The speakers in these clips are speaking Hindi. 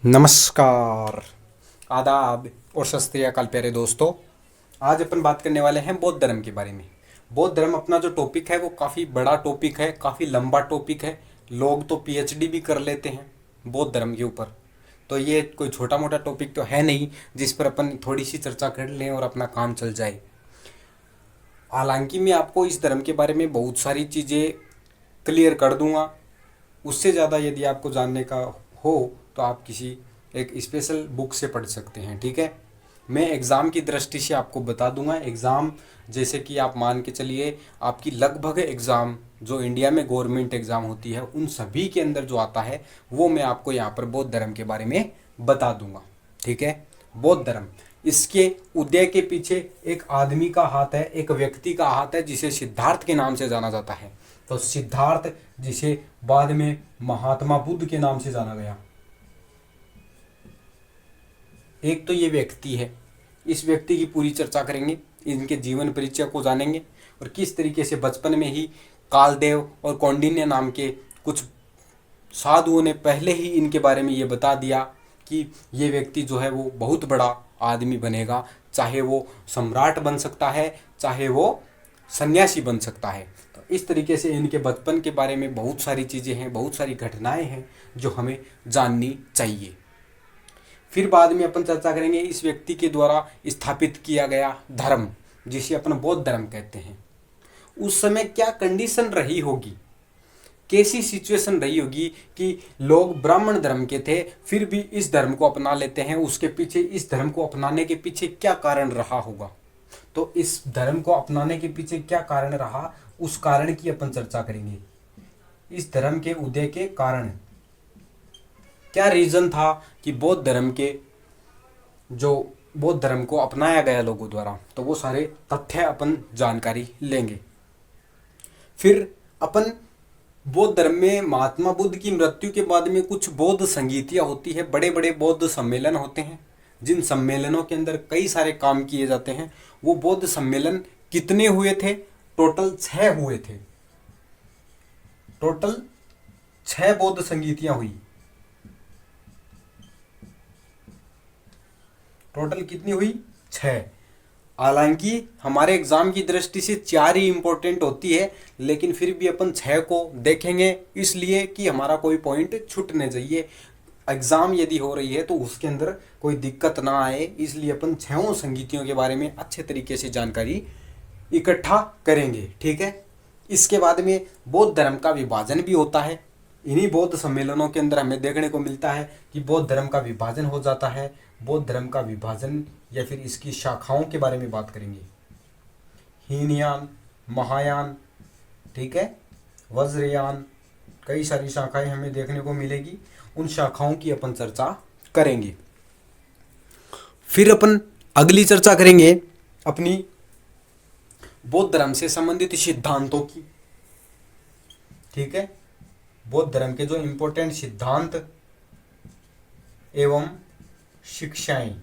नमस्कार, आदाब और सत श्री अकाल प्यारे दोस्तों। आज अपन बात करने वाले हैं बौद्ध धर्म के बारे में। बौद्ध धर्म अपना जो टॉपिक है वो काफ़ी बड़ा टॉपिक है, काफ़ी लंबा टॉपिक है। लोग तो पीएचडी भी कर लेते हैं बौद्ध धर्म के ऊपर। तो ये कोई छोटा मोटा टॉपिक तो है नहीं जिस पर अपन थोड़ी सी चर्चा कर लें और अपना काम चल जाए। हालांकि मैं आपको इस धर्म के बारे में बहुत सारी चीज़ें क्लियर कर दूंगा। उससे ज़्यादा यदि आपको जानने का हो तो आप किसी एक स्पेशल बुक से पढ़ सकते हैं। ठीक है, मैं एग्ज़ाम की दृष्टि से आपको बता दूंगा। एग्ज़ाम जैसे कि आप मान के चलिए, आपकी लगभग एग्ज़ाम जो इंडिया में गवर्नमेंट एग्ज़ाम होती है उन सभी के अंदर जो आता है वो मैं आपको यहाँ पर बौद्ध धर्म के बारे में बता दूंगा। ठीक है, बौद्ध धर्म, इसके उदय के पीछे एक आदमी का हाथ है, एक व्यक्ति का हाथ है जिसे सिद्धार्थ के नाम से जाना जाता है। तो सिद्धार्थ, जिसे बाद में महात्मा बुद्ध के नाम से जाना गया, एक तो ये व्यक्ति है। इस व्यक्ति की पूरी चर्चा करेंगे, इनके जीवन परिचय को जानेंगे और किस तरीके से बचपन में ही कालदेव और कौंडिन्य नाम के कुछ साधुओं ने पहले ही इनके बारे में ये बता दिया कि ये व्यक्ति जो है वो बहुत बड़ा आदमी बनेगा, चाहे वो सम्राट बन सकता है, चाहे वो सन्यासी बन सकता है। तो इस तरीके से इनके बचपन के बारे में बहुत सारी चीज़ें हैं, बहुत सारी घटनाएं हैं जो हमें जाननी चाहिए। फिर बाद में अपन चर्चा करेंगे इस व्यक्ति के द्वारा स्थापित किया गया धर्म, जिसे अपन बौद्ध धर्म कहते हैं। उस समय क्या कंडीशन रही होगी, कैसी सिचुएशन रही होगी कि लोग ब्राह्मण धर्म के थे फिर भी इस धर्म को अपना लेते हैं। उसके पीछे, इस धर्म को अपनाने के पीछे क्या कारण रहा होगा। तो इस धर्म को अपनाने के पीछे क्या कारण रहा, उस कारण की अपन चर्चा करेंगे। इस धर्म के उदय के कारण क्या रीजन था कि बौद्ध धर्म के जो बौद्ध धर्म को अपनाया गया लोगों द्वारा, तो वो सारे तथ्य अपन जानकारी लेंगे। फिर अपन बौद्ध धर्म में महात्मा बुद्ध की मृत्यु के बाद में कुछ बौद्ध संगीतियाँ होती है, बड़े बड़े बौद्ध सम्मेलन होते हैं जिन सम्मेलनों के अंदर कई सारे काम किए जाते हैं। वो बौद्ध सम्मेलन कितने हुए थे? टोटल 6 हुए थे। टोटल 6 बौद्ध संगीतियाँ हुई। टोटल कितनी हुई? 6। हालांकि हमारे एग्जाम की दृष्टि से 4 ही इंपॉर्टेंट होती है, लेकिन फिर भी अपन 6 को देखेंगे इसलिए कि हमारा कोई पॉइंट छूट नहीं चाहिए। एग्जाम यदि हो रही है तो उसके अंदर कोई दिक्कत ना आए, इसलिए अपन 6 संगीतियों के बारे में अच्छे तरीके से जानकारी इकट्ठा करेंगे। ठीक है, इसके बाद में बौद्ध धर्म का विभाजन भी होता है। इन्हीं बौद्ध सम्मेलनों के अंदर हमें देखने को मिलता है कि बौद्ध धर्म का विभाजन हो जाता है। बौद्ध धर्म का विभाजन या फिर इसकी शाखाओं के बारे में बात करेंगे। हीनयान, महायान, ठीक है, वज्रयान, कई सारी शाखाएं हमें देखने को मिलेगी। उन शाखाओं की अपन चर्चा करेंगे। फिर अपन अगली चर्चा करेंगे अपनी बौद्ध धर्म से संबंधित सिद्धांतों की। ठीक है, बौद्ध धर्म के जो इंपॉर्टेंट सिद्धांत एवं शिक्षाएं,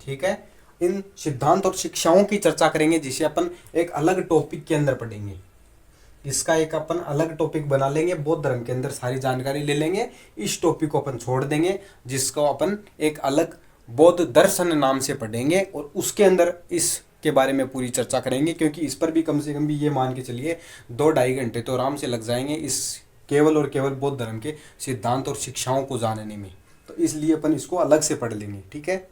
ठीक है, इन सिद्धांत और शिक्षाओं की चर्चा करेंगे जिसे अपन एक अलग टॉपिक के अंदर पढ़ेंगे। इसका एक अपन अलग टॉपिक बना लेंगे, बौद्ध धर्म के अंदर सारी जानकारी ले लेंगे। इस टॉपिक को अपन छोड़ देंगे, जिसको अपन एक अलग बौद्ध दर्शन नाम से पढ़ेंगे और उसके अंदर इसके बारे में पूरी चर्चा करेंगे। क्योंकि इस पर भी कम से कम भी ये मान के चलिए 2-2.5 घंटे तो आराम से लग जाएंगे इस केवल और केवल बौद्ध धर्म के सिद्धांत और शिक्षाओं को जानने में। तो इसलिए अपन इसको अलग से पढ़ लेंगे। ठीक है,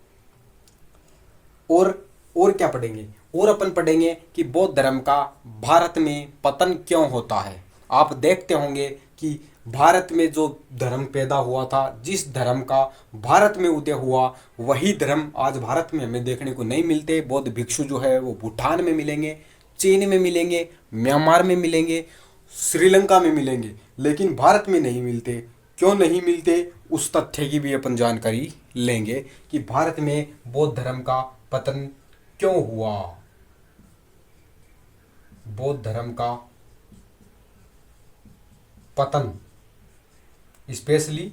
और क्या पढ़ेंगे? और अपन पढ़ेंगे कि बौद्ध धर्म का भारत में पतन क्यों होता है। आप देखते होंगे कि भारत में जो धर्म पैदा हुआ था, जिस धर्म का भारत में उदय हुआ, वही धर्म आज भारत में हमें देखने को नहीं मिलते। बौद्ध भिक्षु जो है वो भूटान में मिलेंगे, चीन में मिलेंगे, म्यांमार में मिलेंगे, श्रीलंका में मिलेंगे, लेकिन भारत में नहीं मिलते। क्यों नहीं मिलते, उस तथ्य की भी अपन जानकारी लेंगे कि भारत में बौद्ध धर्म का पतन क्यों हुआ। बौद्ध धर्म का पतन स्पेशली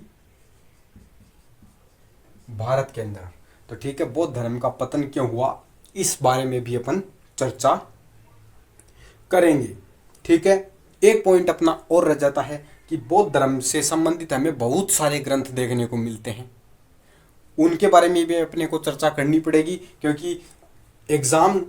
भारत के अंदर, तो ठीक है, बौद्ध धर्म का पतन क्यों हुआ इस बारे में भी अपन चर्चा करेंगे। ठीक है, एक पॉइंट अपना और रह जाता है कि बौद्ध धर्म से संबंधित हमें बहुत सारे ग्रंथ देखने को मिलते हैं, उनके बारे में भी अपने को चर्चा करनी पड़ेगी, क्योंकि एग्जाम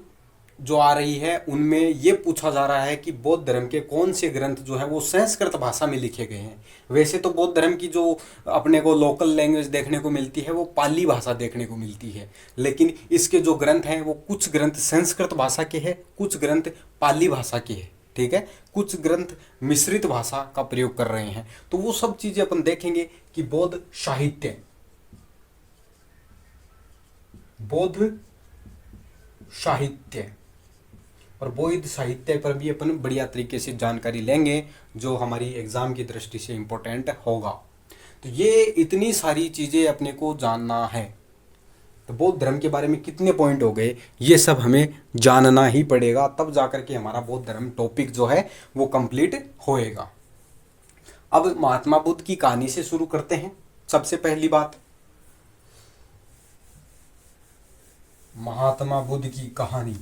जो आ रही है उनमें ये पूछा जा रहा है कि बौद्ध धर्म के कौन से ग्रंथ जो है वो संस्कृत भाषा में लिखे गए हैं। वैसे तो बौद्ध धर्म की जो अपने को लोकल लैंग्वेज देखने को मिलती है वो पाली भाषा देखने को मिलती है, लेकिन इसके जो ग्रंथ हैं वो कुछ ग्रंथ संस्कृत भाषा के हैं, कुछ ग्रंथ पाली भाषा के हैं, ठीक है, कुछ ग्रंथ मिश्रित भाषा का प्रयोग कर रहे हैं। तो वो सब चीजें अपन देखेंगे कि बौद्ध साहित्य और बौद्ध साहित्य पर भी अपन बढ़िया तरीके से जानकारी लेंगे, जो हमारी एग्जाम की दृष्टि से इम्पोर्टेंट होगा। तो ये इतनी सारी चीज़ें अपने को जानना है। तो बौद्ध धर्म के बारे में कितने पॉइंट हो गए, ये सब हमें जानना ही पड़ेगा, तब जाकर के हमारा बौद्ध धर्म टॉपिक जो है वो कंप्लीट होएगा। अब महात्मा बुद्ध की कहानी से शुरू करते हैं। सबसे पहली बात, महात्मा बुद्ध की कहानी।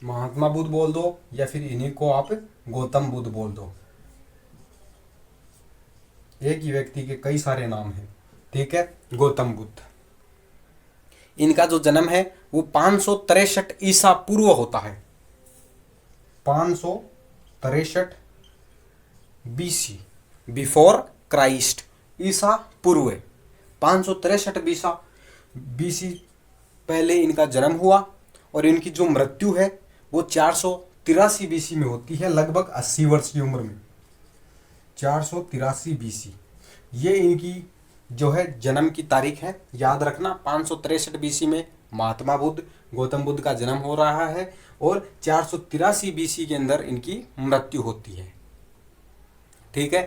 महात्मा बुद्ध बोल दो या फिर इन्हीं को आप गौतम बुद्ध बोल दो, एक ही व्यक्ति के कई सारे नाम हैं, ठीक है। गौतम बुद्ध, इनका जो जन्म है वो 563 ईसा पूर्व होता है, 563 बीसी, बिफोर क्राइस्ट, ईसा पूर्व, 563 बीसी पहले इनका जन्म हुआ, और इनकी जो मृत्यु है वो 483 बीसी में होती है, लगभग 80 वर्ष की उम्र में, 483 बीसी ये इनकी जो है जन्म की तारीख है। याद रखना, 563 बीसी में महात्मा बुद्ध गौतम बुद्ध का जन्म हो रहा है और 483 बीसी के अंदर इनकी मृत्यु होती है, ठीक है।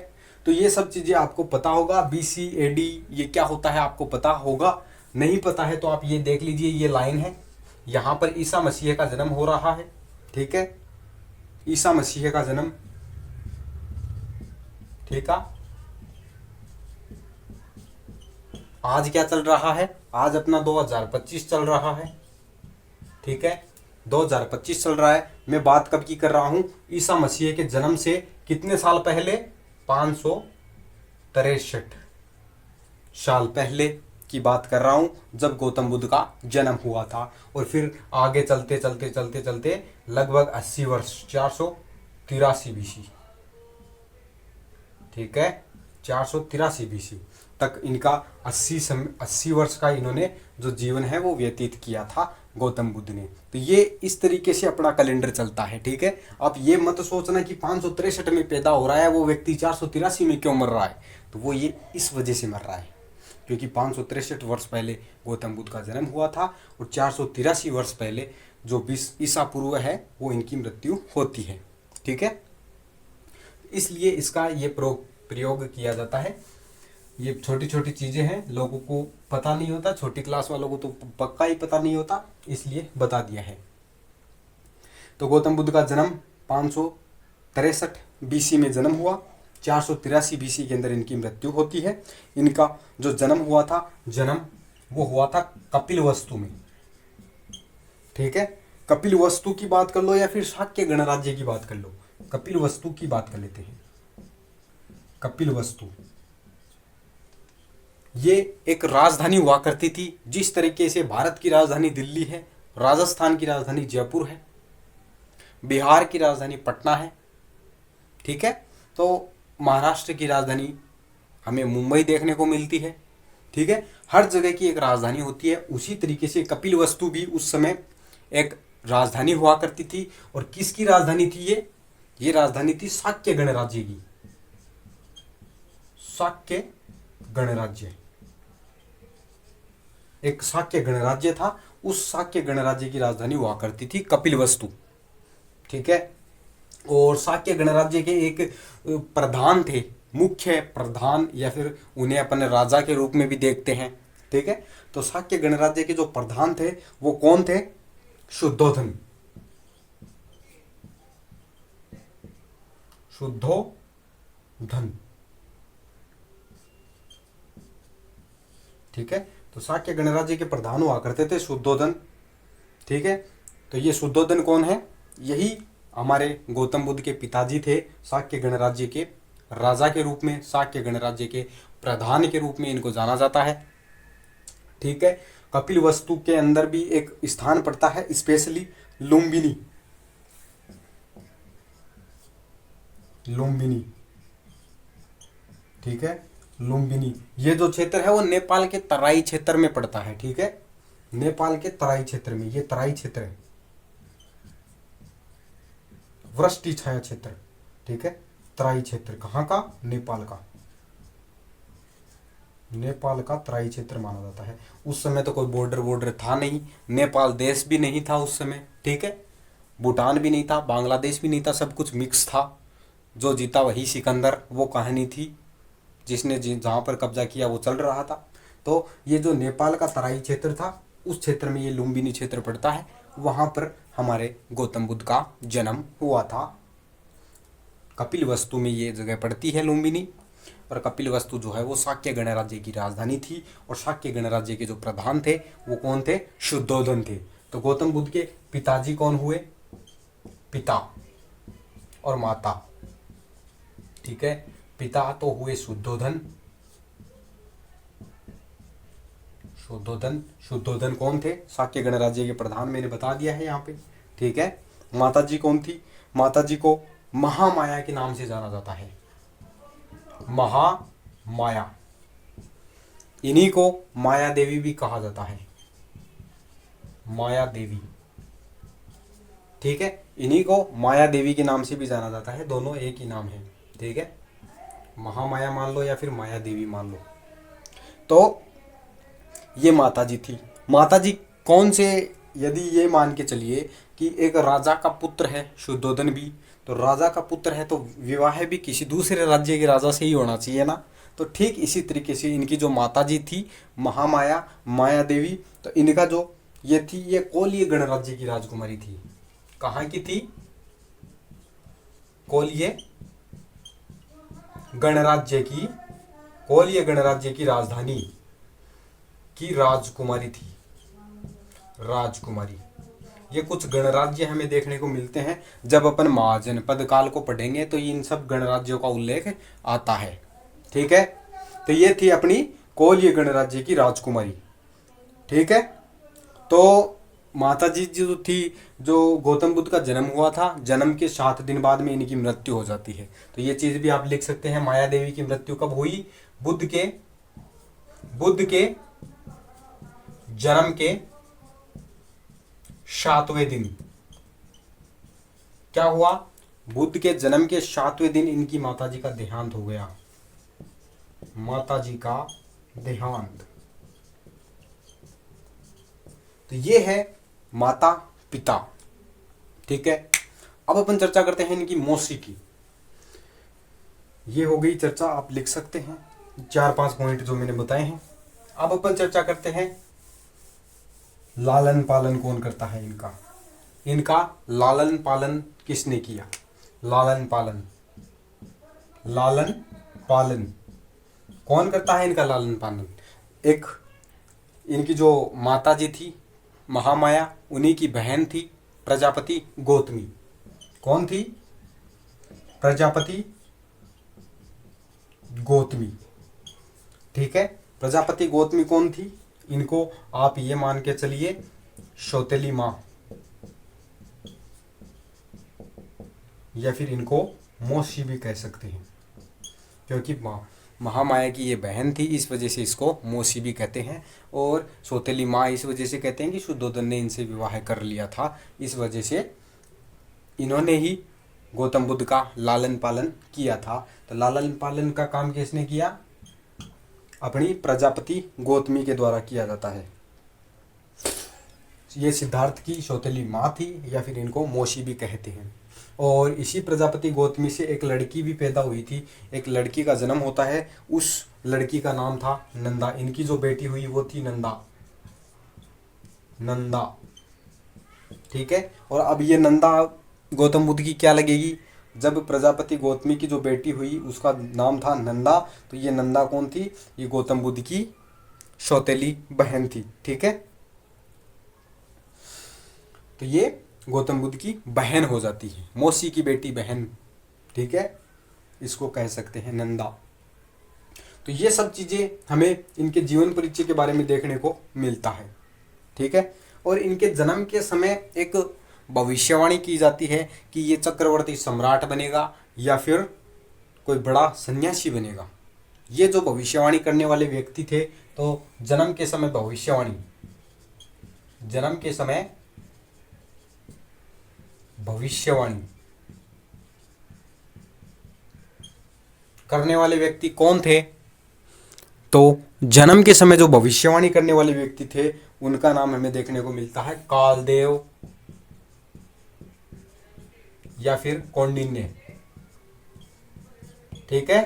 तो ये सब चीजें आपको पता होगा। बीसी एडी ये क्या होता है आपको पता होगा, नहीं पता है तो आप ये देख लीजिए, ये लाइन है, यहां पर ईसा मसीह का जन्म हो रहा है, ठीक है, ईसा मसीह का जन्म, ठीक है। आज क्या चल रहा है, आज अपना 2025 चल रहा है, ठीक है, 2025 चल रहा है। मैं बात कब की कर रहा हूं, ईसा मसीह के जन्म से कितने साल पहले, 563 साल पहले की बात कर रहा हूं, जब गौतम बुद्ध का जन्म हुआ था। और फिर आगे चलते चलते चलते चलते लगभग 80 वर्ष, 483 बीसी, ठीक है, 483 बीसी तक इनका 80 वर्ष का इन्होंने जो जीवन है वो व्यतीत किया था गौतम बुद्ध ने। तो ये इस तरीके से अपना कैलेंडर चलता है, ठीक है। अब ये मत सोचना कि 563 में पैदा हो रहा है वो व्यक्ति 483 में क्यों मर रहा है, तो वो ये इस वजह से मर रहा है क्योंकि 563 वर्ष पहले गौतम बुद्ध का जन्म हुआ था और 483 वर्ष पहले जो 20 ईसा पूर्व है वो इनकी मृत्यु होती है, ठीक है। इसलिए इसका ये प्रयोग किया जाता है। ये छोटी छोटी चीज़ें हैं, लोगों को पता नहीं होता, छोटी क्लास वालों को तो पक्का ही पता नहीं होता, इसलिए बता दिया है। तो गौतम बुद्ध का जन्म 563 बीसी में जन्म हुआ, 483 बीसी के अंदर इनकी मृत्यु होती है। इनका जो जन्म हुआ था, वो हुआ था कपिलवस्तु में, ठीक है। कपिलवस्तु की बात कर लो या फिर शाक्य गणराज्य की बात कर लो, कपिलवस्तु की बात कर लेते हैं। कपिलवस्तु ये एक राजधानी हुआ करती थी, जिस तरीके से भारत की राजधानी दिल्ली है, राजस्थान की राजधानी जयपुर है, बिहार की राजधानी पटना है, ठीक है। तो महाराष्ट्र की राजधानी हमें मुंबई देखने को मिलती है, ठीक है। हर जगह की एक राजधानी होती है। उसी तरीके से कपिलवस्तु भी उस समय एक राजधानी हुआ करती थी। और किसकी राजधानी थी ये राजधानी थी शाक्य गणराज्य की, शाक्य गणराज्य, एक शाक्य गणराज्य था, उस शाक्य गणराज्य की राजधानी हुआ करती थी कपिलवस्तु, ठीक है। और शाक्य गणराज्य के एक प्रधान थे, मुख्य प्रधान, या फिर उन्हें अपन राजा के रूप में भी देखते हैं, ठीक है। तो शाक्य गणराज्य के जो प्रधान थे वो कौन थे, शुद्धोधन, शुद्धोधन, ठीक है। तो शाक्य गणराज्य के प्रधान हुआ करते थे शुद्धोधन, ठीक है। तो ये शुद्धोधन कौन है? यही हमारे गौतम बुद्ध के पिताजी थे, शाक्य गणराज्य के राजा के रूप में, शाक्य गणराज्य के प्रधान के रूप में इनको जाना जाता है। ठीक है। कपिल वस्तु के अंदर भी एक स्थान पड़ता है, स्पेशली लुम्बिनी। लुम्बिनी, ठीक है, लुम्बिनी। ये जो क्षेत्र है वो नेपाल के तराई क्षेत्र में पड़ता है। ठीक है, नेपाल के तराई क्षेत्र में, ये तराई क्षेत्र है, वृष्टि छाया क्षेत्र। ठीक है, तराई क्षेत्र कहाँ का? नेपाल का। नेपाल का तराई क्षेत्र माना जाता है। उस समय तो कोई बॉर्डर था नहीं, नेपाल देश भी नहीं था उस समय। ठीक है, भूटान भी नहीं था, बांग्लादेश भी नहीं था, सब कुछ मिक्स था। जो जीता वही सिकंदर, वो कहानी थी। जिसने जहाँ पर कब्जा किया वो चल रहा था। तो ये जो नेपाल का तराई क्षेत्र था, उस क्षेत्र में ये लुम्बिनी क्षेत्र पड़ता है। वहाँ पर हमारे गौतम बुद्ध का जन्म हुआ था। कपिल वस्तु में ये जगह पड़ती है लुम्बिनी। और कपिल वस्तु जो है वो शाक्य गणराज्य की राजधानी थी। और शाक्य गणराज्य के जो प्रधान थे वो कौन थे? शुद्धोधन थे। तो गौतम बुद्ध के पिताजी कौन हुए? पिता और माता। ठीक है, पिता तो हुए शुद्धोधन। शुद्धोधन कौन थे? शाक्य गणराज्य के प्रधान, मैंने बता दिया है यहाँ पे। ठीक है, माता जी कौन थी? माता जी को महामाया के नाम से जाना जाता है। महामाया, इन्हीं को माया देवी भी कहा जाता है। माया देवी, ठीक है, इन्हीं को माया देवी के नाम से भी जाना जाता है। दोनों एक ही नाम है। ठीक है, महामाया मान लो या फिर माया देवी मान लो। तो ये माता जी थी। माता जी कौन से, यदि ये मान के चलिए कि एक राजा का पुत्र है शुद्धोधन भी, तो राजा का पुत्र है तो विवाह भी किसी दूसरे राज्य के राजा से ही होना चाहिए ना। तो ठीक इसी तरीके से इनकी जो माता जी थी महामाया, माया देवी, तो इनका जो ये थी, ये कोलीय गणराज्य की राजकुमारी थी। कहाँ की थी? कोलीय गणराज्य की, कोलीय गणराज्य की राजधानी की राजकुमारी थी। राजकुमारी, ये कुछ गणराज्य हमें देखने को मिलते हैं। जब अपन महाजनपद काल को पढ़ेंगे तो इन सब गणराज्यों का उल्लेख आता है। ठीक है, तो ये थी अपनी कोलीय गणराज्य की राजकुमारी। ठीक है, तो माता जी जो थी, जो गौतम बुद्ध का जन्म हुआ था, जन्म के 7 दिन बाद में इनकी मृत्यु हो जाती है। तो ये चीज भी आप लिख सकते हैं। माया देवी की मृत्यु कब हुई? बुद्ध के जन्म के 7वें दिन। क्या हुआ? बुद्ध के जन्म के 7वें दिन इनकी माताजी का देहांत हो गया। माताजी का देहांत। तो ये है माता पिता। ठीक है, अब अपन चर्चा करते हैं इनकी मौसी की। ये हो गई चर्चा, आप लिख सकते हैं 4-5 पॉइंट जो मैंने बताए हैं। अब अपन चर्चा करते हैं लालन पालन कौन करता है इनका। इनका लालन पालन किसने किया? लालन पालन कौन करता है इनका लालन पालन? एक इनकी जो माता जी थी महामाया, उन्हीं की बहन थी प्रजापति गौतमी। कौन थी? प्रजापति गौतमी। ठीक है, प्रजापति गौतमी कौन थी? इनको आप ये मान के चलिए सौतेली माँ, या फिर इनको मौसी भी कह सकते हैं, क्योंकि महामाया की ये बहन थी, इस वजह से इसको मौसी भी कहते हैं। और सौतेली माँ इस वजह से कहते हैं कि शुद्धोधन ने इनसे विवाह कर लिया था, इस वजह से इन्होंने ही गौतम बुद्ध का लालन पालन किया था। तो लालन पालन का काम किसने किया? अपनी प्रजापति गौतमी के द्वारा किया जाता है। ये सिद्धार्थ की सौतेली माँ थी, या फिर इनको मौसी भी कहते हैं। और इसी प्रजापति गौतमी से एक लड़की भी पैदा हुई थी, एक लड़की का जन्म होता है। उस लड़की का नाम था नंदा। इनकी जो बेटी हुई वो थी नंदा। ठीक है, और अब ये नंदा गौतम बुद्ध की क्या लगेगी? जब प्रजापति गौतमी की जो बेटी हुई उसका नाम था नंदा, तो ये नंदा कौन थी? ये गौतम बुद्ध की सौतेली बहन थी। ठीक है, तो ये गौतम बुद्ध की बहन हो जाती है, मौसी की बेटी बहन, ठीक है, इसको कह सकते हैं नंदा। तो ये सब चीज़ें हमें इनके जीवन परिचय के बारे में देखने को मिलता है, ठीक है। और इनके जन्म के समय एक भविष्यवाणी की जाती है कि ये चक्रवर्ती सम्राट बनेगा या फिर कोई बड़ा सन्यासी बनेगा। ये जो भविष्यवाणी करने वाले व्यक्ति थे, तो जन्म के समय भविष्यवाणी करने वाले व्यक्ति कौन थे? तो जन्म के समय जो भविष्यवाणी करने वाले व्यक्ति थे उनका नाम हमें देखने को मिलता है कालदेव या फिर कौंडिन्य, ठीक है।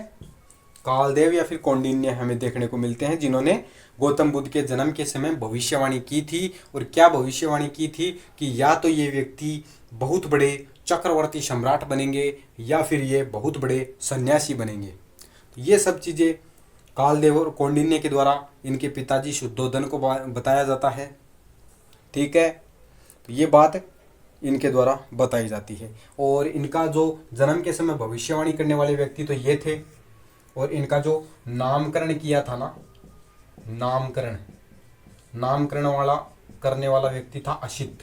कालदेव या फिर कौंडिन्य हमें देखने को मिलते हैं जिन्होंने गौतम बुद्ध के जन्म के समय भविष्यवाणी की थी। और क्या भविष्यवाणी की थी कि या तो ये व्यक्ति बहुत बड़े चक्रवर्ती सम्राट बनेंगे या फिर ये बहुत बड़े सन्यासी बनेंगे। तो ये सब चीज़ें कालदेव और कौंडिन्य के द्वारा इनके पिताजी शुद्धोधन को बताया जाता है, ठीक है। तो ये बात इनके द्वारा बताई जाती है। और इनका जो जन्म के समय भविष्यवाणी करने वाले व्यक्ति तो ये थे। और इनका जो नामकरण किया था ना, नामकरण करने वाला व्यक्ति था असित।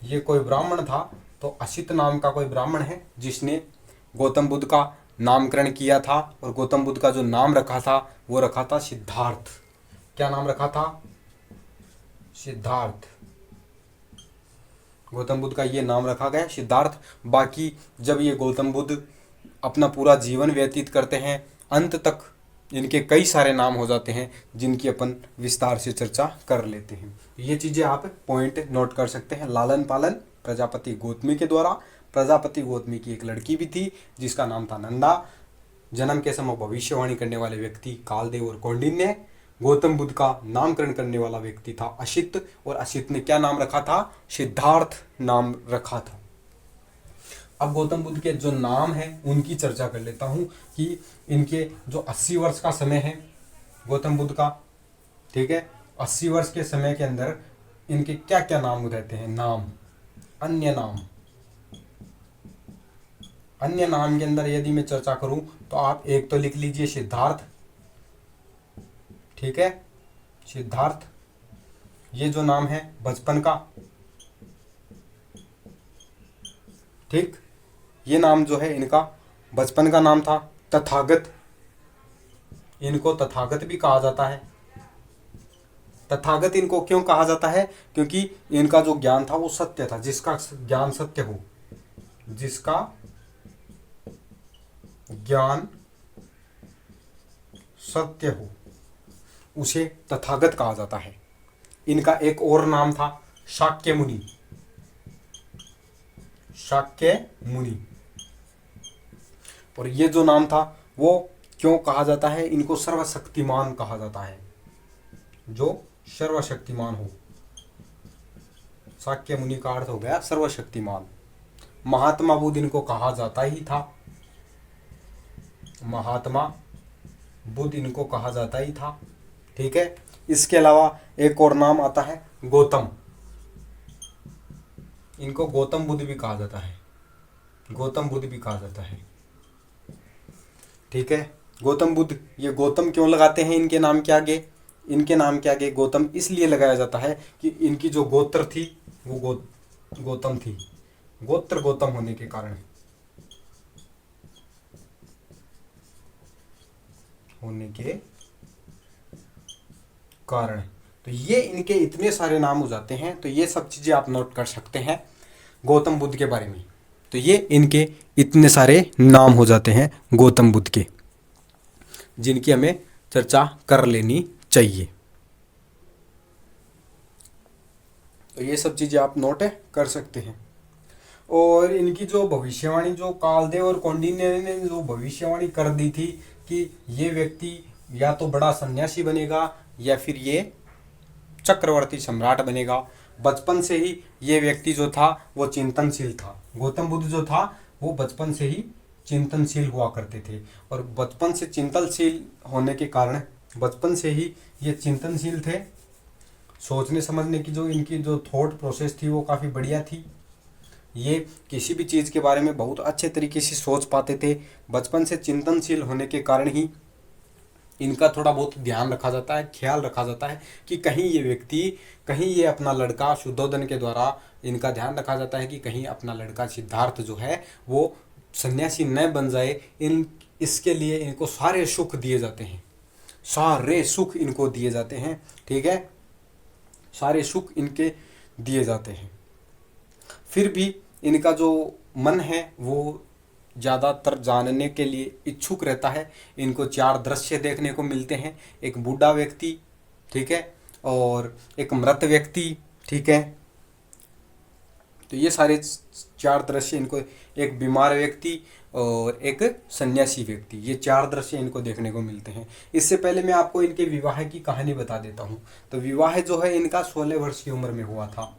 ये कोई ब्राह्मण था, तो असित नाम का कोई ब्राह्मण है जिसने गौतम बुद्ध का नामकरण किया था। और गौतम बुद्ध का जो नाम रखा था वो रखा था सिद्धार्थ। क्या नाम रखा था? सिद्धार्थ। गौतम बुद्ध का ये नाम रखा गया सिद्धार्थ। बाकी जब ये गौतम बुद्ध अपना पूरा जीवन व्यतीत करते हैं, अंत तक इनके कई सारे नाम हो जाते हैं जिनकी अपन विस्तार से चर्चा कर लेते हैं। ये चीज़ें आप पॉइंट नोट कर सकते हैं। लालन पालन प्रजापति गौतमी के द्वारा। प्रजापति गौतमी की एक लड़की भी थी जिसका नाम था नंदा। जन्म के समय भविष्यवाणी करने वाले व्यक्ति कालदेव और कौंडिन्य। गौतम बुद्ध का नामकरण करने वाला व्यक्ति था असित। और असित ने क्या नाम रखा था? सिद्धार्थ नाम रखा था। अब गौतम बुद्ध के जो नाम हैं उनकी चर्चा कर लेता हूँ कि इनके जो 80 वर्ष का समय है गौतम बुद्ध का, ठीक है, 80 वर्ष के समय के अंदर इनके क्या क्या नाम रहते हैं? अन्य नाम के अंदर यदि मैं चर्चा करूं तो आप एक तो लिख लीजिए सिद्धार्थ, ठीक है, सिद्धार्थ। ये जो नाम है बचपन का, ठीक, ये नाम जो है इनका बचपन का नाम था। तथागत, इनको तथागत भी कहा जाता है। तथागत इनको क्यों कहा जाता है? क्योंकि इनका जो ज्ञान था वो सत्य था। जिसका ज्ञान सत्य हो, जिसका ज्ञान सत्य हो उसे तथागत कहा जाता है। इनका एक और नाम था शाक्य मुनि। शाक्य मुनि। और ये जो नाम था वो क्यों कहा जाता है? इनको सर्वशक्तिमान कहा जाता है, जो सर्वशक्तिमान हो। शाक्य मुनि का अर्थ हो गया सर्वशक्तिमान। महात्मा बुद्ध इनको कहा जाता ही था। महात्मा बुद्ध इनको कहा जाता ही था, ठीक है। इसके अलावा एक और नाम आता है गौतम। इनको गौतम बुद्ध भी कहा जाता है। गौतम बुद्ध भी कहा जाता है, ठीक है। गौतम बुद्ध, ये गौतम क्यों लगाते हैं इनके नाम के आगे? इनके नाम के आगे गौतम इसलिए लगाया जाता है कि इनकी जो गोत्र थी वो गौतम थी। गोत्र गौतम होने के कारण तो ये इनके इतने सारे नाम हो जाते हैं। तो ये सब चीज़ें आप नोट कर सकते हैं गौतम बुद्ध के बारे में। तो ये इनके इतने सारे नाम हो जाते हैं गौतम बुद्ध के, जिनकी हमें चर्चा कर लेनी चाहिए। तो ये सब चीज़ें आप नोट कर सकते हैं। और इनकी जो भविष्यवाणी, जो कालदेव और कौंडिन्य ने जो भविष्यवाणी कर दी थी कि ये व्यक्ति या तो बड़ा सन्यासी बनेगा या फिर ये चक्रवर्ती सम्राट बनेगा। बचपन से ही ये व्यक्ति जो था वो चिंतनशील था। गौतम बुद्ध जो था वो बचपन से ही चिंतनशील हुआ करते थे। और बचपन से चिंतनशील होने के कारण, बचपन से ही ये चिंतनशील थे सोचने समझने की जो इनकी जो थॉट प्रोसेस थी वो काफ़ी बढ़िया थी। ये किसी भी चीज़ के बारे में बहुत अच्छे तरीके से सोच पाते थे। बचपन से चिंतनशील होने के कारण ही इनका थोड़ा बहुत ध्यान रखा जाता है, ख्याल रखा जाता है कि कहीं ये व्यक्ति, कहीं ये अपना लड़का शुद्धोदन के द्वारा इनका ध्यान रखा जाता है कि कहीं अपना लड़का सिद्धार्थ जो है वो सन्यासी न बन जाए। इसके लिए इनको सारे सुख दिए जाते हैं, सारे सुख इनको दिए जाते हैं। ठीक है, सारे सुख इनके दिए जाते हैं। फिर भी इनका जो मन है वो ज़्यादातर जानने के लिए इच्छुक रहता है। इनको 4 दृश्य देखने को मिलते हैं, एक बूढ़ा व्यक्ति, ठीक है, और एक मृत व्यक्ति, ठीक है। तो ये सारे 4 दृश्य इनको, एक बीमार व्यक्ति और एक सन्यासी व्यक्ति, ये 4 दृश्य इनको देखने को मिलते हैं। इससे पहले मैं आपको इनके विवाह की कहानी बता देता हूँ। तो विवाह जो है इनका 16 वर्ष की उम्र में हुआ था,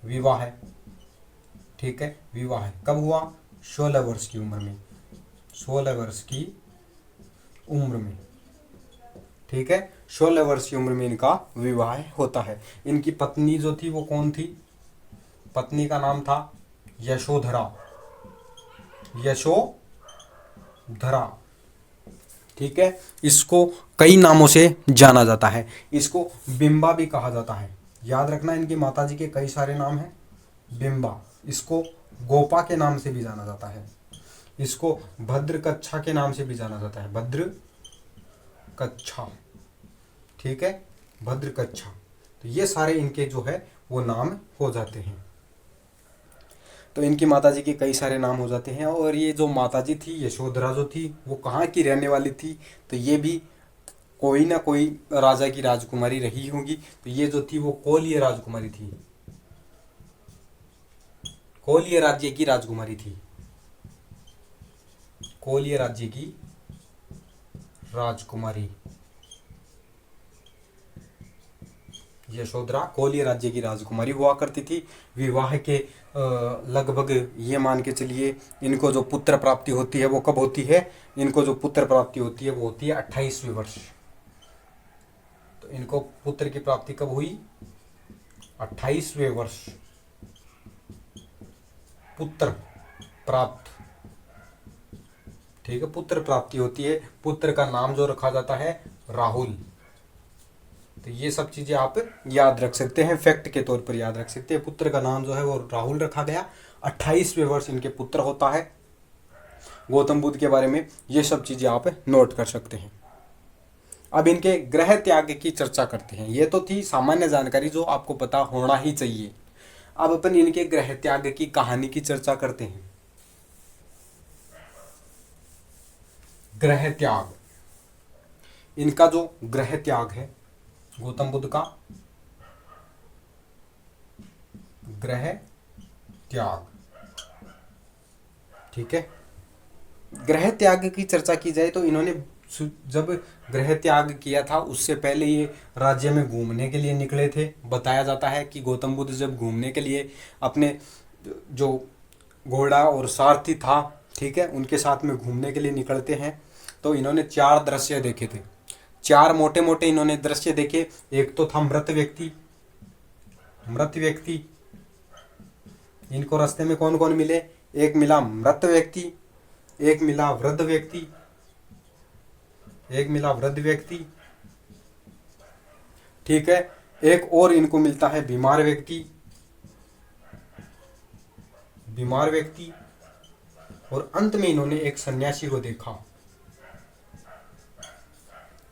विवाह, ठीक है। विवाह कब हुआ? 16 वर्ष की उम्र में, 16 वर्ष की उम्र में, ठीक है। 16 वर्ष की उम्र में इनका विवाह होता है। इनकी पत्नी जो थी वो कौन थी? पत्नी का नाम था यशोधरा, यशोधरा, ठीक है। इसको कई नामों से जाना जाता है। इसको बिंबा भी कहा जाता है। याद रखना, इनकी माताजी के कई सारे नाम हैं। बिंबा, इसको गोपा के नाम से भी जाना जाता है। इसको भद्रकच्छा के नाम से भी जाना जाता है, भद्रकच्छा, ठीक है, भद्रकच्छा। तो ये सारे इनके जो है वो नाम हो जाते हैं। तो इनकी माताजी के कई सारे नाम हो जाते हैं। और ये जो माताजी थी यशोधरा जो थी वो कहाँ की रहने वाली थी? तो ये भी कोई ना कोई राजा की राजकुमारी रही होगी। तो ये जो थी वो कोलीय राजकुमारी थी, कोलीय राज्य की राजकुमारी थी, कोलीय राज्य की राजकुमारी। यशोधरा कोलीय राज्य की राजकुमारी हुआ करती थी। विवाह के लगभग ये मान के चलिए इनको जो पुत्र प्राप्ति होती है वो कब होती है? इनको जो पुत्र प्राप्ति होती है वो होती है 28वें वर्ष। तो इनको पुत्र की प्राप्ति कब हुई? 28वें वर्ष पुत्र प्राप्त, ठीक है, पुत्र प्राप्ति होती है। पुत्र का नाम जो रखा जाता है राहुल। तो ये सब चीजें आप याद रख सकते हैं, फैक्ट के तौर पर याद रख सकते हैं। पुत्र का नाम जो है वो राहुल रखा गया। 28वें वर्ष इनके पुत्र होता है। गौतम बुद्ध के बारे में ये सब चीजें आप नोट कर सकते हैं। अब इनके ग्रह त्याग की चर्चा करते हैं। ये तो थी सामान्य जानकारी जो आपको पता होना ही चाहिए। अब अपन इनके ग्रह त्याग की कहानी की चर्चा करते हैं। ग्रह त्याग, इनका जो ग्रह त्याग है गौतम बुद्ध का ग्रह त्याग, ठीक है। ग्रह त्याग की चर्चा की जाए तो इन्होंने जब ग्रह त्याग किया था उससे पहले ये राज्य में घूमने के लिए निकले थे। बताया जाता है कि गौतम बुद्ध जब घूमने के लिए अपने जो घोड़ा और सारथी था, ठीक है, उनके साथ में घूमने के लिए निकलते हैं तो इन्होंने 4 दृश्य देखे थे। 4 मोटे मोटे इन्होंने दृश्य देखे। एक तो था मृत व्यक्ति, मृत व्यक्ति। इनको रास्ते में कौन कौन मिले? एक मिला मृत व्यक्ति, एक मिला वृद्ध व्यक्ति, एक मिला वृद्ध व्यक्ति, ठीक है। एक और इनको मिलता है बीमार व्यक्ति, बीमार व्यक्ति। और अंत में इन्होंने एक सन्यासी को देखा।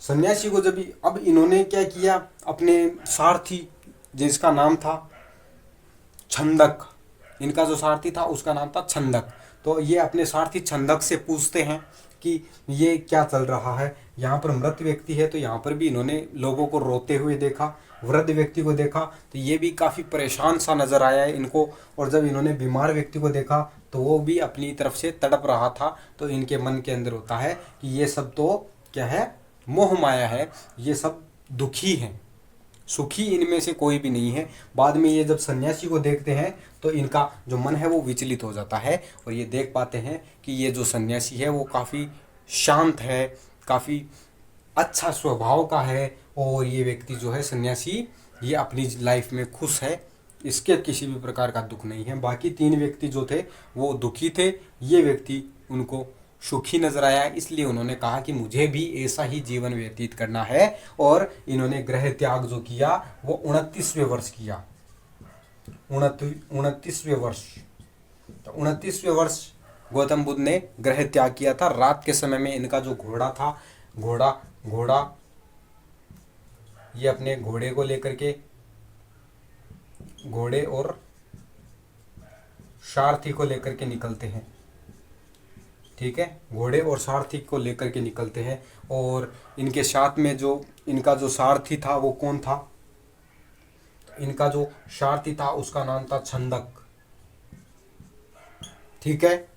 सन्यासी को जब अब इन्होंने क्या किया, अपने सारथी जिसका नाम था छंदक, इनका जो सारथी था उसका नाम था छंदक। तो ये अपने सारथी छंदक से पूछते हैं कि ये क्या चल रहा है, यहाँ पर मृत व्यक्ति है तो यहाँ पर भी इन्होंने लोगों को रोते हुए देखा, वृद्ध व्यक्ति को देखा तो ये भी काफ़ी परेशान सा नजर आया है इनको। और जब इन्होंने बीमार व्यक्ति को देखा तो वो भी अपनी तरफ से तड़प रहा था। तो इनके मन के अंदर होता है कि ये सब तो क्या है, मोह माया है, ये सब दुखी हैं, सुखी इनमें से कोई भी नहीं है। बाद में ये जब सन्यासी को देखते हैं तो इनका जो मन है वो विचलित हो जाता है और ये देख पाते हैं कि ये जो सन्यासी है वो काफ़ी शांत है, काफ़ी अच्छा स्वभाव का है और ये व्यक्ति जो है सन्यासी ये अपनी लाइफ में खुश है, इसके किसी भी प्रकार का दुख नहीं है। बाकी 3 व्यक्ति जो थे वो दुखी थे, ये व्यक्ति उनको सुखी नजर आया, इसलिए उन्होंने कहा कि मुझे भी ऐसा ही जीवन व्यतीत करना है। और इन्होंने ग्रह त्याग जो किया वो 29वें वर्ष किया, 29वें वर्ष। तो 29वें वर्ष गौतम बुद्ध ने ग्रह त्याग किया था। रात के समय में इनका जो घोड़ा था, घोड़ा ये अपने घोड़े को लेकर के, घोड़े और सारथी को लेकर के निकलते हैं। ठीक है, घोड़े और सारथी को लेकर के निकलते हैं। और इनके साथ में जो इनका जो सारथी था वो कौन था? इनका जो सारथी था उसका नाम था छंदक। ठीक है,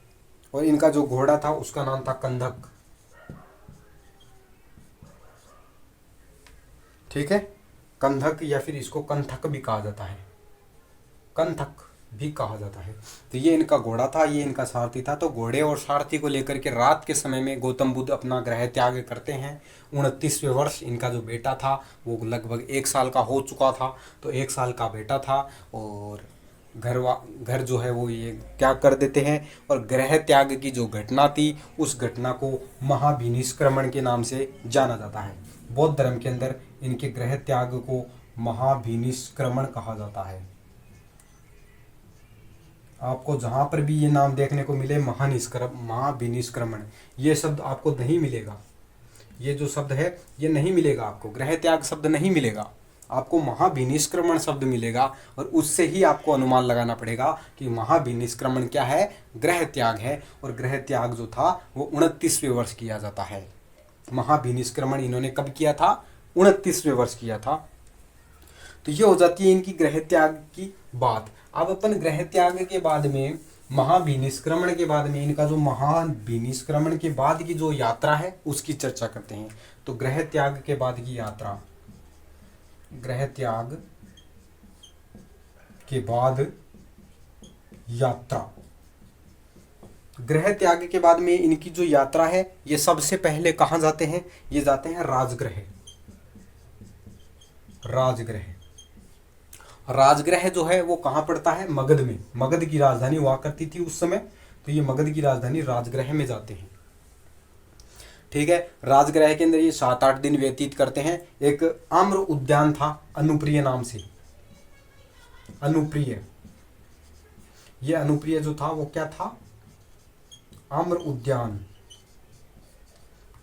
और इनका जो घोड़ा था उसका नाम था कंधक। ठीक है, कंधक या फिर इसको कंथक भी कहा जाता है, कंथक भी कहा जाता है। तो ये इनका घोड़ा था, ये इनका सारथी था। तो घोड़े और सारथी को लेकर के रात के समय में गौतम बुद्ध अपना ग्रह त्याग करते हैं। 29वें वर्ष इनका जो बेटा था वो लगभग 1 साल का हो चुका था। तो 1 साल का बेटा था और घर जो है वो ये त्याग कर देते हैं। और ग्रह त्याग की जो घटना थी उस घटना को महाभिनिष्क्रमण के नाम से जाना जाता है। बौद्ध धर्म के अंदर इनके ग्रह त्याग को महाभिनिष्क्रमण कहा जाता है। आपको जहाँ पर भी ये नाम देखने को मिले महाभिनिष्क्रमण, ये शब्द आपको नहीं मिलेगा। ये जो शब्द है ये नहीं मिलेगा आपको, ग्रह त्याग शब्द नहीं मिलेगा आपको, महाभिनिष्क्रमण शब्द मिलेगा। और उससे ही आपको अनुमान लगाना पड़ेगा कि महाभिनिष्क्रमण क्या है, ग्रह त्याग है। और ग्रह त्याग जो था वो 29वें वर्ष किया जाता है। महाभिनिष्क्रमण इन्होंने कब किया था? 29वें वर्ष किया था। तो ये हो जाती है इनकी ग्रह त्याग की बात। अब अपन ग्रह त्याग के बाद में, महाभिनिष्क्रमण के बाद में, इनका जो महाभिनिष्क्रमण के बाद की जो यात्रा है उसकी चर्चा करते हैं। तो ग्रह त्याग के बाद की यात्रा, ग्रह त्याग के बाद यात्रा, ग्रह त्याग के बाद में इनकी जो यात्रा है ये सबसे पहले कहाँ जाते हैं? ये जाते हैं राजगृह। राजगृह, राजगृह जो है वो कहाँ पड़ता है? मगध में। मगध की राजधानी हुआ करती थी उस समय, तो ये मगध की राजधानी राजगृह में जाते हैं। ठीक है, राजगृह के अंदर ये 7-8 दिन व्यतीत करते हैं। एक आम्र उद्यान था अनुप्रिय नाम से, अनुप्रिय, ये अनुप्रिय जो था वो क्या था? आम्र उद्यान।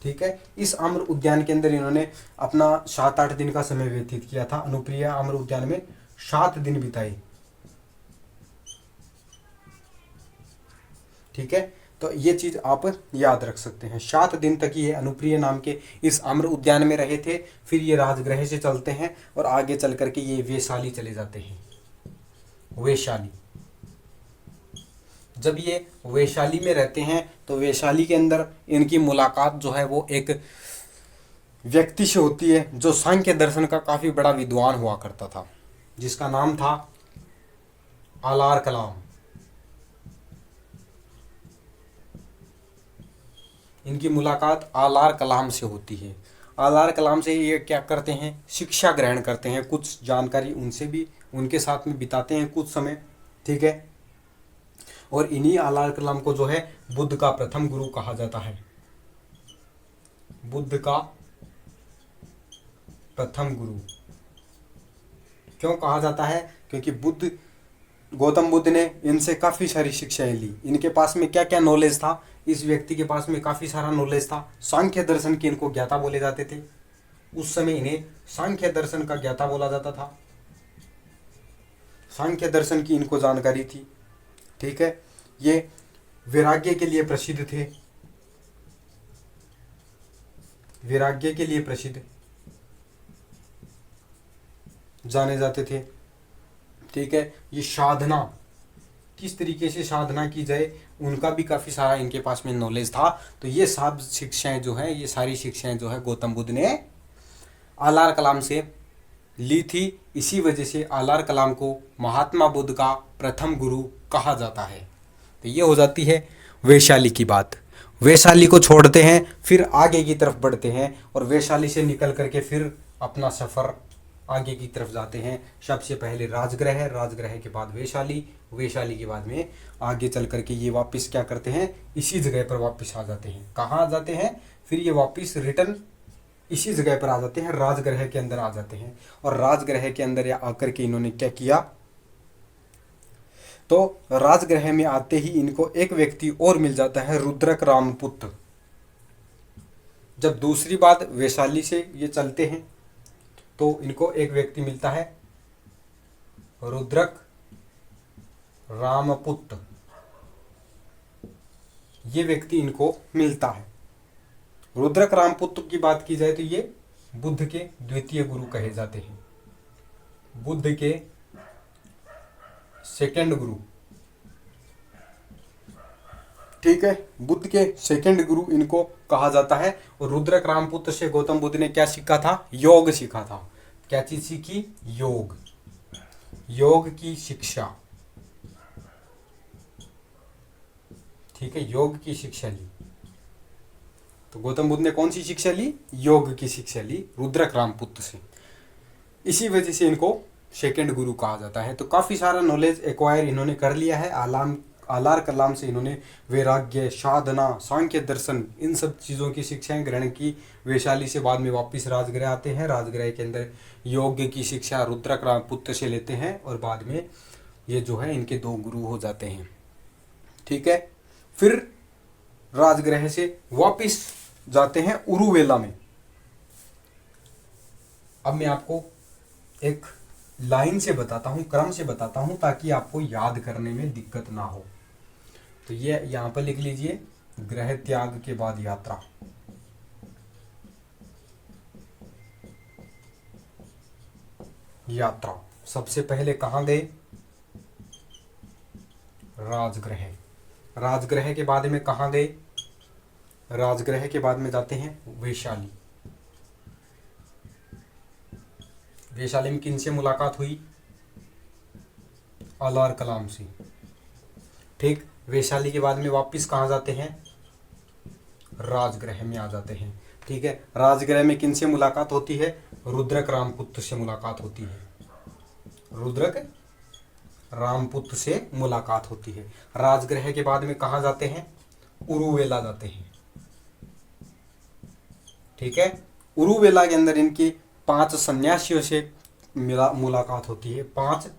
ठीक है, इस आम्र उद्यान के अंदर इन्होंने अपना 7-8 दिन का समय व्यतीत किया था। अनुप्रिय आम्र उद्यान में 7 दिन बिताए। ठीक है, तो ये चीज आप याद रख सकते हैं। 7 दिन तक ये अनुप्रिय नाम के इस आम्र उद्यान में रहे थे। फिर ये राजगृह से चलते हैं और आगे चल करके ये वैशाली चले जाते हैं। वैशाली, जब ये वैशाली में रहते हैं तो वैशाली के अंदर इनकी मुलाकात जो है वो एक व्यक्ति से होती है जो सांख्य दर्शन का काफी बड़ा विद्वान हुआ करता था, जिसका नाम था आलार कलाम। इनकी मुलाकात आलार कलाम से होती है। आलार कलाम से ये क्या करते हैं? शिक्षा ग्रहण करते हैं, कुछ जानकारी उनसे भी, उनके साथ में बिताते हैं कुछ समय। ठीक है, और इन्हीं आलार कलाम को जो है बुद्ध का प्रथम गुरु कहा जाता है। बुद्ध का प्रथम गुरु क्यों कहा जाता है? क्योंकि गौतम बुद्ध ने इनसे काफ़ी सारी शिक्षाएं ली। इनके पास में क्या क्या नॉलेज था? इस व्यक्ति के पास में काफ़ी सारा नॉलेज था। सांख्य दर्शन के इनको ज्ञाता बोले जाते थे। उस समय इन्हें सांख्य दर्शन का ज्ञाता बोला जाता था। सांख्य दर्शन की इनको जानकारी थी। ठीक है, ये वैराग्य के लिए प्रसिद्ध थे, वैराग्य के लिए प्रसिद्ध जाने जाते थे। ठीक है, ये साधना, किस तरीके से साधना की जाए उनका भी काफ़ी सारा इनके पास में नॉलेज था। तो ये सब शिक्षाएं जो है, ये सारी शिक्षाएं जो है गौतम बुद्ध ने आलार कलाम से ली थी। इसी वजह से आलार कलाम को महात्मा बुद्ध का प्रथम गुरु कहा जाता है। तो ये हो जाती है वैशाली की बात। वैशाली को छोड़ते हैं, फिर आगे की तरफ बढ़ते हैं और वैशाली से निकल करके फिर अपना सफ़र आगे की तरफ जाते हैं। सबसे पहले राजगृह, राजगृह के बाद वैशाली, वैशाली के बाद में आगे चल करके ये वापस क्या करते हैं, इसी जगह पर वापस आ जाते हैं। कहाँ आ जाते हैं, फिर ये वापस रिटर्न इसी जगह पर आ जाते हैं, राजगृह के अंदर आ जाते हैं। और राजगृह के अंदर या आकर के इन्होंने क्या किया, तो राजगृह में आते ही इनको एक व्यक्ति और मिल जाता है, रुद्रक रामपुत्र। जब दूसरी बात वैशाली से ये चलते हैं तो इनको एक व्यक्ति मिलता है, रुद्रक रामपुत्र, ये व्यक्ति इनको मिलता है। रुद्रक रामपुत्र की बात की जाए तो ये बुद्ध के द्वितीय गुरु कहे जाते हैं, बुद्ध के सेकंड गुरु। ठीक है, बुद्ध के सेकंड गुरु इनको कहा जाता है। और रुद्रक रामपुत्र से गौतम बुद्ध ने क्या सीखा था, योग सीखा था। क्या चीज सीखी, योग, योग की शिक्षा। ठीक है, योग की शिक्षा ली। तो गौतम बुद्ध ने कौन सी शिक्षा ली, योग की शिक्षा ली रुद्रक रामपुत्र से। इसी वजह से इनको सेकंड गुरु कहा जाता है। तो काफ़ी सारा नॉलेज एक्वायर इन्होंने कर लिया है। आलार कलाम से इन्होंने वैराग्य, साधना, सांख्य दर्शन, इन सब चीज़ों की शिक्षाएं ग्रहण की। वैशाली से बाद में वापस राजगृह आते हैं, राजगृह के अंदर योग की शिक्षा रुद्रक रामपुत्र से लेते हैं और बाद में ये जो है इनके दो गुरु हो जाते हैं। ठीक है, फिर राजगृह से वापस जाते हैं उरुवेला में। अब मैं आपको एक लाइन से बताता हूँ, क्रम से बताता हूँ ताकि आपको याद करने में दिक्कत ना हो। तो ये यहाँ पर लिख लीजिए, गृह त्याग के बाद यात्रा, यात्रा। सबसे पहले कहाँ गए, राजगृह। राजगृह के बाद में कहाँ गए, राजगृह के बाद में जाते हैं वैशाली। वैशाली में किनसे मुलाकात हुई, आलार कलाम से। ठीक, वैशाली के बाद में वापस कहाँ जाते हैं, राजगृह में आ जाते हैं। ठीक है, राजगृह में किनसे मुलाकात होती है, रुद्रक रामपुत्र से मुलाकात होती है, रुद्रक रामपुत्र से मुलाकात होती है। राजगृह के बाद में कहाँ जाते हैं, उरुवेला जाते हैं। ठीक है, उरुवेला के अंदर इनकी 5 सन्यासियों से मुलाकात होती है, 5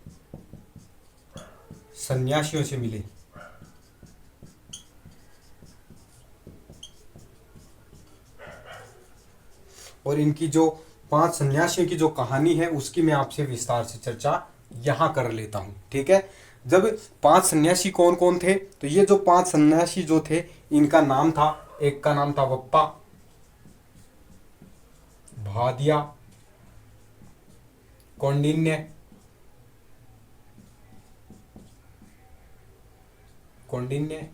सन्यासियों से मिले। और इनकी जो 5 सन्यासियों की जो कहानी है उसकी मैं आपसे विस्तार से चर्चा यहां कर लेता हूं। ठीक है, जब 5 सन्यासी कौन कौन थे, तो ये जो 5 सन्यासी जो थे इनका नाम था, एक का नाम था वप्पा, भादिया, कौंडिन्य, कौंडिन्य,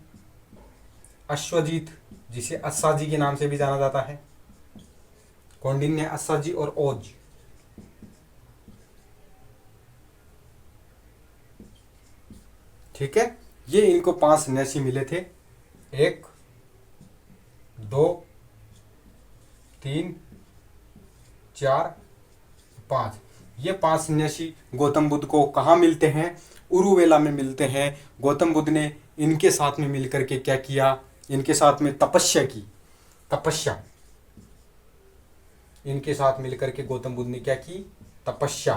अश्वजीत जिसे अस्साजी के नाम से भी जाना जाता है, कौंडिन्य, अस्साजी और ओज। ठीक है, ये इनको 5 सन्यासी मिले थे, 1 2 3 4 5। ये 5 सन्यासी गौतम बुद्ध को कहाँ मिलते हैं, उरुवेला में मिलते हैं। गौतम बुद्ध ने इनके साथ में मिलकर के क्या किया, इनके साथ में तपस्या की, तपस्या। इनके साथ मिलकर के गौतम बुद्ध ने क्या की, तपस्या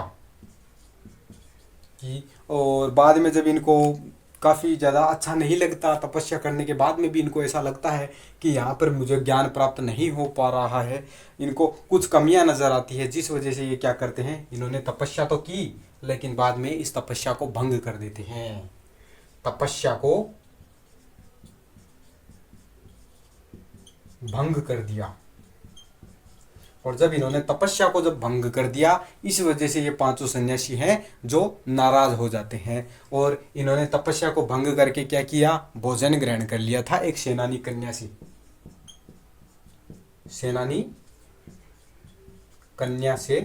की। और बाद में जब इनको काफ़ी ज़्यादा अच्छा नहीं लगता, तपस्या करने के बाद में भी इनको ऐसा लगता है कि यहाँ पर मुझे ज्ञान प्राप्त नहीं हो पा रहा है, इनको कुछ कमियां नज़र आती है, जिस वजह से ये क्या करते हैं, इन्होंने तपस्या तो की लेकिन बाद में इस तपस्या को भंग कर देते हैं, तपस्या को भंग कर दिया। और जब इन्होंने तपस्या को जब भंग कर दिया, इस वजह से ये 5 सन्यासी हैं जो नाराज हो जाते हैं। और इन्होंने तपस्या को भंग करके क्या किया, भोजन ग्रहण कर लिया था एक सेनानी कन्या से, सेनानी कन्या से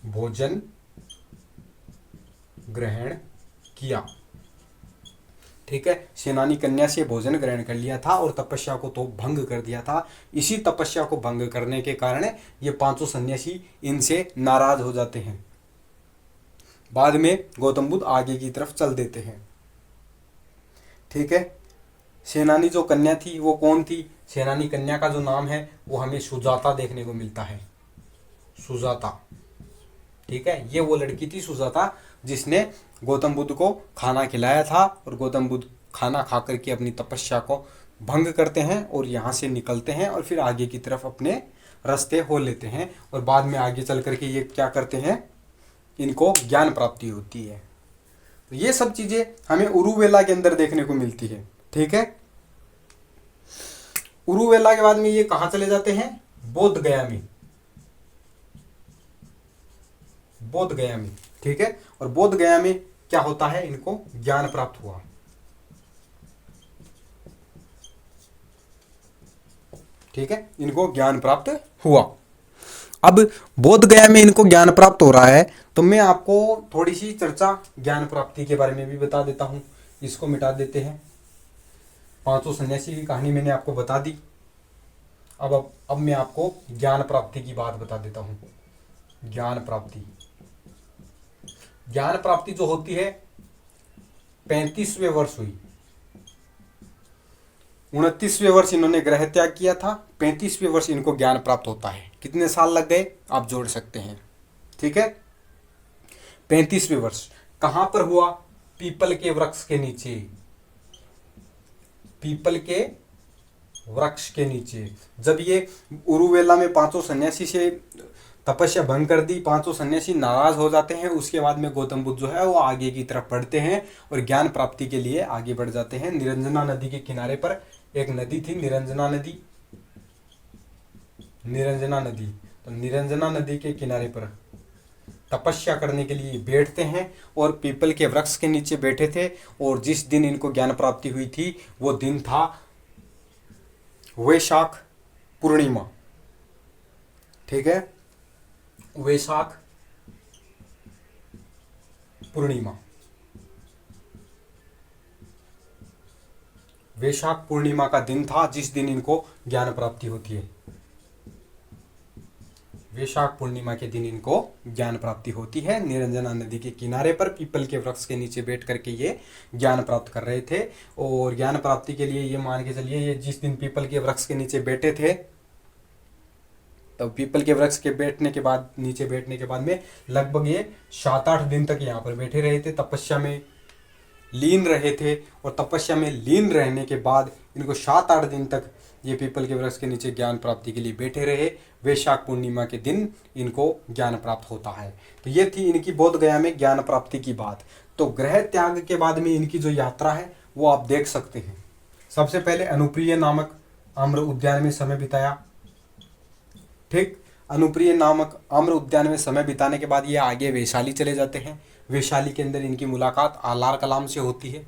भोजन ग्रहण किया। ठीक है, सेनानी कन्या से भोजन ग्रहण कर लिया था और तपस्या को तो भंग कर दिया था। इसी तपस्या को भंग करने के कारण ये पांचों सन्यासी इनसे नाराज हो जाते हैं। बाद में गौतम बुद्ध आगे की तरफ चल देते हैं। ठीक है, सेनानी जो कन्या थी वो कौन थी? सेनानी कन्या का जो नाम है वो हमें सुजाता देखने को मिलता है, सुजाता। ठीक है, ये वो लड़की थी सुजाता जिसने गौतम बुद्ध को खाना खिलाया था, और गौतम बुद्ध खाना खा करके अपनी तपस्या को भंग करते हैं और यहाँ से निकलते हैं और फिर आगे की तरफ अपने रास्ते हो लेते हैं। और बाद में आगे चल करके ये क्या करते हैं, इनको ज्ञान प्राप्ति होती है। तो ये सब चीजें हमें उरुवेला के अंदर देखने को मिलती है। ठीक है, उरुवेला के बाद में ये कहाँ चले जाते हैं? बोध गया में, बोध गया में। ठीक है, और बोध गया में क्या होता है, इनको ज्ञान प्राप्त हुआ। ठीक है, इनको ज्ञान प्राप्त हुआ। अब बोध गया में इनको ज्ञान प्राप्त हो रहा है, तो मैं आपको थोड़ी सी चर्चा ज्ञान प्राप्ति के बारे में भी बता देता हूं। इसको मिटा देते हैं। पांचों सन्यासी की कहानी मैंने आपको बता दी। अब मैं आपको ज्ञान प्राप्ति की बात बता देता हूं। ज्ञान प्राप्ति, ज्ञान प्राप्ति जो होती है 35वें वर्ष हुई। 29वें वर्ष इन्होंने ग्रह त्याग किया था, 35वें वर्ष इनको ज्ञान प्राप्त होता है। कितने साल लग गए आप जोड़ सकते हैं। ठीक है, 35वें वर्ष कहां पर हुआ? पीपल के वृक्ष के नीचे, पीपल के वृक्ष के नीचे। जब ये उरुवेला में पांचों सन्यासी से तपस्या भंग कर दी, पांचों सन्यासी नाराज हो जाते हैं। उसके बाद में गौतम बुद्ध जो है वो आगे की तरफ बढ़ते हैं और ज्ञान प्राप्ति के लिए आगे बढ़ जाते हैं। निरंजना नदी के किनारे पर एक नदी थी, निरंजना नदी, निरंजना नदी। तो निरंजना नदी के किनारे पर तपस्या करने के लिए बैठते हैं और पीपल के वृक्ष के नीचे बैठे थे। और जिस दिन इनको ज्ञान प्राप्ति हुई थी वो दिन था वैशाख पूर्णिमा। ठीक है, वैशाख पूर्णिमा, वैशाख पूर्णिमा का दिन था जिस दिन इनको ज्ञान प्राप्ति होती है। वैशाख पूर्णिमा के दिन इनको ज्ञान प्राप्ति होती है। निरंजना नदी के किनारे पर पीपल के वृक्ष के नीचे बैठ करके ये ज्ञान प्राप्त कर रहे थे। और ज्ञान प्राप्ति के लिए ये मान के चलिए, ये जिस दिन पीपल के वृक्ष के नीचे बैठे थे, तो पीपल के वृक्ष के बैठने के बाद, नीचे बैठने के बाद में लगभग ये 7-8 दिन तक यहाँ पर बैठे रहे थे, तपस्या में लीन रहे थे। और तपस्या में लीन रहने के बाद इनको 7-8 दिन तक ये पीपल के वृक्ष के नीचे ज्ञान प्राप्ति के लिए बैठे रहे। वैशाख पूर्णिमा के दिन इनको ज्ञान प्राप्त होता है। तो ये थी इनकी बोध गया में ज्ञान प्राप्ति की बात। तो ग्रह त्याग के बाद में इनकी जो यात्रा है वो आप देख सकते हैं। सबसे पहले अनुप्रिय नामक आम्र उद्यान में समय बिताया। ठीक, अनुप्रिय नामक आम्र उद्यान में समय बिताने के बाद ये आगे वैशाली चले जाते हैं। वैशाली के अंदर इनकी मुलाकात आलार कलाम से होती है।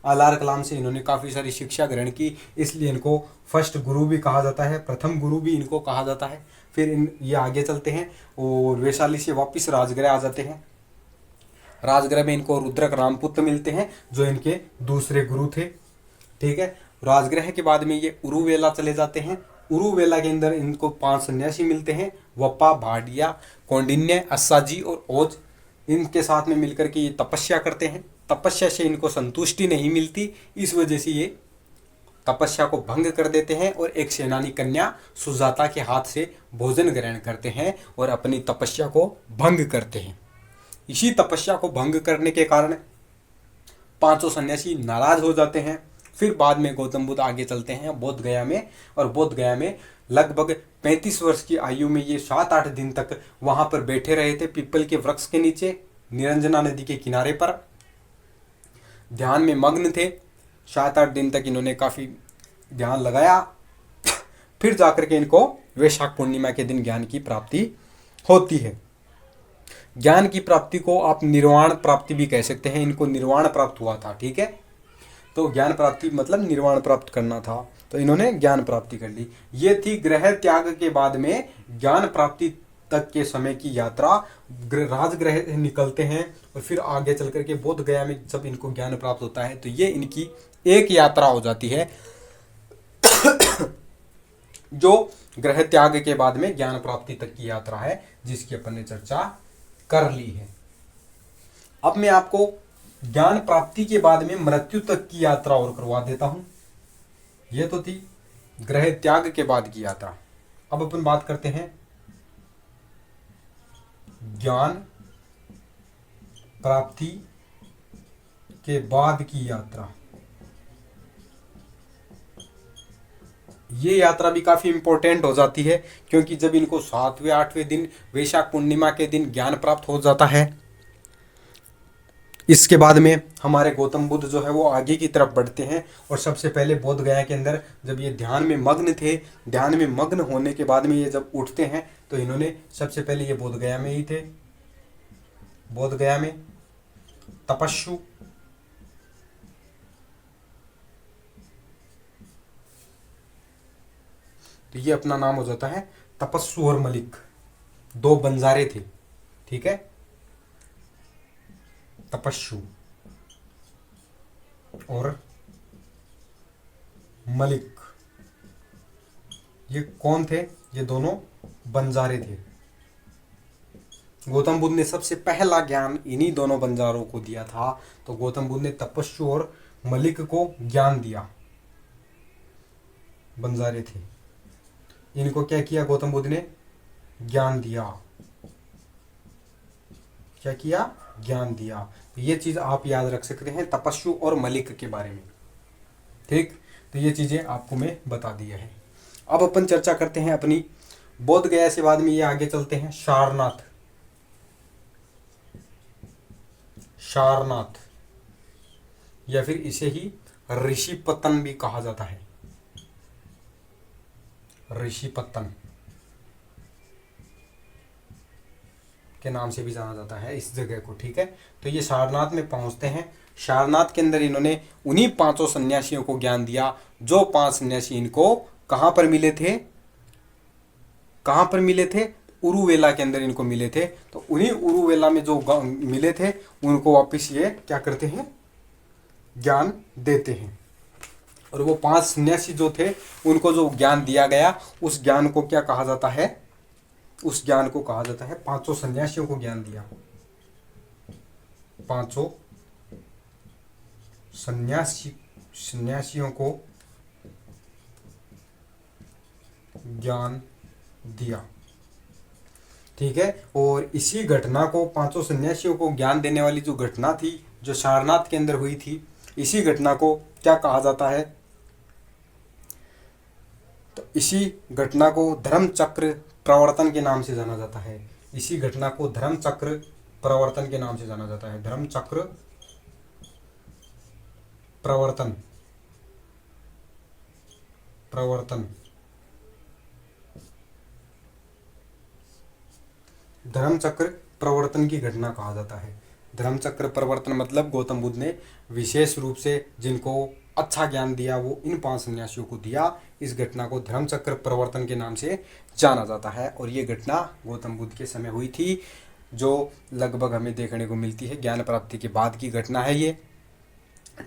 आलार कलाम से इन्होंने काफ़ी सारी शिक्षा ग्रहण की, इसलिए इनको फर्स्ट गुरु भी कहा जाता है, प्रथम गुरु भी इनको कहा जाता है। फिर ये आगे चलते हैं और वैशाली से वापस राजगृह आ जाते हैं। राजगृह में इनको रुद्रक रामपुत्र मिलते हैं जो इनके दूसरे गुरु थे। ठीक है, राजगृह के बाद में ये उरुवेला चले जाते हैं। उरुवेला के अंदर इनको 5 सन्यासी मिलते हैं, वप्पा, भाटिया, कौंडिन्य, अस्साजी और ओज। इनके साथ में मिलकर के ये तपस्या करते हैं। तपस्या से इनको संतुष्टि नहीं मिलती, इस वजह से ये तपस्या को भंग कर देते हैं और एक सेनानी कन्या सुजाता के हाथ से भोजन ग्रहण करते हैं और अपनी तपस्या को भंग करते हैं। इसी तपस्या को भंग करने के कारण पांचों सन्यासी नाराज हो जाते हैं। फिर बाद में गौतम बुद्ध आगे चलते हैं बोध गया में, और बोध गया में लगभग 35 वर्ष की आयु में ये 7-8 दिन तक वहां पर बैठे रहे थे पीपल के वृक्ष के नीचे, निरंजना नदी के किनारे पर ध्यान में मग्न थे। 7-8 दिन तक इन्होंने काफ़ी ध्यान लगाया। फिर जाकर के इनको वैशाख पूर्णिमा के दिन ज्ञान की प्राप्ति होती है। ज्ञान की प्राप्ति को आप निर्वाण प्राप्ति भी कह सकते हैं। इनको निर्वाण प्राप्त हुआ था। ठीक है, तो ज्ञान प्राप्ति मतलब निर्वाण प्राप्त करना था, तो इन्होंने ज्ञान प्राप्ति कर ली। ये थी ग्रह त्याग के बाद में ज्ञान प्राप्ति तक के समय की यात्रा राजगृह से निकलते हैं और फिर आगे चल करके बोध गया में जब इनको ज्ञान प्राप्त होता है तो ये इनकी एक यात्रा हो जाती है जो ग्रह त्याग के बाद में ज्ञान प्राप्ति तक की यात्रा है, जिसकी अपन ने चर्चा कर ली है। अब मैं आपको ज्ञान प्राप्ति के बाद में मृत्यु तक की यात्रा और करवा देता हूं। यह तो थी ग्रह त्याग के बाद की यात्रा। अब अपन बात करते हैं ज्ञान प्राप्ति के बाद की यात्रा। ये यात्रा भी काफी इंपॉर्टेंट हो जाती है, क्योंकि जब इनको 7वें 8वें दिन वैशाख पूर्णिमा के दिन ज्ञान प्राप्त हो जाता है, इसके बाद में हमारे गौतम बुद्ध जो है वो आगे की तरफ बढ़ते हैं। और सबसे पहले बोध गया के अंदर जब ये ध्यान में मग्न थे, ध्यान में मग्न होने के बाद में ये जब उठते हैं तो इन्होंने सबसे पहले ये बोध गया में ही थे, बोध गया में तपस्सु तो ये अपना नाम हो जाता है तपस्सु और मलिक, दो बंजारे थे, ठीक है। तपस्सु और मलिक ये कौन थे? ये दोनों बंजारे थे। गौतम बुद्ध ने सबसे पहला ज्ञान इन्हीं दोनों बंजारों को दिया था। तो गौतम बुद्ध ने तपस्सु और मलिक को ज्ञान दिया, बंजारे थे, इनको क्या किया? गौतम बुद्ध ने ज्ञान दिया। क्या किया? ज्ञान दिया। तो ये चीज आप याद रख सकते हैं तपस्सु और मलिक के बारे में, ठीक। तो ये चीजें आपको मैं बता दिया है। अब अपन चर्चा करते हैं अपनी बोध गया से बाद में ये आगे चलते हैं सारनाथ। सारनाथ या फिर इसे ही ऋषिपतन भी कहा जाता है, ऋषिपतन के नाम से भी जाना जाता है इस जगह को, ठीक है। तो ये सारनाथ में पहुंचते हैं। सारनाथ के अंदर इन्होंने उन्हीं 5 सन्यासियों को ज्ञान दिया, जो 5 सन्यासी इनको कहां पर मिले थे? कहां पर मिले थे? उरुवेला के अंदर इनको मिले थे। तो उन्हीं उरुवेला में जो मिले थे उनको वापस ये क्या करते हैं? ज्ञान देते हैं। और वो 5 सन्यासी जो थे उनको जो ज्ञान दिया गया उस ज्ञान को क्या कहा जाता है? उस ज्ञान को कहा जाता है, 5 सन्यासियों को ज्ञान दिया, 5 सन्यासियों को ज्ञान दिया, ठीक है। और इसी घटना को 5 सन्यासियों को ज्ञान देने वाली जो घटना थी जो सारनाथ के अंदर हुई थी, इसी घटना को क्या कहा जाता है? तो इसी घटना को धर्म चक्र प्रवर्तन के नाम से जाना जाता है। इसी घटना को धर्म चक्र प्रवर्तन के नाम से जाना जाता है। धर्म चक्र प्रवर्तन, प्रवर्तन, धर्म चक्र प्रवर्तन की घटना कहा जाता है। धर्म चक्र प्रवर्तन मतलब गौतम बुद्ध ने विशेष रूप से जिनको अच्छा ज्ञान दिया वो इन 5 सन्यासियों को दिया। इस घटना को धर्म चक्र प्रवर्तन के नाम से जाना जाता है। और ये घटना गौतम बुद्ध के समय हुई थी, जो लगभग हमें देखने को मिलती है ज्ञान प्राप्ति के बाद की घटना है ये,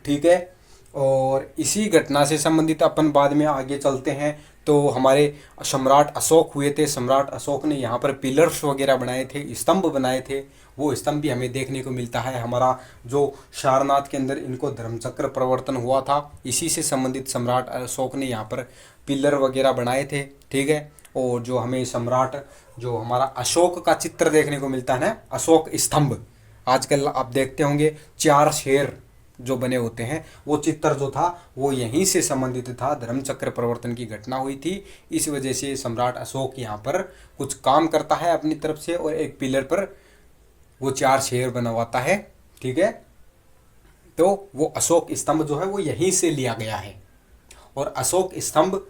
ठीक है। और इसी घटना से संबंधित अपन बाद में आगे चलते हैं। तो हमारे सम्राट अशोक हुए थे। सम्राट अशोक ने यहाँ पर पिलर्स वगैरह बनाए थे, स्तंभ बनाए थे। वो स्तंभ भी हमें देखने को मिलता है। हमारा जो सारनाथ के अंदर इनको धर्मचक्र प्रवर्तन हुआ था, इसी से संबंधित सम्राट अशोक ने यहाँ पर पिलर वगैरह बनाए थे, ठीक है। और जो हमें सम्राट जो हमारा अशोक का चित्र देखने को मिलता है ना, अशोक स्तंभ, आजकल आप देखते होंगे 4 शेर जो बने होते हैं, वो चित्र जो था वो यहीं से संबंधित था। धर्मचक्र प्रवर्तन की घटना हुई थी, इस वजह से सम्राट अशोक यहाँ पर कुछ काम करता है अपनी तरफ से और एक पिलर पर वो 4 शेर बनवाता है, ठीक है। तो वो अशोक स्तंभ जो है वो यहीं से लिया गया है। और अशोक स्तंभ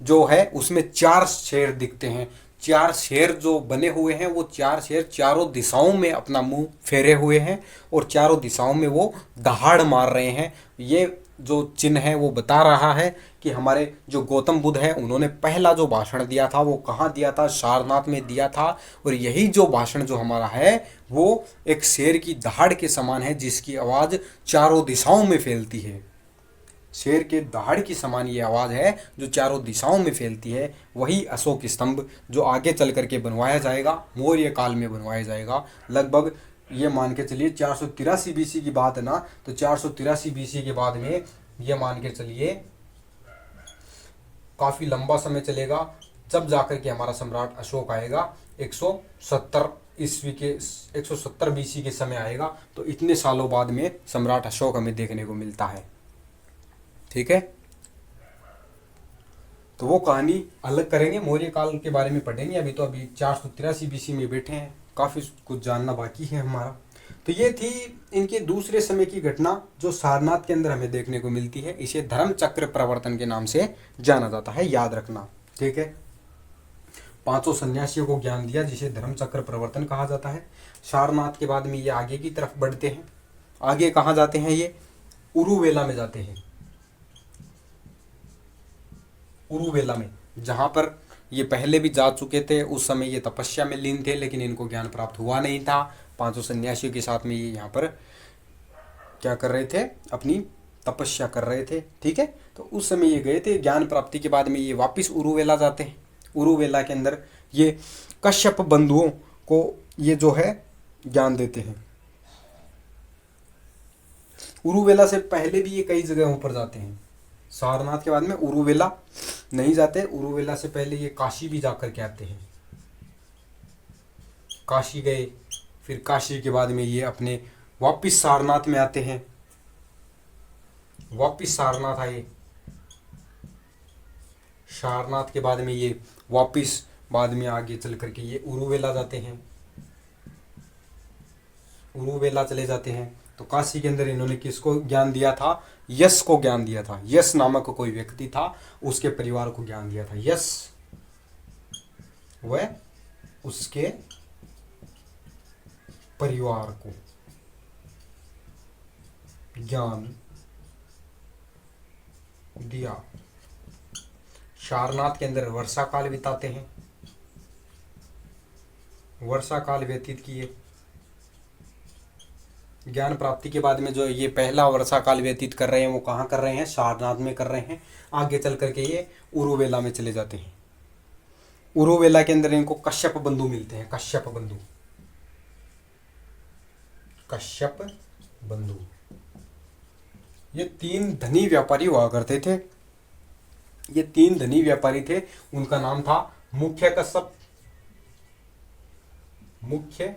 जो है उसमें 4 शेर दिखते हैं। 4 शेर जो बने हुए हैं वो 4 शेर चारों दिशाओं में अपना मुंह फेरे हुए हैं और चारों दिशाओं में वो दहाड़ मार रहे हैं। ये जो चिन्ह है वो बता रहा है कि हमारे जो गौतम बुद्ध है उन्होंने पहला जो भाषण दिया था वो कहाँ दिया था, सारनाथ में दिया था। और यही जो भाषण जो हमारा है वो एक शेर की दहाड़ के समान है जिसकी आवाज़ चारों दिशाओं में फैलती है। शेर के दहाड़ की समान ये आवाज़ है जो चारों दिशाओं में फैलती है। वही अशोक स्तंभ जो आगे चल करके बनवाया जाएगा, मौर्य काल में बनवाया जाएगा। लगभग ये मान के चलिए 483 बीसी की बात है ना, तो 483 बीसी के बाद में ये मान के चलिए काफ़ी लंबा समय चलेगा, जब जाकर के हमारा सम्राट अशोक आएगा 170 ईस्वी के 170 बीसी के समय आएगा। तो इतने सालों बाद में सम्राट अशोक हमें देखने को मिलता है। ठीक है, तो वो कहानी अलग करेंगे, मौर्य काल के बारे में पढ़ेंगे। अभी 483 बीसी में बैठे हैं, काफ़ी कुछ जानना बाकी है हमारा। तो ये थी इनके दूसरे समय की घटना जो सारनाथ के अंदर हमें देखने को मिलती है। इसे धर्म चक्र प्रवर्तन के नाम से जाना जाता है, याद रखना। ठीक है, पांचों सन्यासियों को ज्ञान दिया जिसे धर्म चक्र प्रवर्तन कहा जाता है। सारनाथ के बाद में ये आगे की तरफ बढ़ते हैं। आगे कहाँ जाते हैं? ये उरुवेला में जाते हैं। उरुवेला में, जहाँ पर ये पहले भी जा चुके थे। उस समय ये तपस्या में लीन थे लेकिन इनको ज्ञान प्राप्त हुआ नहीं था। पांचों सन्यासियों के साथ में ये यहाँ पर क्या कर रहे थे? अपनी तपस्या कर रहे थे। ठीक है, तो उस समय ये गए थे। ज्ञान प्राप्ति के बाद में ये वापस उरुवेला जाते हैं। उरुवेला के अंदर ये कश्यप बंधुओं को ये जो है ज्ञान देते हैं। उरुवेला से पहले भी ये कई जगहों पर जाते हैं। सारनाथ के बाद में उरुवेला नहीं जाते, उरुवेला से पहले ये काशी भी जाकर के आते हैं। काशी गए, फिर काशी के बाद में ये अपने वापिस सारनाथ में आते हैं। वापिस सारनाथ आए, सारनाथ के बाद में ये वापिस बाद में आगे चल करके ये उरुवेला जाते हैं। उरुवेला चले जाते हैं तो काशी के अंदर इन्होंने किसको ज्ञान दिया था? यश को ज्ञान दिया था। यश नामक कोई व्यक्ति था, उसके परिवार को ज्ञान दिया था। यश वह उसके परिवार को ज्ञान दिया। सारनाथ के अंदर वर्षा काल बिताते हैं। वर्षा काल व्यतीत किए। ज्ञान प्राप्ति के बाद में जो ये पहला वर्षा काल व्यतीत कर रहे हैं वो कहाँ कर रहे हैं? सारनाथ में कर रहे हैं। आगे चल करके ये उरुवेला में चले जाते हैं। उरुवेला के अंदर इनको कश्यप बंधु मिलते हैं। कश्यप बंधु, कश्यप बंधु ये तीन धनी व्यापारी हुआ करते थे। ये तीन धनी व्यापारी थे। उनका नाम था मुख्य कश्यप, मुख्य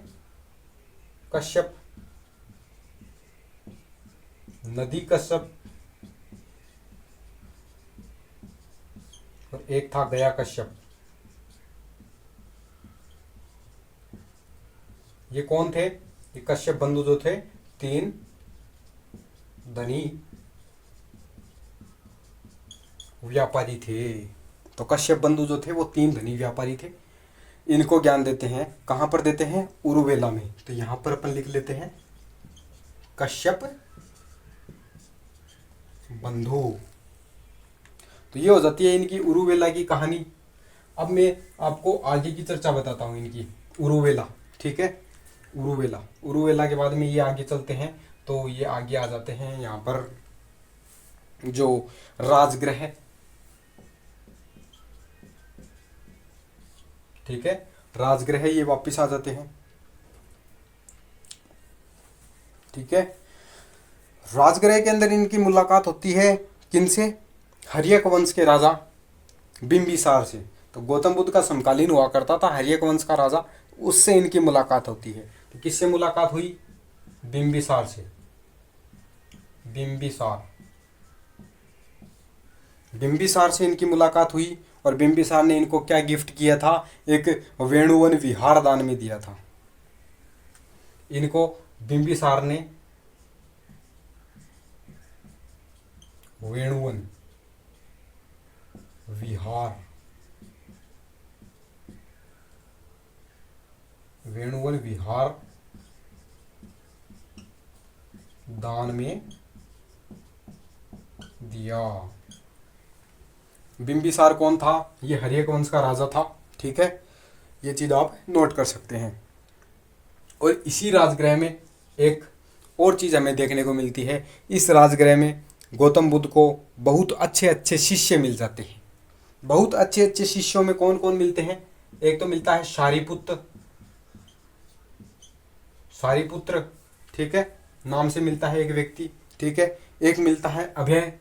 कश्यप, नदी कश्यप और एक था गया कश्यप। ये कौन थे? ये कश्यप बंधु जो थे तीन धनी व्यापारी थे। तो कश्यप बंधु जो थे वो तीन धनी व्यापारी थे। इनको ज्ञान देते हैं। कहाँ पर देते हैं? उरुवेला में। तो यहाँ पर अपन लिख लेते हैं कश्यप बंधु। तो ये हो जाती है इनकी उरुवेला की कहानी। अब मैं आपको आगे की चर्चा बताता हूँ इनकी। उरुवेला, ठीक है, उरुवेला। उरुवेला के बाद में ये आगे चलते हैं तो ये आगे आ जाते हैं यहाँ पर जो राजगृह है। ठीक है, राजगृह ये वापस आ जाते हैं। ठीक है, राजगृह के अंदर इनकी मुलाकात होती है किनसे? हर्यक वंश के राजा बिंबिसार से। तो गौतम बुद्ध का समकालीन हुआ करता था हर्यक वंश का राजा, उससे इनकी मुलाकात होती है। तो किससे मुलाकात हुई? बिंबिसार से। बिंबिसार, बिंबिसार से इनकी मुलाकात हुई और बिंबिसार ने इनको क्या गिफ्ट किया था? एक वेणुवन विहार दान में दिया था। इनको बिंबिसार ने वेणुवन विहार, वेणुवन विहार दान में दिया। बिंबिसार कौन था? ये हर्यक वंश का राजा था। ठीक है, ये चीज आप नोट कर सकते हैं। और इसी राजगृह में एक और चीज हमें देखने को मिलती है। इस राजगृह में गौतम बुद्ध को बहुत अच्छे अच्छे शिष्य मिल जाते हैं। बहुत अच्छे अच्छे शिष्यों में कौन कौन मिलते हैं? एक तो मिलता है शारिपुत्र, सारिपुत्र, ठीक है, नाम से मिलता है एक व्यक्ति। ठीक है, एक मिलता है अभय,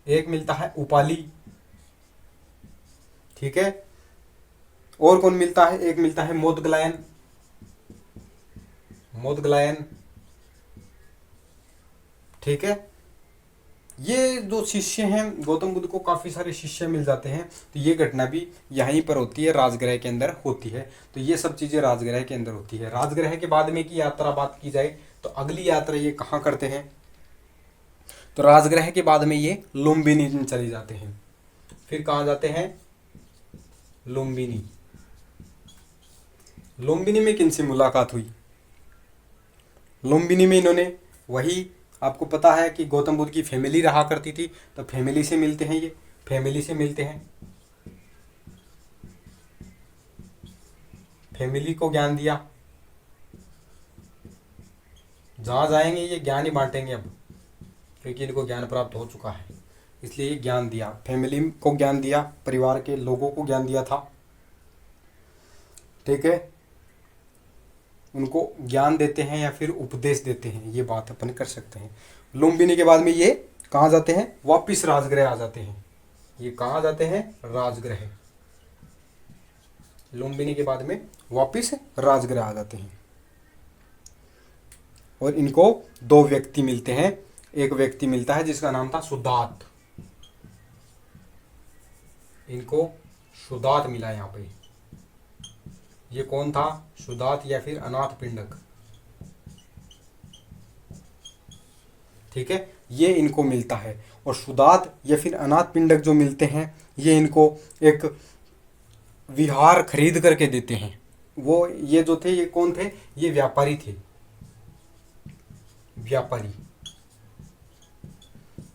एक मिलता है उपाली। ठीक है, और कौन मिलता है? एक मिलता है मोदगलायन, मोदगलायन। ठीक है, ये जो शिष्य हैं, गौतम बुद्ध को काफ़ी सारे शिष्य मिल जाते हैं। तो ये घटना भी यहीं पर होती है, राजगृह के अंदर होती है। तो ये सब चीज़ें राजगृह के अंदर होती है। राजगृह के बाद में की यात्रा बात की जाए तो अगली यात्रा ये कहाँ करते हैं? तो राजगृह के बाद में ये लुम्बिनी में चले जाते हैं। फिर कहाँ जाते हैं? लुम्बिनी। लुम्बिनी में किनसे मुलाकात हुई? लुम्बिनी में इन्होंने वही, आपको पता है कि गौतम बुद्ध की फैमिली रहा करती थी, तो फैमिली से मिलते हैं। ये फैमिली से मिलते हैं, फैमिली को ज्ञान दिया। जहाँ जाएंगे ये ज्ञान ही बांटेंगे अब, क्योंकि इनको ज्ञान प्राप्त हो चुका है, इसलिए ये ज्ञान दिया। फैमिली को ज्ञान दिया, परिवार के लोगों को ज्ञान दिया था। ठीक है, उनको ज्ञान देते हैं या फिर उपदेश देते हैं, ये बात अपन कर सकते हैं। लुम्बिनी के बाद में ये कहाँ जाते हैं? वापिस राजगृह आ जाते हैं। ये कहाँ जाते हैं? राजगृह। लुम्बिनी के बाद में वापिस राजगृह आ जाते हैं। और इनको दो व्यक्ति मिलते हैं। एक व्यक्ति मिलता है जिसका नाम था सुदात। इनको सुदात मिला यहाँ पे। ये कौन था? सुदात या फिर अनाथ पिंडक। ठीक है, ये इनको मिलता है। और सुदात या फिर अनाथ पिंडक जो मिलते हैं, ये इनको एक विहार खरीद करके देते हैं। वो ये जो थे, ये कौन थे? ये व्यापारी थे, व्यापारी।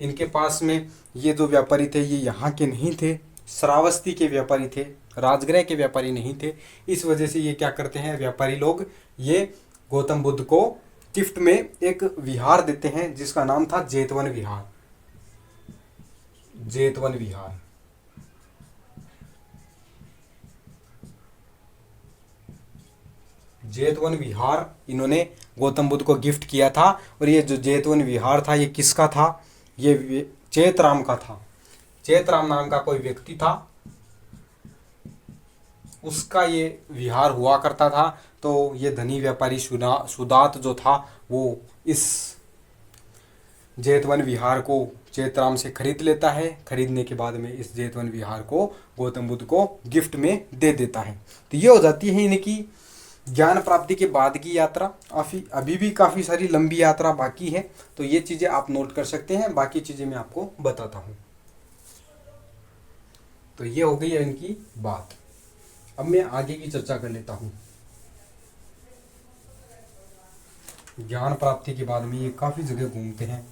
इनके पास में ये जो व्यापारी थे, ये यहाँ के नहीं थे, श्रावस्ती के व्यापारी थे, राजगृह के व्यापारी नहीं थे। इस वजह से ये क्या करते हैं, व्यापारी लोग, ये गौतम बुद्ध को गिफ्ट में एक विहार देते हैं जिसका नाम था जेतवन विहार। जेतवन विहार। जेतवन विहार इन्होंने गौतम बुद्ध को गिफ्ट किया था। और ये जो जेतवन विहार था, ये किसका था? ये चेतराम का था। चेतराम नाम का कोई व्यक्ति था, उसका ये विहार हुआ करता था। तो ये धनी व्यापारी सुदात जो था, वो इस जेतवन विहार को चेतराम से खरीद लेता है। खरीदने के बाद में इस जेतवन विहार को गौतम बुद्ध को गिफ्ट में दे देता है। तो ये हो जाती है इनकी ज्ञान प्राप्ति के बाद की यात्रा। अभी भी काफ़ी सारी लंबी यात्रा बाकी है, तो ये चीज़ें आप नोट कर सकते हैं। बाकी चीज़ें मैं आपको बताता हूँ। तो ये हो गई है इनकी बात। अब मैं आगे की चर्चा कर लेता हूँ। ज्ञान प्राप्ति के बाद में ये काफ़ी जगह घूमते हैं।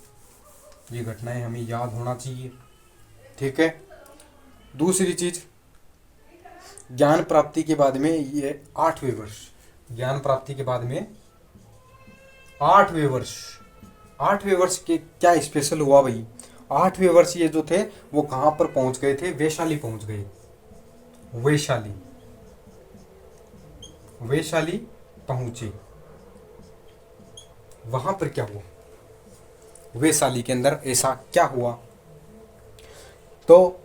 ये घटनाएं हमें याद होना चाहिए। ठीक है, दूसरी चीज़, ज्ञान प्राप्ति के बाद में ये 8वें वर्ष, ज्ञान प्राप्ति के बाद में 8वें वर्ष, 8वें वर्ष के क्या स्पेशल हुआ भाई? 8वें वर्ष ये जो थे वो कहाँ पर पहुँच गए थे? वैशाली पहुँच गए। वैशाली, वैशाली पहुँचे। वहाँ पर क्या हुआ? वैशाली के अंदर ऐसा क्या हुआ? तो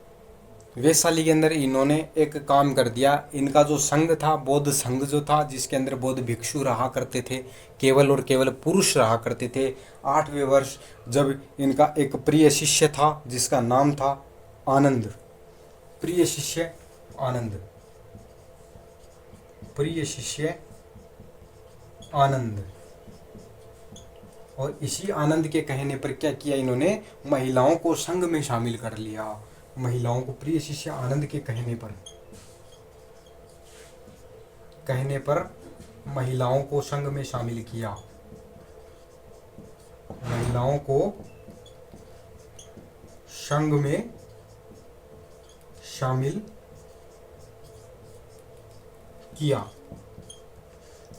वैशाली के अंदर इन्होंने एक काम कर दिया। इनका जो संघ था, बौद्ध संघ जो था, जिसके अंदर बौद्ध भिक्षु रहा करते थे, केवल और केवल पुरुष रहा करते थे। 8वें वर्ष जब इनका एक प्रिय शिष्य था जिसका नाम था आनंद, प्रिय शिष्य आनंद, प्रिय शिष्य आनंद। और इसी आनंद के कहने पर क्या किया इन्होंने? महिलाओं को संघ में शामिल कर लिया। महिलाओं को, प्रिय शिष्य आनंद के कहने पर महिलाओं को संघ में शामिल किया। महिलाओं को संघ में शामिल किया।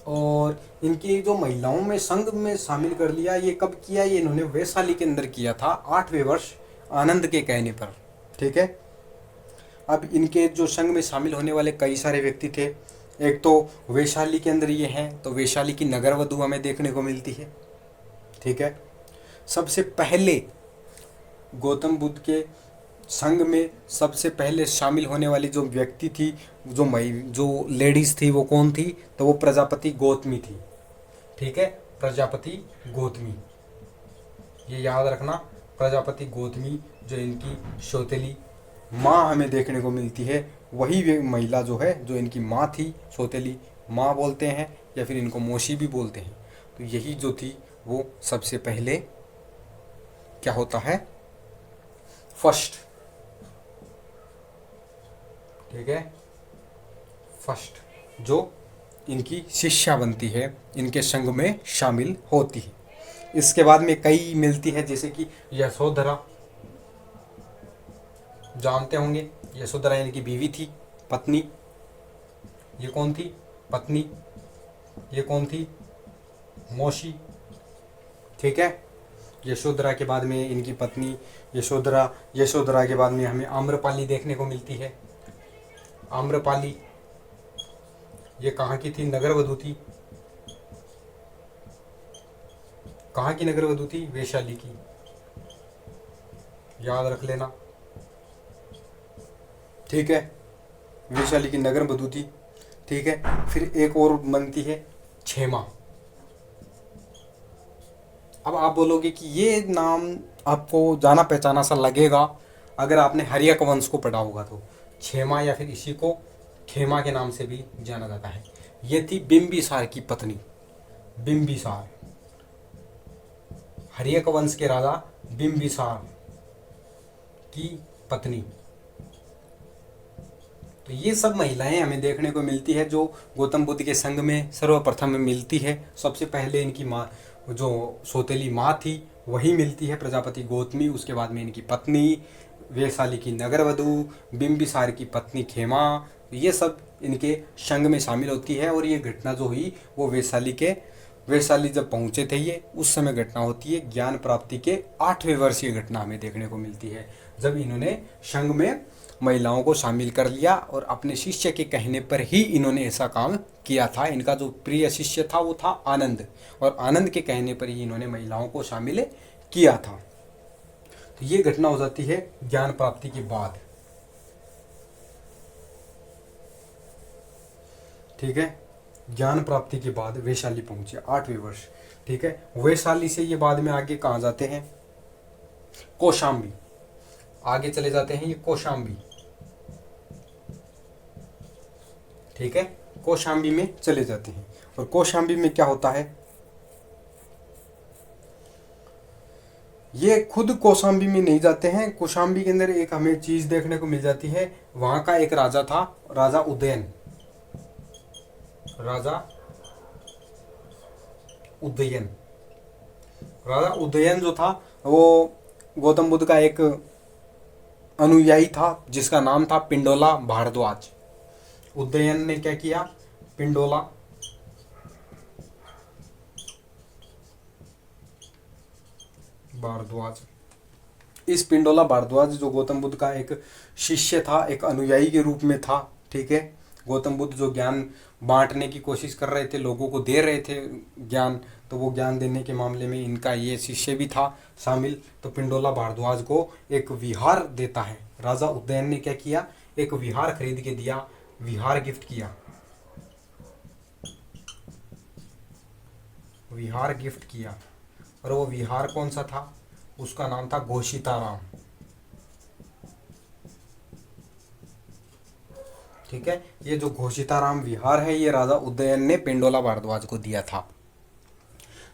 और इनकी जो महिलाओं में संघ में शामिल कर लिया, ये कब किया? ये इन्होंने वैशाली के अंदर किया था 8वें वर्ष आनंद के कहने पर। ठीक है। अब इनके जो संघ में शामिल होने वाले कई सारे व्यक्ति थे। एक तो वैशाली के अंदर ये हैं, तो वैशाली की नगर वधु हमें देखने को मिलती है। ठीक है। सबसे पहले गौतम बुद्ध के संघ में सबसे पहले शामिल होने वाली जो व्यक्ति थी, जो लेडीज थी, वो कौन थी? तो वो प्रजापति गौतमी थी। ठीक है, प्रजापति गौतमी, ये याद रखना। प्रजापति गौतमी जो इनकी सौतेली माँ हमें देखने को मिलती है, वही महिला जो है, जो इनकी माँ थी, सौतेली माँ बोलते हैं या फिर इनको मौसी भी बोलते हैं। तो यही जो थी वो सबसे पहले क्या होता है, फर्स्ट। ठीक है, फर्स्ट जो इनकी शिष्या बनती है, इनके संघ में शामिल होती है। इसके बाद में कई मिलती है, जैसे कि यशोधरा, जानते होंगे यशोधरा इनकी बीवी थी, पत्नी। ये कौन थी? पत्नी। ये कौन थी? मौसी। ठीक है। यशोधरा के बाद में इनकी पत्नी यशोधरा के बाद में हमें आम्रपाली देखने को मिलती है। आम्रपाली ये कहाँ की थी? नगर वधु थी। कहाँ की नगर वधु थी? वैशाली की, याद रख लेना। ठीक है, वैशाली की नगर वधु थी। ठीक है। फिर एक और बनती है क्षेमा। अब आप बोलोगे कि ये नाम आपको जाना पहचाना सा लगेगा अगर आपने हर्यक वंश को पढ़ा होगा तो। क्षेमा या फिर इसी को खेमा के नाम से भी जाना जाता है। ये थी बिंबिसार की पत्नी। बिंबिसार, हर्यक वंश के राजा बिंबिसार की पत्नी। तो ये सब महिलाएं हमें देखने को मिलती है जो गौतम बुद्ध के संघ में सर्वप्रथम मिलती है। सबसे पहले इनकी माँ, जो सौतेली माँ थी, वही मिलती है, प्रजापति गौतमी। उसके बाद में इनकी पत्नी वैशाली की नगर वधु, बिंबिसार की पत्नी खेमा, ये सब इनके संघ में शामिल होती है। और ये घटना जो हुई वो वैशाली जब पहुँचे थे ये, उस समय घटना होती है। ज्ञान प्राप्ति के 8वें वर्ष ये घटना हमें देखने को मिलती है, जब इन्होंने संघ में महिलाओं को शामिल कर लिया और अपने शिष्य के कहने पर ही इन्होंने ऐसा काम किया था। इनका जो प्रिय शिष्य था वो था आनंद, और आनंद के कहने पर ही इन्होंने महिलाओं को शामिल किया था। तो ये घटना हो जाती है ज्ञान प्राप्ति के बाद। ठीक है, ज्ञान प्राप्ति के बाद वैशाली पहुंचे 8वें वर्ष। ठीक है, वैशाली से ये बाद में आगे कहाँ जाते हैं? कौशाम्बी। आगे चले जाते हैं ये कौशाम्बी। ठीक है, कौशाम्बी में चले जाते हैं। और कौशाम्बी में क्या होता है? ये खुद कौशाम्बी में नहीं जाते हैं। कौशाम्बी के अंदर एक हमें चीज देखने को मिल जाती है। वहां का एक राजा था, राजा उदयन। राजा उदयन, राजा उदयन जो था वो गौतम बुद्ध का एक अनुयायी था, जिसका नाम था पिंडोला भारद्वाज। उदयन ने क्या किया? पिंडोला भारद्वाज, इस पिंडोला भारद्वाज जो गौतम बुद्ध का एक शिष्य था, एक अनुयायी के रूप में था। ठीक है, गौतम बुद्ध जो ज्ञान बांटने की कोशिश कर रहे थे, लोगों को दे रहे थे ज्ञान, तो वो ज्ञान देने के मामले में इनका ये शिष्य भी था शामिल। तो पिंडोला भारद्वाज को एक विहार देता है। राजा उदयन ने क्या किया? एक विहार खरीद के दिया, विहार गिफ्ट किया, विहार गिफ्ट किया। और वो विहार कौन सा था? उसका नाम था घोषिताराम। ठीक है, ये जो घोषिताराम विहार है, ये राजा उदयन ने पिंडोला भारद्वाज को दिया था।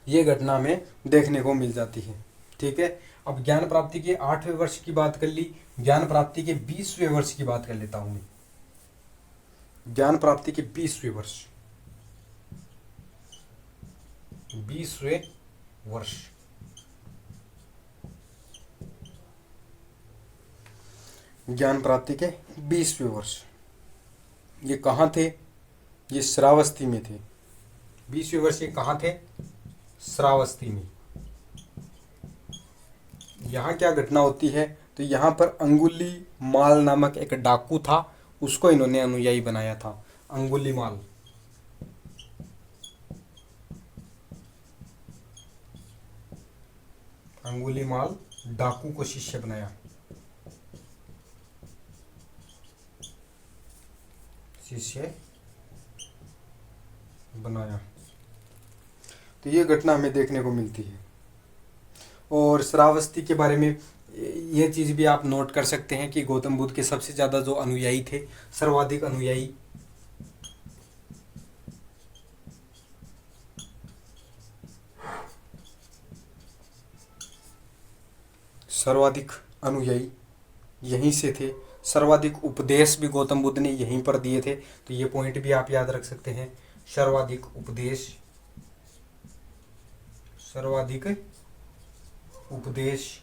ये घटना में देखने को मिल जाती है। ठीक है, अब ज्ञान प्राप्ति के 8वें वर्ष की बात कर ली, ज्ञान प्राप्ति के 20वें वर्ष की बात कर लेता हूं मैं। ज्ञान प्राप्ति के 20वें वर्ष, 20वें वर्ष, ज्ञान प्राप्ति के 20वें वर्ष। ये कहाँ थे? ये श्रावस्ती में थे। 20वें वर्ष ये कहाँ थे? श्रावस्ती में। यहाँ क्या घटना होती है? तो यहाँ पर अंगुली माल नामक एक डाकू था, उसको इन्होंने अनुयायी बनाया था। अंगुली माल, अंगुली माल डाकू को शिष्य बनाया, शिष्य बनाया। तो ये घटना हमें देखने को मिलती है। और श्रावस्ती के बारे में ये चीज़ भी आप नोट कर सकते हैं कि गौतम बुद्ध के सबसे ज़्यादा जो अनुयायी थे, सर्वाधिक अनुयायी यहीं से थे। सर्वाधिक उपदेश भी गौतम बुद्ध ने यहीं पर दिए थे। तो ये पॉइंट भी आप याद रख सकते हैं। सर्वाधिक उपदेश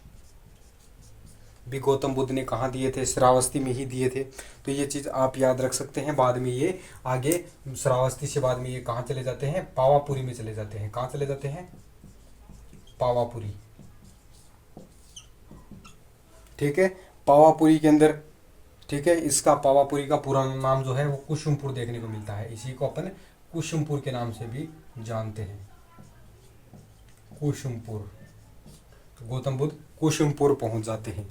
भी गौतम बुद्ध ने कहाँ दिए थे? श्रावस्ती में ही दिए थे। तो ये चीज़ आप याद रख सकते हैं। बाद में ये आगे श्रावस्ती से बाद में ये कहाँ चले जाते हैं? पावापुरी में चले जाते हैं। कहाँ चले जाते हैं? पावापुरी। ठीक है, पावापुरी के अंदर, ठीक है, इसका पावापुरी का पूरा नाम जो है वो कुसुमपुर देखने को मिलता है। इसी को अपन कुसुमपुर के नाम से भी जानते हैं, कुसुमपुर। तो गौतम बुद्ध कुसुमपुर पहुंच जाते हैं।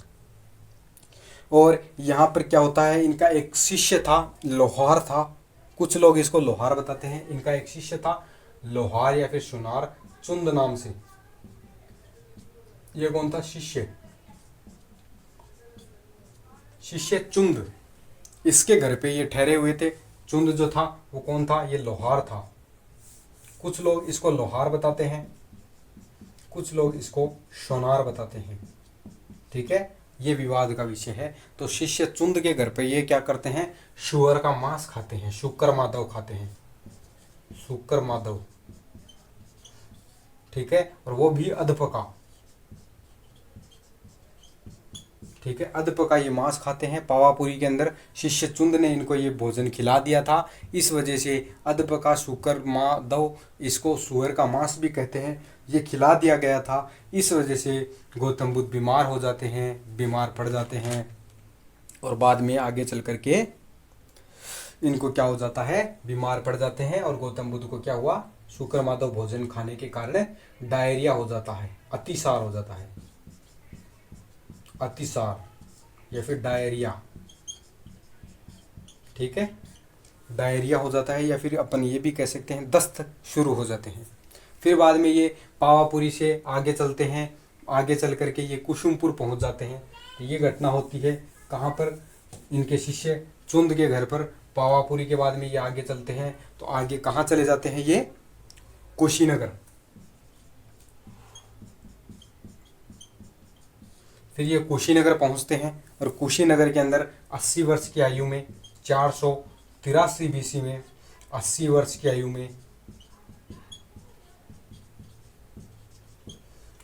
और यहाँ पर क्या होता है? इनका एक शिष्य था, लोहार था। कुछ लोग इसको लोहार बताते हैं। इनका एक शिष्य था लोहार या फिर सुनार चुंद नाम से। ये कौन था? शिष्य चुंद। इसके घर पे ये ठहरे हुए थे। चुंद जो था वो कौन था? ये लोहार था। कुछ लोग इसको लोहार बताते हैं, कुछ लोग इसको सोनार बताते हैं। ठीक है, ये विवाद का विषय है। तो शिष्य चुंद के घर पे ये क्या करते हैं? शुअर का मांस खाते हैं, शुकर माधव खाते हैं, शुकर माधव। ठीक है, और वो भी अधपका। ठीक है, अधपका ये मांस खाते हैं। पावापुरी के अंदर शिष्य चुंद ने इनको ये भोजन खिला दिया था। इस वजह से अधपका, शुकर माधव, इसको सुअर का मांस भी कहते हैं, ये खिला दिया गया था। इस वजह से गौतम बुद्ध बीमार हो जाते हैं, बीमार पड़ जाते हैं। और बाद में आगे चल करके इनको क्या हो जाता है? बीमार पड़ जाते हैं। और गौतम बुद्ध को क्या हुआ? शुकर माधव भोजन खाने के कारण डायरिया हो जाता है, अतिसार हो जाता है, अतिसार या फिर डायरिया। ठीक है, डायरिया हो जाता है, या फिर अपन ये भी कह सकते हैं दस्त शुरू हो जाते हैं। फिर बाद में ये पावापुरी से आगे चलते हैं, आगे चल करके ये कुसुमपुर पहुंच जाते हैं। ये घटना होती है कहाँ पर? इनके शिष्य चुंद के घर पर। पावापुरी के बाद में ये आगे चलते हैं, तो आगे कहाँ चले जाते हैं? ये कुशीनगर। फिर ये कुशीनगर पहुंचते हैं। और कुशीनगर के अंदर 80 वर्ष की आयु में, 483 BC में 80 वर्ष की आयु में,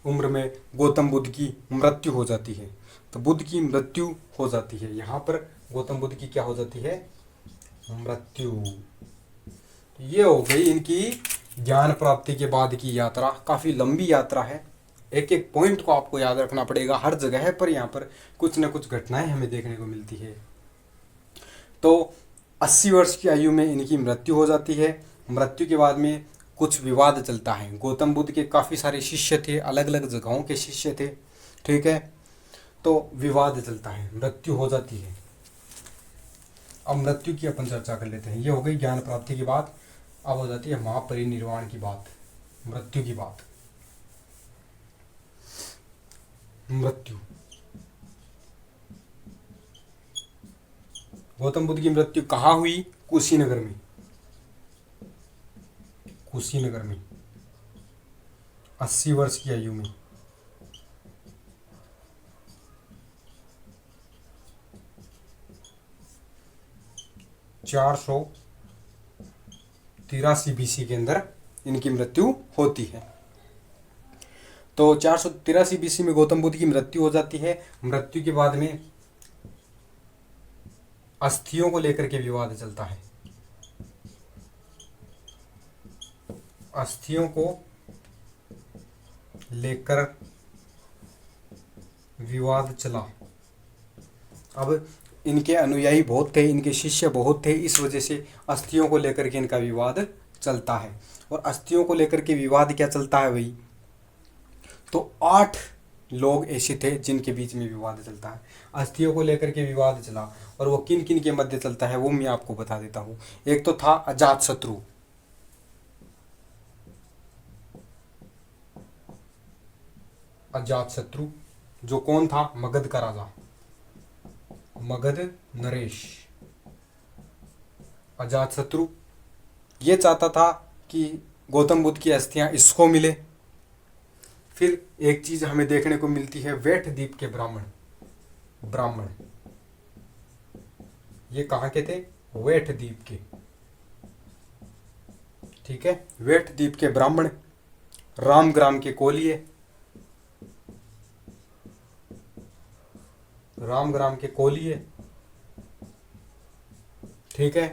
उम्र में गौतम बुद्ध की मृत्यु हो जाती है। तो बुद्ध की मृत्यु हो जाती है। यहाँ पर गौतम बुद्ध की क्या हो जाती है? मृत्यु। ये हो गई इनकी ज्ञान प्राप्ति के बाद की यात्रा। काफ़ी लंबी यात्रा है। एक एक पॉइंट को आपको याद रखना पड़ेगा हर जगह पर। यहाँ पर कुछ न कुछ घटनाएं हमें देखने को मिलती है। तो 80 वर्ष की आयु में इनकी मृत्यु हो जाती है। मृत्यु के बाद में कुछ विवाद चलता है। गौतम बुद्ध के काफ़ी सारे शिष्य थे, अलग अलग जगहों के शिष्य थे। ठीक है, तो विवाद चलता है, मृत्यु हो जाती है। अब मृत्यु की अपन चर्चा कर लेते हैं। ये हो गई ज्ञान प्राप्ति की बात। अब हो जाती है महापरिनिर्वाण की बात, मृत्यु की बात। मृत्यु, गौतम बुद्ध की मृत्यु कहाँ हुई? कुशीनगर में। कुशीनगर में 80 वर्ष की आयु में। (483 BC के अंदर इनकी मृत्यु होती है। तो 483 BC में गौतम बुद्ध की मृत्यु हो जाती है। मृत्यु के बाद में अस्थियों को लेकर के विवाद चलता है, अस्थियों को लेकर विवाद चला। अब इनके अनुयायी बहुत थे, इनके शिष्य बहुत थे, इस वजह से अस्थियों को लेकर के इनका विवाद चलता है। और अस्थियों को लेकर के विवाद क्या चलता है भाई, तो 8 लोग ऐसे थे जिनके बीच में विवाद चलता है। अस्थियों को लेकर के विवाद चला, और वो किन किन के मध्य चलता है वो मैं आपको बता देता हूँ। एक तो था अजातशत्रु, अजातशत्रु जो कौन था, मगध का राजा, मगध नरेश। अजातशत्रु ये चाहता था कि गौतम बुद्ध की अस्थियां इसको मिले। फिर एक चीज हमें देखने को मिलती है, वेठ द्वीप के ब्राह्मण, ब्राह्मण ये कहाँ के थे, वेठ द्वीप के, ठीक है। वेठ द्वीप के ब्राह्मण, रामग्राम के कोलिये, रामग्राम के कोलिये, ठीक है।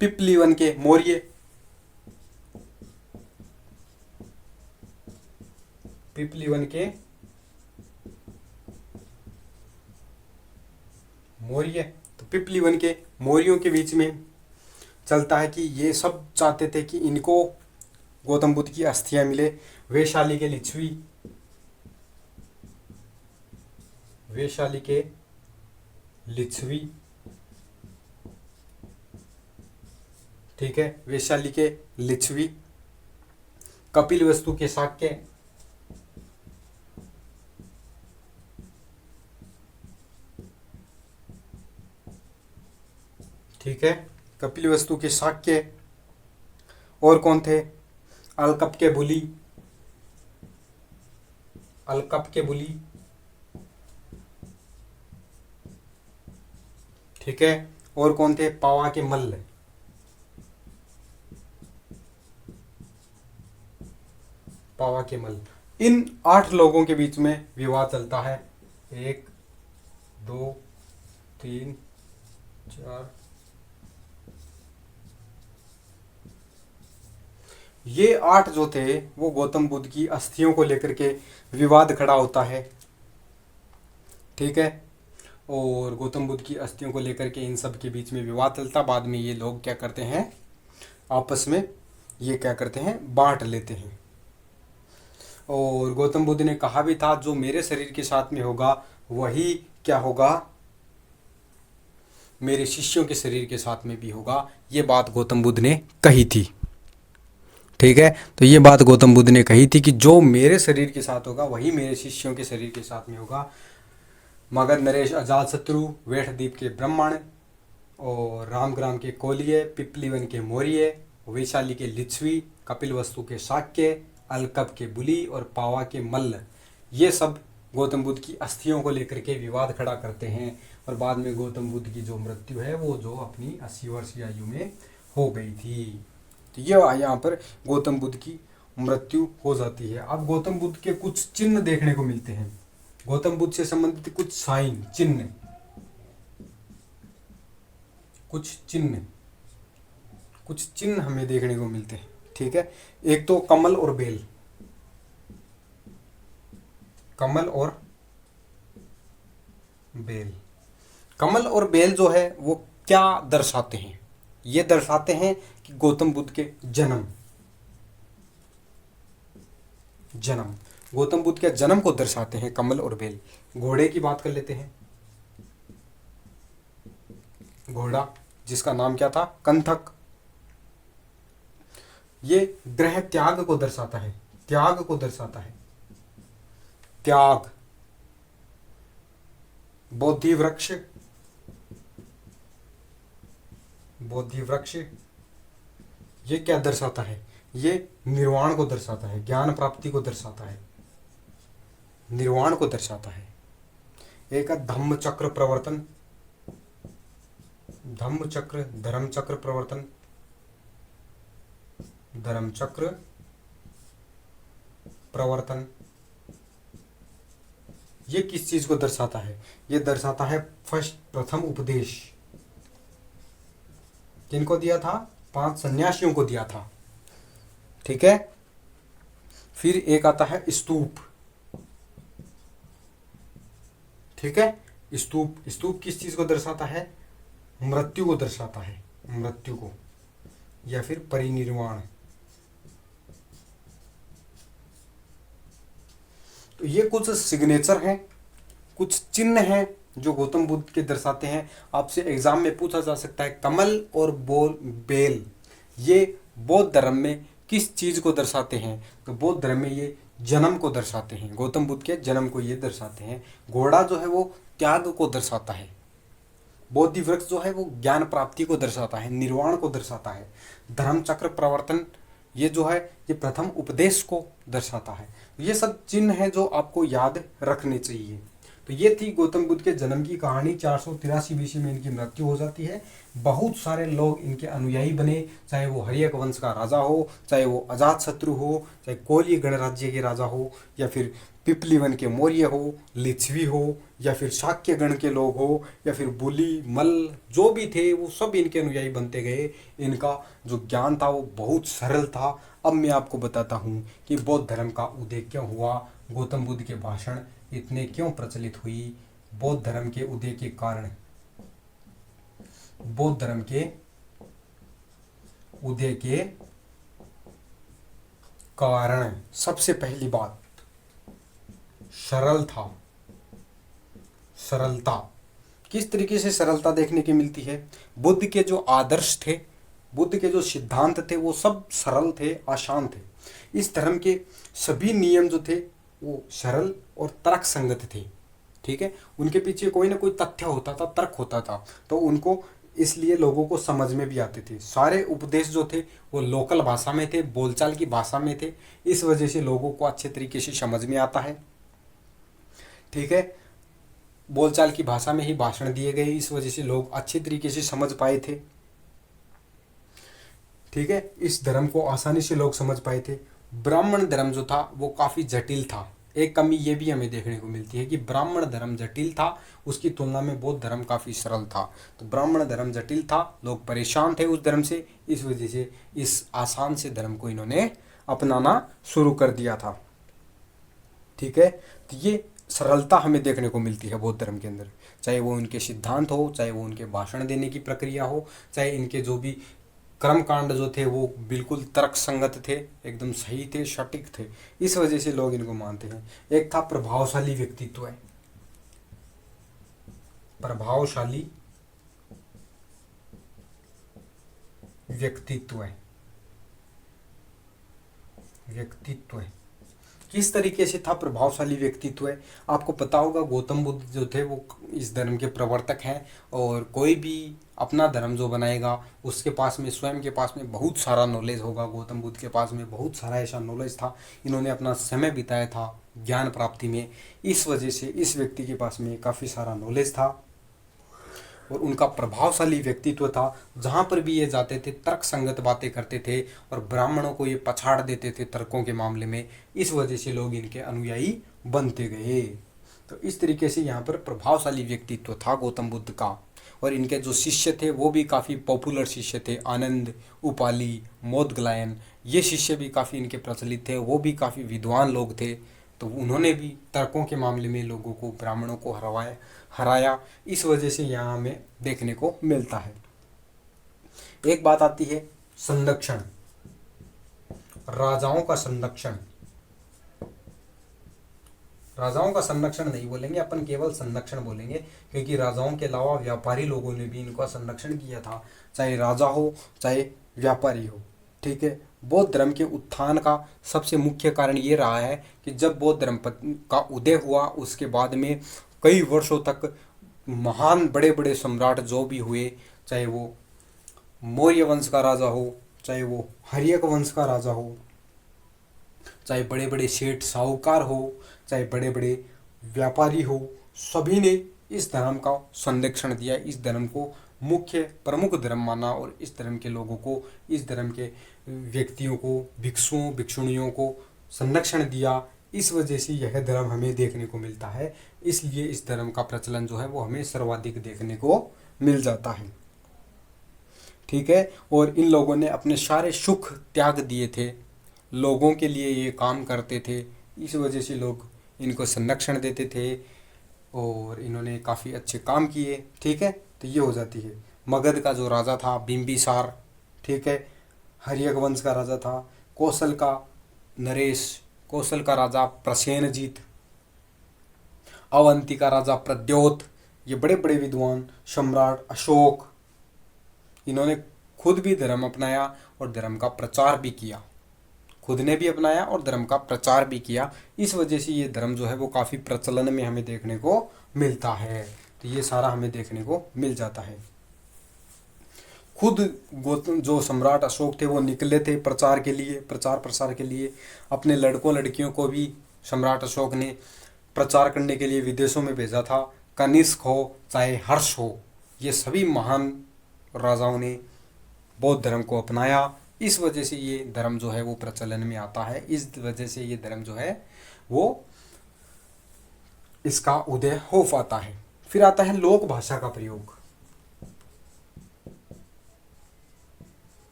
पिपलीवन के मौर्य, पिपलीवन के मौर्य। तो पिपलीवन के मौर्यों के बीच में चलता है कि ये सब चाहते थे कि इनको गौतम बुद्ध की अस्थियां मिले। वैशाली के लिच्छवी, वैशाली के लिच्छवी, ठीक है, वैशाली के लिच्छवी। कपिलवस्तु के शाक्य, ठीक है, कपिलवस्तु के शाक्य। और कौन थे, अलकप के बुली, अलकप के बुली, ठीक है। और कौन थे, पावा के मल्ल, पावा के मल्ल। इन 8 लोगों के बीच में विवाद चलता है। 1 2 3 4, ये 8 जो थे वो गौतम बुद्ध की अस्थियों को लेकर के विवाद खड़ा होता है, ठीक है। और गौतम बुद्ध की अस्थियों को लेकर के इन सब के बीच में विवाद चलता। बाद में ये लोग क्या करते हैं, आपस में ये क्या करते हैं, बांट लेते हैं। और गौतम बुद्ध ने कहा भी था, जो मेरे शरीर के साथ में होगा वही क्या होगा, मेरे शिष्यों के शरीर के साथ में भी होगा। ये बात गौतम बुद्ध ने कही थी, ठीक है। तो ये बात गौतम बुद्ध ने कही थी कि जो मेरे शरीर के साथ होगा वही मेरे शिष्यों के शरीर के साथ में होगा। मगध नरेश, अजातशत्रु, वेठद्वीप के ब्राह्मण, और रामग्राम के कोलिये, पिपलीवन के मौर्य, वैशाली के लिच्छवी, कपिलवस्तु के शाक्य, अलकप के बुली और पावा के मल्ल, ये सब गौतम बुद्ध की अस्थियों को लेकर के विवाद खड़ा करते हैं। और बाद में गौतम बुद्ध की जो मृत्यु है वो जो अपनी 80 वर्षीय आयु में हो गई थी। तो ये यहाँ पर गौतम बुद्ध की मृत्यु हो जाती है। अब गौतम बुद्ध के कुछ चिन्ह देखने को मिलते हैं, गौतम बुद्ध से संबंधित कुछ साइन, चिन्ह, कुछ चिन्ह, कुछ चिन्ह हमें देखने को मिलते हैं, ठीक है। एक तो कमल और बेल, कमल और बेल। कमल और बेल जो है वो क्या दर्शाते हैं, ये दर्शाते हैं कि गौतम बुद्ध के जन्म, जन्म, गौतम बुद्ध के जन्म को दर्शाते हैं कमल और बेल। घोड़े की बात कर लेते हैं, घोड़ा जिसका नाम क्या था, कंथक, ये ग्रह त्याग को दर्शाता है, त्याग को दर्शाता है, त्याग। बोधि वृक्ष, बोधि वृक्ष ये क्या दर्शाता है, ये निर्वाण को दर्शाता है, ज्ञान प्राप्ति को दर्शाता है, निर्वाण को दर्शाता है। एक है धम्म चक्र प्रवर्तन, धम्म चक्र, धर्म चक्र प्रवर्तन, धर्म चक्र प्रवर्तन। ये किस चीज को दर्शाता है, ये दर्शाता है फर्स्ट, प्रथम उपदेश, किनको दिया था? 5 सन्यासियों को दिया था। ठीक है। फिर एक आता है स्तूप। ठीक है। स्तूप, स्तूप किस चीज को दर्शाता है? मृत्यु को दर्शाता है, मृत्यु को, या फिर परिनिर्वाण। तो ये कुछ सिग्नेचर हैं, कुछ चिन्ह हैं जो गौतम बुद्ध के दर्शाते हैं। आपसे एग्जाम में पूछा जा सकता है कमल और बेल ये बौद्ध धर्म में किस चीज को दर्शाते हैं? तो बौद्ध धर्म में ये जन्म को दर्शाते हैं, गौतम बुद्ध के जन्म को ये दर्शाते हैं। घोड़ा जो है वो त्याग को दर्शाता है। बोधि वृक्ष जो है वो ज्ञान प्राप्ति को दर्शाता है, निर्वाण को दर्शाता है। धर्म चक्र प्रवर्तन ये जो है ये प्रथम उपदेश को दर्शाता है। ये सब चिन्ह हैं जो आपको याद रखने चाहिए। तो ये थी गौतम बुद्ध के जन्म की कहानी। 483 बीसी में इनकी मृत्यु हो जाती है। बहुत सारे लोग इनके अनुयायी बने, चाहे वो हर्यक वंश का राजा हो, चाहे वो अजात शत्रु हो, चाहे कोली गणराज्य के राजा हो, या फिर पिपलीवन के मौर्य हो, लिच्छवी हो, या फिर शाक्य गण के लोग हो, या फिर बुली मल्ल जो भी थे वो सब इनके अनुयायी बनते गए। इनका जो ज्ञान था वो बहुत सरल था। अब मैं आपको बताता हूँ कि बौद्ध धर्म का उदय क्यों हुआ, गौतम बुद्ध के भाषण इतने क्यों प्रचलित हुई, बौद्ध धर्म के उदय के कारण, बौद्ध धर्म के उदय के कारण। सबसे पहली बात सरल था, सरलता। किस तरीके से सरलता देखने की मिलती है? बुद्ध के जो आदर्श थे, बुद्ध के जो सिद्धांत थे वो सब सरल थे, आसान थे। इस धर्म के सभी नियम जो थे वो सरल और तर्क संगत थे। ठीक है। उनके पीछे कोई ना कोई तथ्य होता था, तर्क होता था, तो उनको इसलिए लोगों को समझ में भी आते थे। सारे उपदेश जो थे वो लोकल भाषा में थे, बोलचाल की भाषा में थे। इस वजह से लोगों को अच्छे तरीके से समझ में आता है। ठीक है। बोलचाल की भाषा में ही भाषण दिए गए, इस वजह से लोग अच्छे तरीके से समझ पाए थे। ठीक है। इस धर्म को आसानी से लोग समझ पाए थे। ब्राह्मण धर्म जो था वो काफ़ी जटिल था। एक कमी ये भी हमें देखने को मिलती है कि ब्राह्मण धर्म जटिल था, उसकी तुलना में बौद्ध धर्म काफ़ी सरल था। तो ब्राह्मण धर्म जटिल था, लोग परेशान थे उस धर्म से, इस वजह से इस आसान से धर्म को इन्होंने अपनाना शुरू कर दिया था। ठीक है। तो ये सरलता हमें देखने को मिलती है बौद्ध धर्म के अंदर, चाहे वो उनके सिद्धांत हो, चाहे वो उनके भाषण देने की प्रक्रिया हो, चाहे इनके जो भी कर्मकांड जो थे वो बिल्कुल तर्क संगत थे, एकदम सही थे, सटीक थे। इस वजह से लोग इनको मानते हैं। एक था प्रभावशाली व्यक्तित्व है, प्रभावशाली व्यक्तित्व है, व्यक्तित्व है। किस तरीके से था प्रभावशाली व्यक्तित्व है? आपको पता होगा गौतम बुद्ध जो थे वो इस धर्म के प्रवर्तक हैं, और कोई भी अपना धर्म जो बनाएगा उसके पास में, स्वयं के पास में बहुत सारा नॉलेज होगा। गौतम बुद्ध के पास में बहुत सारा ऐसा नॉलेज था, इन्होंने अपना समय बिताया था ज्ञान प्राप्ति में। इस वजह से इस व्यक्ति के पास में काफ़ी सारा नॉलेज था और उनका प्रभावशाली व्यक्तित्व था। जहाँ पर भी ये जाते थे तर्क संगत बातें करते थे और ब्राह्मणों को ये पछाड़ देते थे तर्कों के मामले में। इस वजह से लोग इनके अनुयायी बनते गए। तो इस तरीके से यहाँ पर प्रभावशाली व्यक्तित्व था गौतम बुद्ध का। और इनके जो शिष्य थे वो भी काफ़ी पॉपुलर शिष्य थे। आनंद, उपाली, मोदगलायन, ये शिष्य भी काफ़ी इनके प्रचलित थे। वो भी काफ़ी विद्वान लोग थे। तो उन्होंने भी तर्कों के मामले में लोगों को, ब्राह्मणों को हराया। इस वजह से यहाँ हमें देखने को मिलता है। एक बात आती है संरक्षण, राजाओं का संरक्षण। राजाओं का संरक्षण नहीं बोलेंगे अपन, केवल संरक्षण बोलेंगे, क्योंकि राजाओं के अलावा व्यापारी लोगों ने भी इनका संरक्षण किया था, चाहे राजा हो चाहे व्यापारी हो। ठीक है। बौद्ध धर्म के उत्थान का सबसे मुख्य कारण ये रहा है कि जब बौद्ध धर्म का उदय हुआ उसके बाद में कई वर्षों तक महान बड़े बड़े सम्राट जो भी हुए, चाहे वो मौर्य वंश का राजा हो, चाहे वो हर्यक वंश का राजा हो, चाहे बड़े बड़े सेठ साहूकार हो, चाहे बड़े बड़े व्यापारी हो, सभी ने इस धर्म का संरक्षण दिया। इस धर्म को मुख्य प्रमुख धर्म माना और इस धर्म के लोगों को, इस धर्म के व्यक्तियों को, भिक्षुओं भिक्षुणियों को संरक्षण दिया। इस वजह से यह धर्म हमें देखने को मिलता है। इसलिए इस धर्म का प्रचलन जो है वो हमें सर्वाधिक देखने को मिल जाता है। ठीक है। और इन लोगों ने अपने सारे सुख त्याग दिए थे, लोगों के लिए ये काम करते थे, इस वजह से लोग इनको संरक्षण देते थे और इन्होंने काफ़ी अच्छे काम किए। ठीक है, तो ये हो जाती है। मगध का जो राजा था बिंबिसार, ठीक है, हर्यक वंश का राजा था। कौशल का नरेश, कौशल का राजा प्रसेनजीत, अवंती का राजा प्रद्योत, ये बड़े बड़े विद्वान। सम्राट अशोक, इन्होंने खुद भी धर्म अपनाया और धर्म का प्रचार भी किया, खुद ने भी अपनाया और धर्म का प्रचार भी किया। इस वजह से ये धर्म जो है वो काफ़ी प्रचलन में हमें देखने को मिलता है। तो ये सारा हमें देखने को मिल जाता है। खुद गौतम जो सम्राट अशोक थे वो निकले थे प्रचार के लिए, प्रचार प्रसार के लिए। अपने लड़कों लड़कियों को भी सम्राट अशोक ने प्रचार करने के लिए विदेशों में भेजा था। कनिष्क हो चाहे हर्ष हो, ये सभी महान राजाओं ने बौद्ध धर्म को अपनाया। इस वजह से ये धर्म जो है वो प्रचलन में आता है। इस वजह से ये धर्म जो है वो इसका उदय हो पाता है। फिर आता है लोक भाषा का प्रयोग।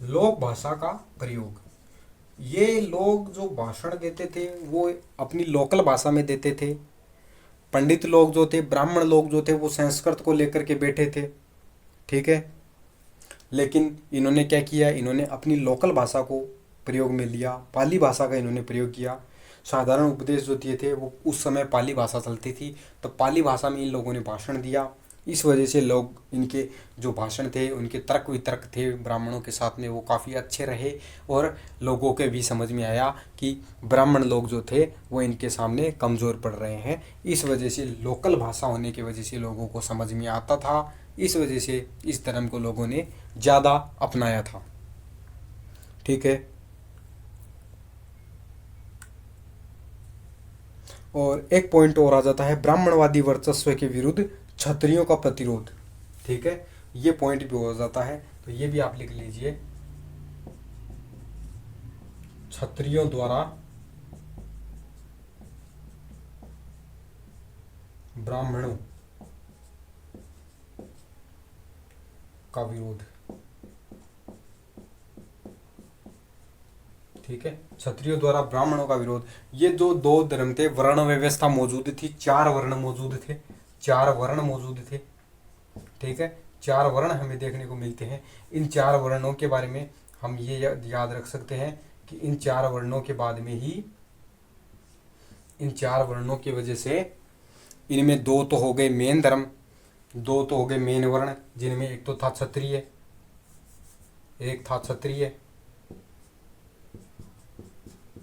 लोक भाषा का प्रयोग, ये लोग जो भाषण देते थे वो अपनी लोकल भाषा में देते थे। पंडित लोग जो थे, ब्राह्मण लोग जो थे, वो संस्कृत को लेकर के बैठे थे। ठीक है, लेकिन इन्होंने क्या किया, इन्होंने अपनी लोकल भाषा को प्रयोग में लिया, पाली भाषा का इन्होंने प्रयोग किया। साधारण उपदेश जो दिए थे वो उस समय पाली भाषा चलती थी, तो पाली भाषा में इन लोगों ने भाषण दिया। इस वजह से लोग, इनके जो भाषण थे, उनके तर्क वितर्क थे ब्राह्मणों के साथ में, वो काफ़ी अच्छे रहे और लोगों के भी समझ में आया कि ब्राह्मण लोग जो थे वो इनके सामने कमज़ोर पड़ रहे हैं। इस वजह से लोकल भाषा होने की वजह से लोगों को समझ में आता था। इस वजह से इस धर्म को लोगों ने ज़्यादा अपनाया था। ठीक है, और एक पॉइंट और आ जाता है, ब्राह्मणवादी वर्चस्व के विरुद्ध क्षत्रियों का प्रतिरोध। ठीक है, ये पॉइंट भी हो जाता है, तो ये भी आप लिख लीजिए। क्षत्रियों द्वारा ब्राह्मणों का विरोध। ठीक है, क्षत्रियों द्वारा ब्राह्मणों का विरोध। ये जो दो धर्म थे, वर्ण व्यवस्था मौजूद थी, 4 वर्ण मौजूद थे, 4 वर्ण मौजूद थे। ठीक है, 4 वर्ण हमें देखने को मिलते हैं। इन 4 वर्णों के बारे में हम ये याद रख सकते हैं कि इन 4 वर्णों के बाद में ही, इन 4 वर्णों की वजह से इनमें 2 तो हो गए मेन धर्म, 2 तो हो गए मेन वर्ण, जिनमें एक तो था क्षत्रिय, एक था क्षत्रिय,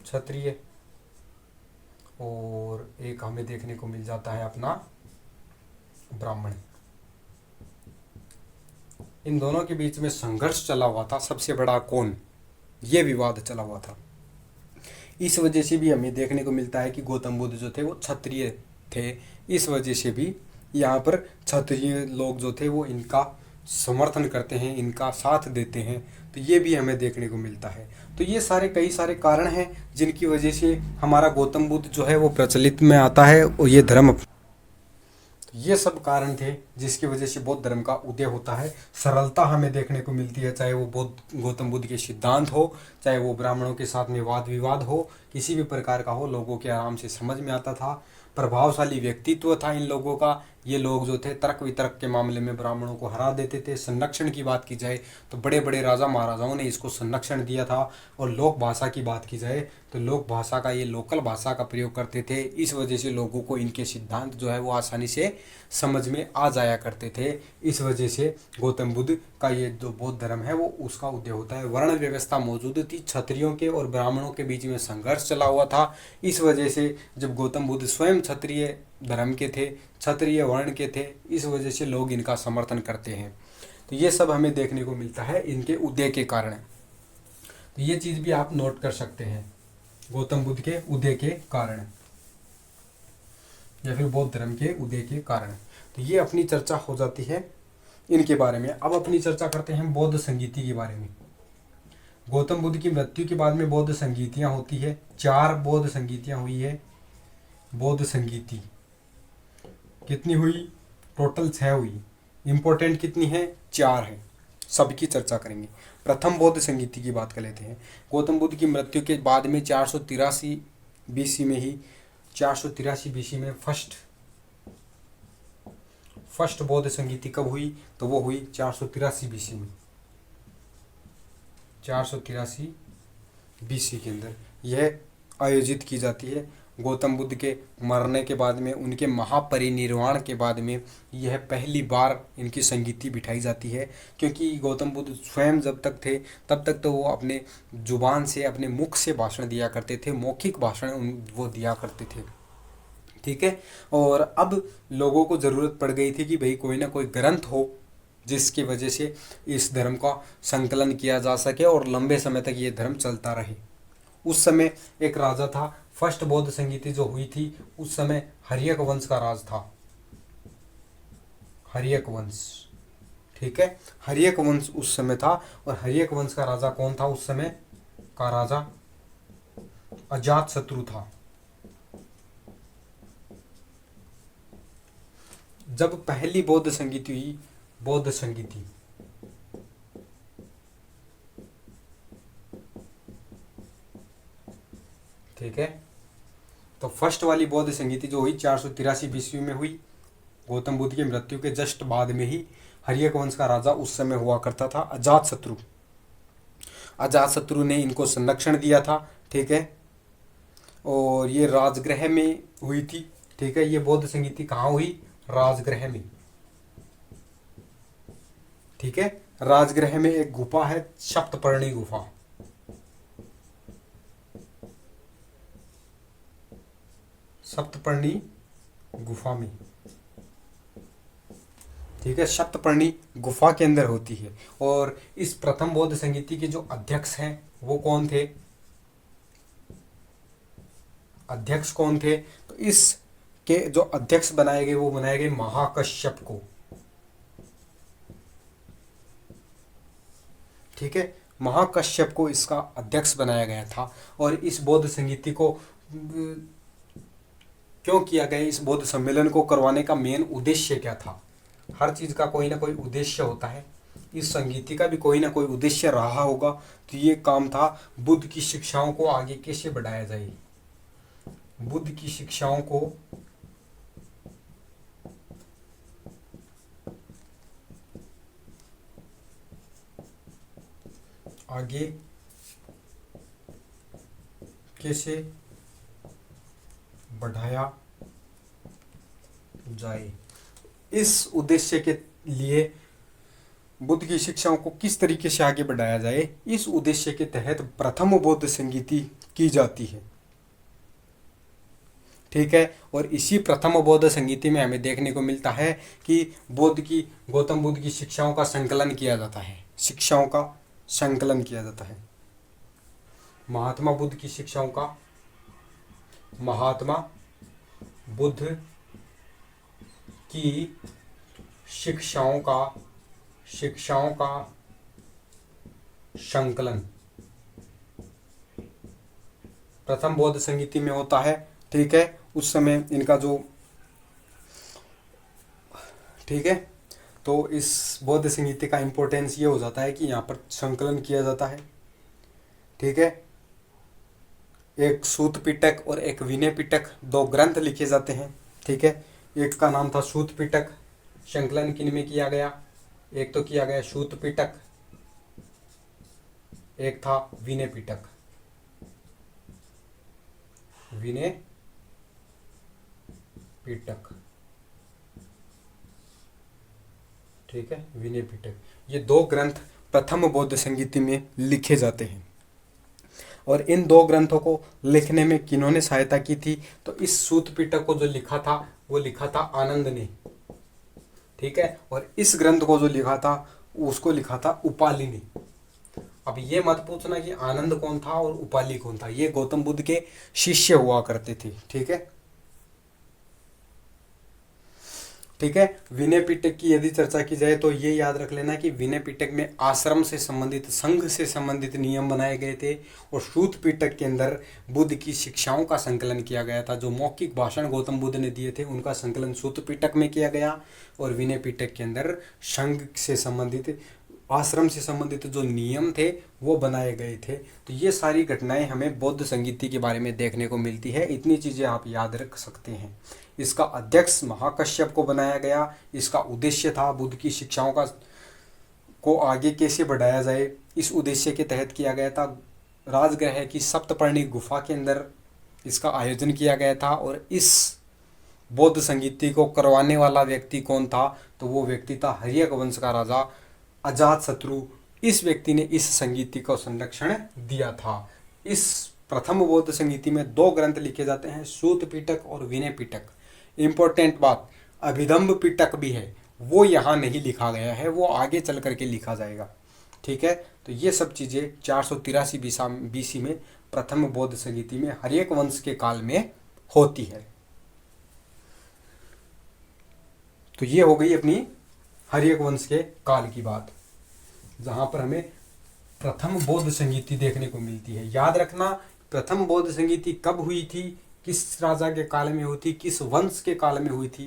क्षत्रिय, और एक हमें देखने को मिल जाता है अपना ब्राह्मण। इन दोनों के बीच में संघर्ष चला हुआ था, सबसे बड़ा कौन, ये विवाद चला हुआ था। इस वजह से भी हमें देखने को मिलता है कि गौतम बुद्ध जो थे वो क्षत्रिय थे। इस वजह से भी यहाँ पर क्षत्रिय लोग जो थे वो इनका समर्थन करते हैं, इनका साथ देते हैं। तो ये भी हमें देखने को मिलता है। तो ये सारे कई सारे कारण हैं जिनकी वजह से हमारा गौतम बुद्ध जो है वो प्रचलित में आता है और ये धर्म, ये सब कारण थे जिसकी वजह से बौद्ध धर्म का उदय होता है। सरलता हमें देखने को मिलती है, चाहे वो बौद्ध गौतम बुद्ध के सिद्धांत हो, चाहे वो ब्राह्मणों के साथ में वाद विवाद हो, किसी भी प्रकार का हो, लोगों के आराम से समझ में आता था। प्रभावशाली व्यक्तित्व था इन लोगों का। ये लोग जो थे तर्क वितर्क के मामले में ब्राह्मणों को हरा देते थे। संरक्षण की बात की जाए तो बड़े बड़े राजा महाराजाओं ने इसको संरक्षण दिया था। और लोक भाषा की बात की जाए तो लोक भाषा का, ये लोकल भाषा का प्रयोग करते थे। इस वजह से लोगों को इनके सिद्धांत जो है वो आसानी से समझ में आ जाया करते थे। इस वजह से गौतम बुद्ध का ये जो बौद्ध धर्म है वो उसका उदय होता है। वर्ण व्यवस्था मौजूद थी, क्षत्रियों के और ब्राह्मणों के बीच में संघर्ष चला हुआ था। इस वजह से जब गौतम बुद्ध स्वयं क्षत्रिय धर्म के थे, क्षत्रिय वर्ण के थे, इस वजह से लोग इनका समर्थन करते हैं। तो ये सब हमें देखने को मिलता है इनके उदय के कारण। तो ये चीज़ भी आप नोट कर सकते हैं, गौतम बुद्ध के उदय के कारण या फिर बौद्ध धर्म के उदय के कारण। तो ये अपनी चर्चा हो जाती है इनके बारे में। अब अपनी चर्चा करते हैं बौद्ध संगीति के बारे में। गौतम बुद्ध की मृत्यु के बाद में बौद्ध संगीतियाँ होती है। 4 बौद्ध संगीतियाँ हुई है। बौद्ध संगीति कितनी हुई? टोटल 6 हुई। इम्पोर्टेंट कितनी है? 4 है। सबकी चर्चा करेंगे। प्रथम बौद्ध संगीति की बात कर लेते हैं। गौतम बुद्ध की मृत्यु के बाद में 483 बीसी में ही 483 बीसी में फर्स्ट बौद्ध संगीति कब हुई? तो वो हुई 483 बीसी में। 483 बीसी के अंदर यह आयोजित की जाती है। गौतम बुद्ध के मरने के बाद में, उनके महापरिनिर्वाण के बाद में यह पहली बार इनकी संगीति बिठाई जाती है। क्योंकि गौतम बुद्ध स्वयं जब तक थे तब तक तो वो अपने जुबान से, अपने मुख से भाषण दिया करते थे, मौखिक भाषण वो दिया करते थे। ठीक है। और अब लोगों को ज़रूरत पड़ गई थी कि भाई कोई ना कोई ग्रंथ हो जिसकी वजह से इस धर्म का संकलन किया जा सके और लंबे समय तक ये धर्म चलता रहे। उस समय एक राजा था, फर्स्ट बौद्ध संगीति जो हुई थी उस समय हर्यक वंश का राज था। हर्यक वंश, ठीक है, हर्यक वंश उस समय था। और हर्यक वंश का राजा कौन था? उस समय का राजा अजातशत्रु था। जब पहली बौद्ध संगीति हुई, बौद्ध संगीति, ठीक है, तो फर्स्ट वाली बौद्ध संगीति जो हुई 483 बीसी में हुई, गौतम बुद्ध की मृत्यु के जस्ट बाद में ही। हर्यक वंश का राजा उस समय हुआ करता था अजातशत्रु। अजातशत्रु ने इनको संरक्षण दिया था। ठीक है। और ये राजगृह में हुई थी। ठीक है। ये बौद्ध संगीति कहाँ हुई? राजगृह में। ठीक है। राजगृह में एक गुफा है, सप्तपर्णी गुफा। सप्तपर्णी गुफा में, ठीक है, सप्तपर्णी गुफा के अंदर होती है। और इस प्रथम बौद्ध संगीति के जो अध्यक्ष हैं वो कौन थे? अध्यक्ष कौन थे? तो इस के जो अध्यक्ष बनाए गए वो बनाए गए महाकश्यप को। ठीक है। महाकश्यप को इसका अध्यक्ष बनाया गया था। और इस बौद्ध संगीति को क्यों किया गया? इस बौद्ध सम्मेलन को करवाने का मेन उद्देश्य क्या था? हर चीज का कोई ना कोई उद्देश्य होता है। इस संगीति का भी कोई ना कोई उद्देश्य रहा होगा। तो ये काम था बुद्ध की शिक्षाओं को आगे कैसे बढ़ाया जाए, बुद्ध की शिक्षाओं को आगे कैसे बढ़ाया जाए। इस उद्देश्य के लिए बुद्ध की शिक्षाओं को किस तरीके से आगे बढ़ाया जाए, इस उद्देश्य के तहत प्रथम बौद्ध संगीति की जाती है। ठीक है। और इसी प्रथम बौद्ध संगीति में हमें देखने को मिलता है कि गौतम बुद्ध की शिक्षाओं का संकलन किया जाता है। शिक्षाओं का संकलन किया जाता है। महात्मा बुद्ध की शिक्षाओं का, महात्मा बुद्ध की शिक्षाओं का संकलन प्रथम बौद्ध संगीति में होता है। ठीक है। उस समय इनका जो, ठीक है, तो इस बौद्ध संगीति का इंपॉर्टेंस ये हो जाता है कि यहाँ पर संकलन किया जाता है। ठीक है। एक सूत पिटक और एक विनय पिटक, दो ग्रंथ लिखे जाते हैं। ठीक है। एक का नाम था सूत पिटक। संकलन किन में किया गया? एक तो किया गया सूत पिटक, एक था विनय पिटक। विनय पिटक, ठीक है, विनय पिटक। ये दो ग्रंथ प्रथम बौद्ध संगीति में लिखे जाते हैं। और इन दो ग्रंथों को लिखने में किन्होंने सहायता की थी? तो इस सूत पिटक को जो लिखा था वो लिखा था आनंद ने। ठीक है। और इस ग्रंथ को जो लिखा था उसको लिखा था उपाली ने। अब ये मत पूछना कि आनंद कौन था और उपाली कौन था, ये गौतम बुद्ध के शिष्य हुआ करते थे। ठीक है। ठीक है। विनय पिटक की यदि चर्चा की जाए तो ये याद रख लेना कि विनय पिटक में आश्रम से संबंधित, संघ से संबंधित नियम बनाए गए थे। और सूत पिटक के अंदर बुद्ध की शिक्षाओं का संकलन किया गया था। जो मौखिक भाषण गौतम बुद्ध ने दिए थे उनका संकलन सूत पिटक में किया गया। और विनय पिटक के अंदर संघ से संबंधित आश्रम से संबंधित जो नियम थे वो बनाए गए थे। तो ये सारी घटनाएं हमें बौद्ध संगीति के बारे में देखने को मिलती है। इतनी चीज़ें आप याद रख सकते हैं। इसका अध्यक्ष महाकश्यप को बनाया गया। इसका उद्देश्य था बुद्ध की शिक्षाओं को आगे कैसे बढ़ाया जाए, इस उद्देश्य के तहत किया गया था। राजगृह की सप्तपर्णी गुफा के अंदर इसका आयोजन किया गया था। और इस बौद्ध संगीति को करवाने वाला व्यक्ति कौन था, तो वो व्यक्ति था हर्यक वंश का राजा अजातशत्रु। इस व्यक्ति ने इस संगीति को संरक्षण दिया था। इस प्रथम बौद्ध संगीति में 2 ग्रंथ लिखे जाते हैं, सूत पिटक और विनय पिटक। इंपॉर्टेंट बात, अभिधम्ब पिटक भी है, वो यहाँ नहीं लिखा गया है, वो आगे चल करके लिखा जाएगा। ठीक है, तो ये सब चीज़ें 483 BC में प्रथम बौद्ध संगीति में हर्यक वंश के काल में होती है। तो ये हो गई अपनी हर्यक वंश के काल की बात, जहाँ पर हमें प्रथम बौद्ध संगीति देखने को मिलती है। याद रखना, प्रथम बौद्ध संगीति कब हुई थी, किस राजा के काल में हुई थी, किस वंश के काल में हुई थी।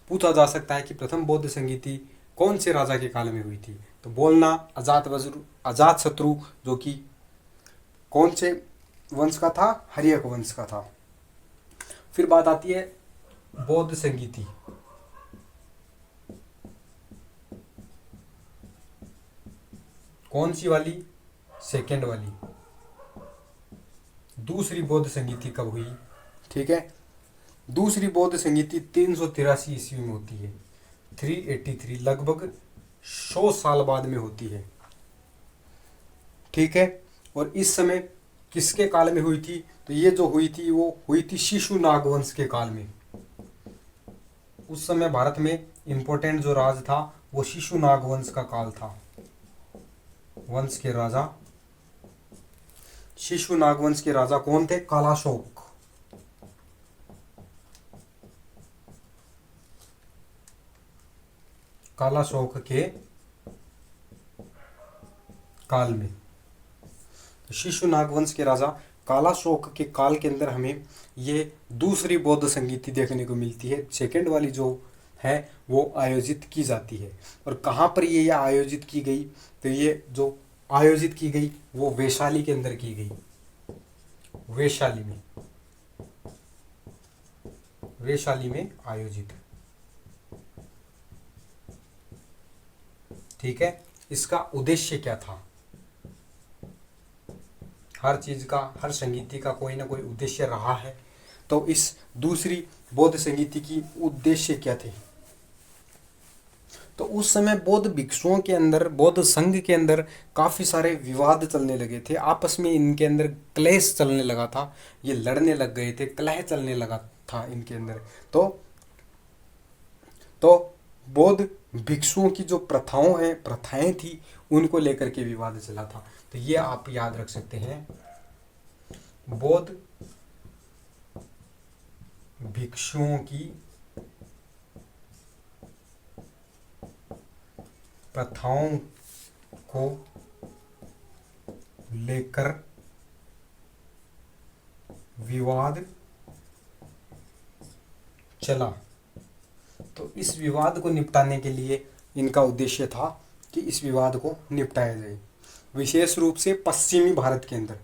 पूछा जा सकता है कि प्रथम बौद्ध संगीति कौन से राजा के काल में हुई थी, तो बोलना अजातशत्रु, जो कि कौन से वंश का था, हर्यक वंश का था। फिर बात आती है बौद्ध संगीति। कौन सी वाली, सेकेंड वाली। दूसरी बौद्ध संगीति कब हुई, ठीक है। दूसरी बौद्ध संगीति 383 ईस्वी में होती है, 383, लगभग 100 साल बाद में होती है। ठीक है, और इस समय किसके काल में हुई थी, तो ये जो हुई थी वो हुई थी शिशु नागवंश के काल में। उस समय भारत में इंपॉर्टेंट जो राज था वो शिशु नागवंश का काल था। वंश के राजा, शिशु नागवंश के राजा कौन थे, कालाशोक। कालाशोक के काल में, शिशु नागवंश के राजा कालाशोक के काल के अंदर हमें ये दूसरी बौद्ध संगीति देखने को मिलती है। सेकंड वाली जो है वो आयोजित की जाती है। और कहाँ पर ये आयोजित की गई, तो ये जो आयोजित की गई वो वैशाली के अंदर की गई, वैशाली में, वैशाली में आयोजित। ठीक है, इसका उद्देश्य क्या था। हर चीज का, हर संगीति का कोई ना कोई उद्देश्य रहा है। तो इस दूसरी बौद्ध संगीति की उद्देश्य क्या थे, तो उस समय बौद्ध भिक्षुओं के अंदर, बौद्ध संघ के अंदर काफ़ी सारे विवाद चलने लगे थे। आपस में इनके अंदर क्लेश चलने लगा था, ये लड़ने लग गए थे, कलह चलने लगा था इनके अंदर। तो बौद्ध भिक्षुओं की जो प्रथाएं थी, उनको लेकर के विवाद चला था। तो ये आप याद रख सकते हैं, बौद्ध भिक्षुओं की प्रथाओं को लेकर विवाद चला। तो इस विवाद को निपटाने के लिए इनका उद्देश्य था कि इस विवाद को निपटाया जाए। विशेष रूप से पश्चिमी भारत के अंदर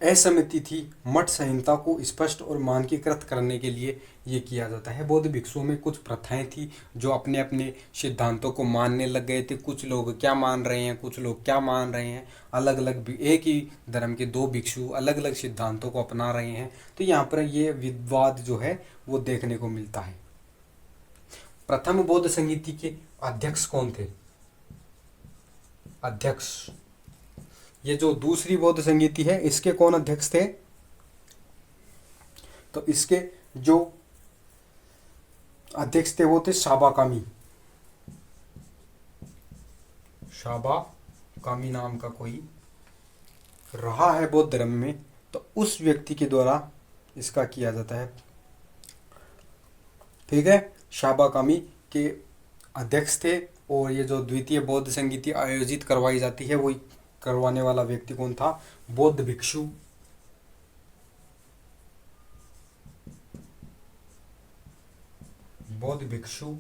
असहमति थी। मठ संहिता को स्पष्ट और मानकीकृत करने के लिए ये किया जाता है। बौद्ध भिक्षुओं में कुछ प्रथाएं थी जो अपने अपने सिद्धांतों को मानने लग गए थे। कुछ लोग क्या मान रहे हैं, कुछ लोग क्या मान रहे हैं, अलग अलग, एक ही धर्म के 2 भिक्षु अलग अलग सिद्धांतों को अपना रहे हैं। तो यहाँ पर ये विवाद जो है वो देखने को मिलता है। प्रथम बौद्ध संगीति के अध्यक्ष कौन थे, अध्यक्ष। ये जो दूसरी बौद्ध संगीति है इसके कौन अध्यक्ष थे, तो इसके जो अध्यक्ष थे वो थे साबाकामी। साबाकामी नाम का कोई रहा है बौद्ध धर्म में, तो उस व्यक्ति के द्वारा इसका किया जाता है। ठीक है, साबाकामी के अध्यक्ष थे। और ये जो द्वितीय बौद्ध संगीति आयोजित करवाई जाती है वो करवाने वाला व्यक्ति कौन था, बौद्ध भिक्षु। बौद्ध भिक्षु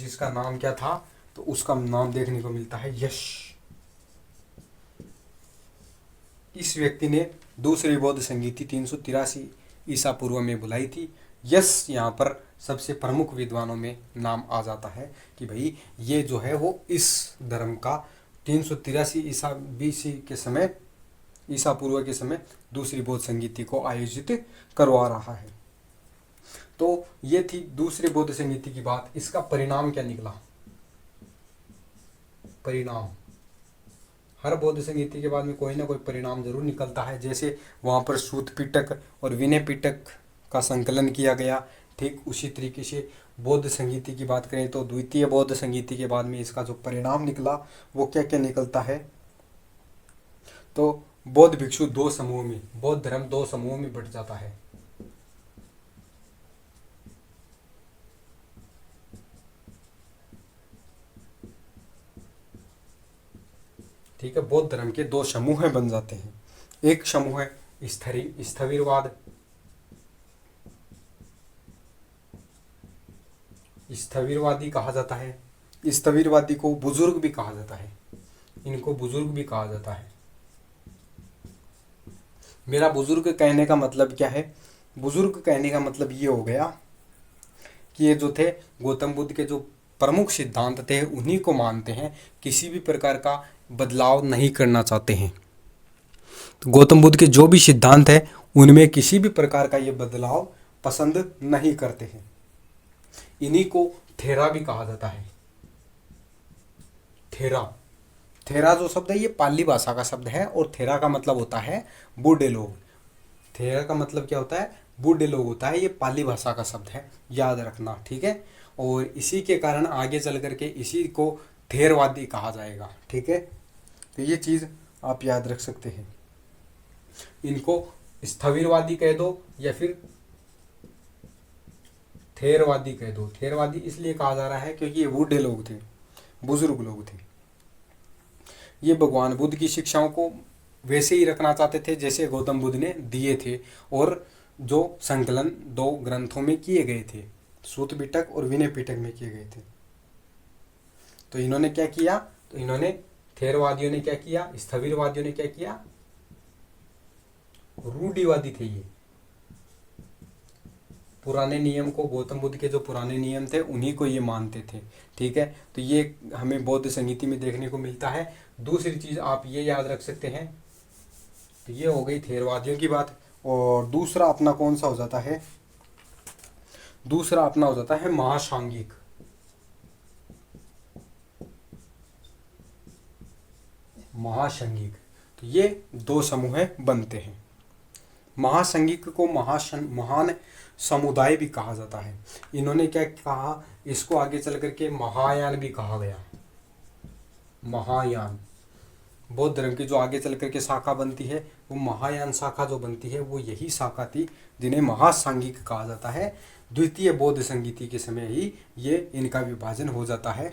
जिसका नाम क्या था, तो उसका नाम देखने को मिलता है यश। इस व्यक्ति ने दूसरी बौद्ध संगीति 383 ईसा पूर्व में बुलाई थी। यश यहाँ पर सबसे प्रमुख विद्वानों में नाम आ जाता है कि भाई ये जो है वो इस धर्म का 383 ईसा बीसी के समय, ईसा पूर्व के समय दूसरी बौद्ध संगीति को आयोजित करवा रहा है। तो ये थी दूसरी बौद्ध संगीति की बात। इसका परिणाम क्या निकला? परिणाम, हर बौद्ध संगीति के बाद में कोई ना कोई परिणाम जरूर निकलता है। जैसे वहाँ पर सूत पिटक और विनय पिटक का संकलन किया गया, ठीक उसी तरीके से बौद्ध संगीति की बात करें तो द्वितीय बौद्ध संगीति के बाद में इसका जो परिणाम निकला वो क्या क्या निकलता है। तो बौद्ध भिक्षु दो समूह में, बौद्ध धर्म दो समूहों में बंट जाता है। ठीक है, बौद्ध धर्म के दो समूह बन जाते हैं। एक समूह है स्थविरवाद, स्थविरवादी कहा जाता है। स्थविरवादी को बुजुर्ग भी कहा जाता है, इनको बुजुर्ग भी कहा जाता है। मेरा बुजुर्ग कहने का मतलब क्या है? बुजुर्ग कहने का मतलब ये हो गया कि ये जो थे गौतम बुद्ध के जो प्रमुख सिद्धांत थे उन्हीं को मानते हैं, किसी भी प्रकार का बदलाव नहीं करना चाहते हैं। तो गौतम बुद्ध के जो भी सिद्धांत है उनमें किसी भी प्रकार का ये बदलाव पसंद नहीं करते हैं। इन्हीं को थेरा भी कहा जाता है। थेरा, थेरा जो शब्द है ये पाली भाषा का शब्द है और थेरा का मतलब होता है बूढ़े लोग। थेरा का मतलब क्या होता है? बूढ़े लोग होता है। ये पाली भाषा का शब्द है, याद रखना, ठीक है। और इसी के कारण आगे चल करके इसी को थेरवादी कहा जाएगा, ठीक है। तो ये चीज़ आप याद रख सकते हैं। इनको स्थविरवादी कह दो या फिर थेरवादी कह दो। थेरवादी इसलिए कहा जा रहा है क्योंकि ये बूढ़े लोग थे, बुजुर्ग लोग थे। ये भगवान बुद्ध की शिक्षाओं को वैसे ही रखना चाहते थे जैसे गौतम बुद्ध ने दिए थे और जो संकलन दो ग्रंथों में किए गए थे, सूत पिटक और विनय पिटक में किए गए थे। तो इन्होंने क्या किया? तो इन्होंने, थेरवादियों ने क्या किया? स्थविरवादियों ने क्या किया? रूढ़िवादी थे ये। पुराने नियम को, गौतम बुद्ध के जो पुराने नियम थे उन्हीं को ये मानते थे, ठीक है। तो ये हमें बौद्ध संगीति में देखने को मिलता है। दूसरी चीज आप ये याद रख सकते हैं, तो ये हो गई थेरवादियों की बात। और दूसरा अपना कौन सा हो जाता है? दूसरा अपना हो जाता है महासांगिक। महासांगिक, तो ये दो समूह बनते हैं। महासांगिक को महान समुदाय भी कहा जाता है। इन्होंने क्या कहा? इसको आगे चल करके महायान भी कहा गया। महायान, बौद्ध धर्म की जो आगे चल करके शाखा बनती है वो महायान शाखा जो बनती है वो यही शाखा थी जिन्हें महासांगिक कहा जाता है। द्वितीय बौद्ध संगीति के समय ही ये इनका विभाजन हो जाता है।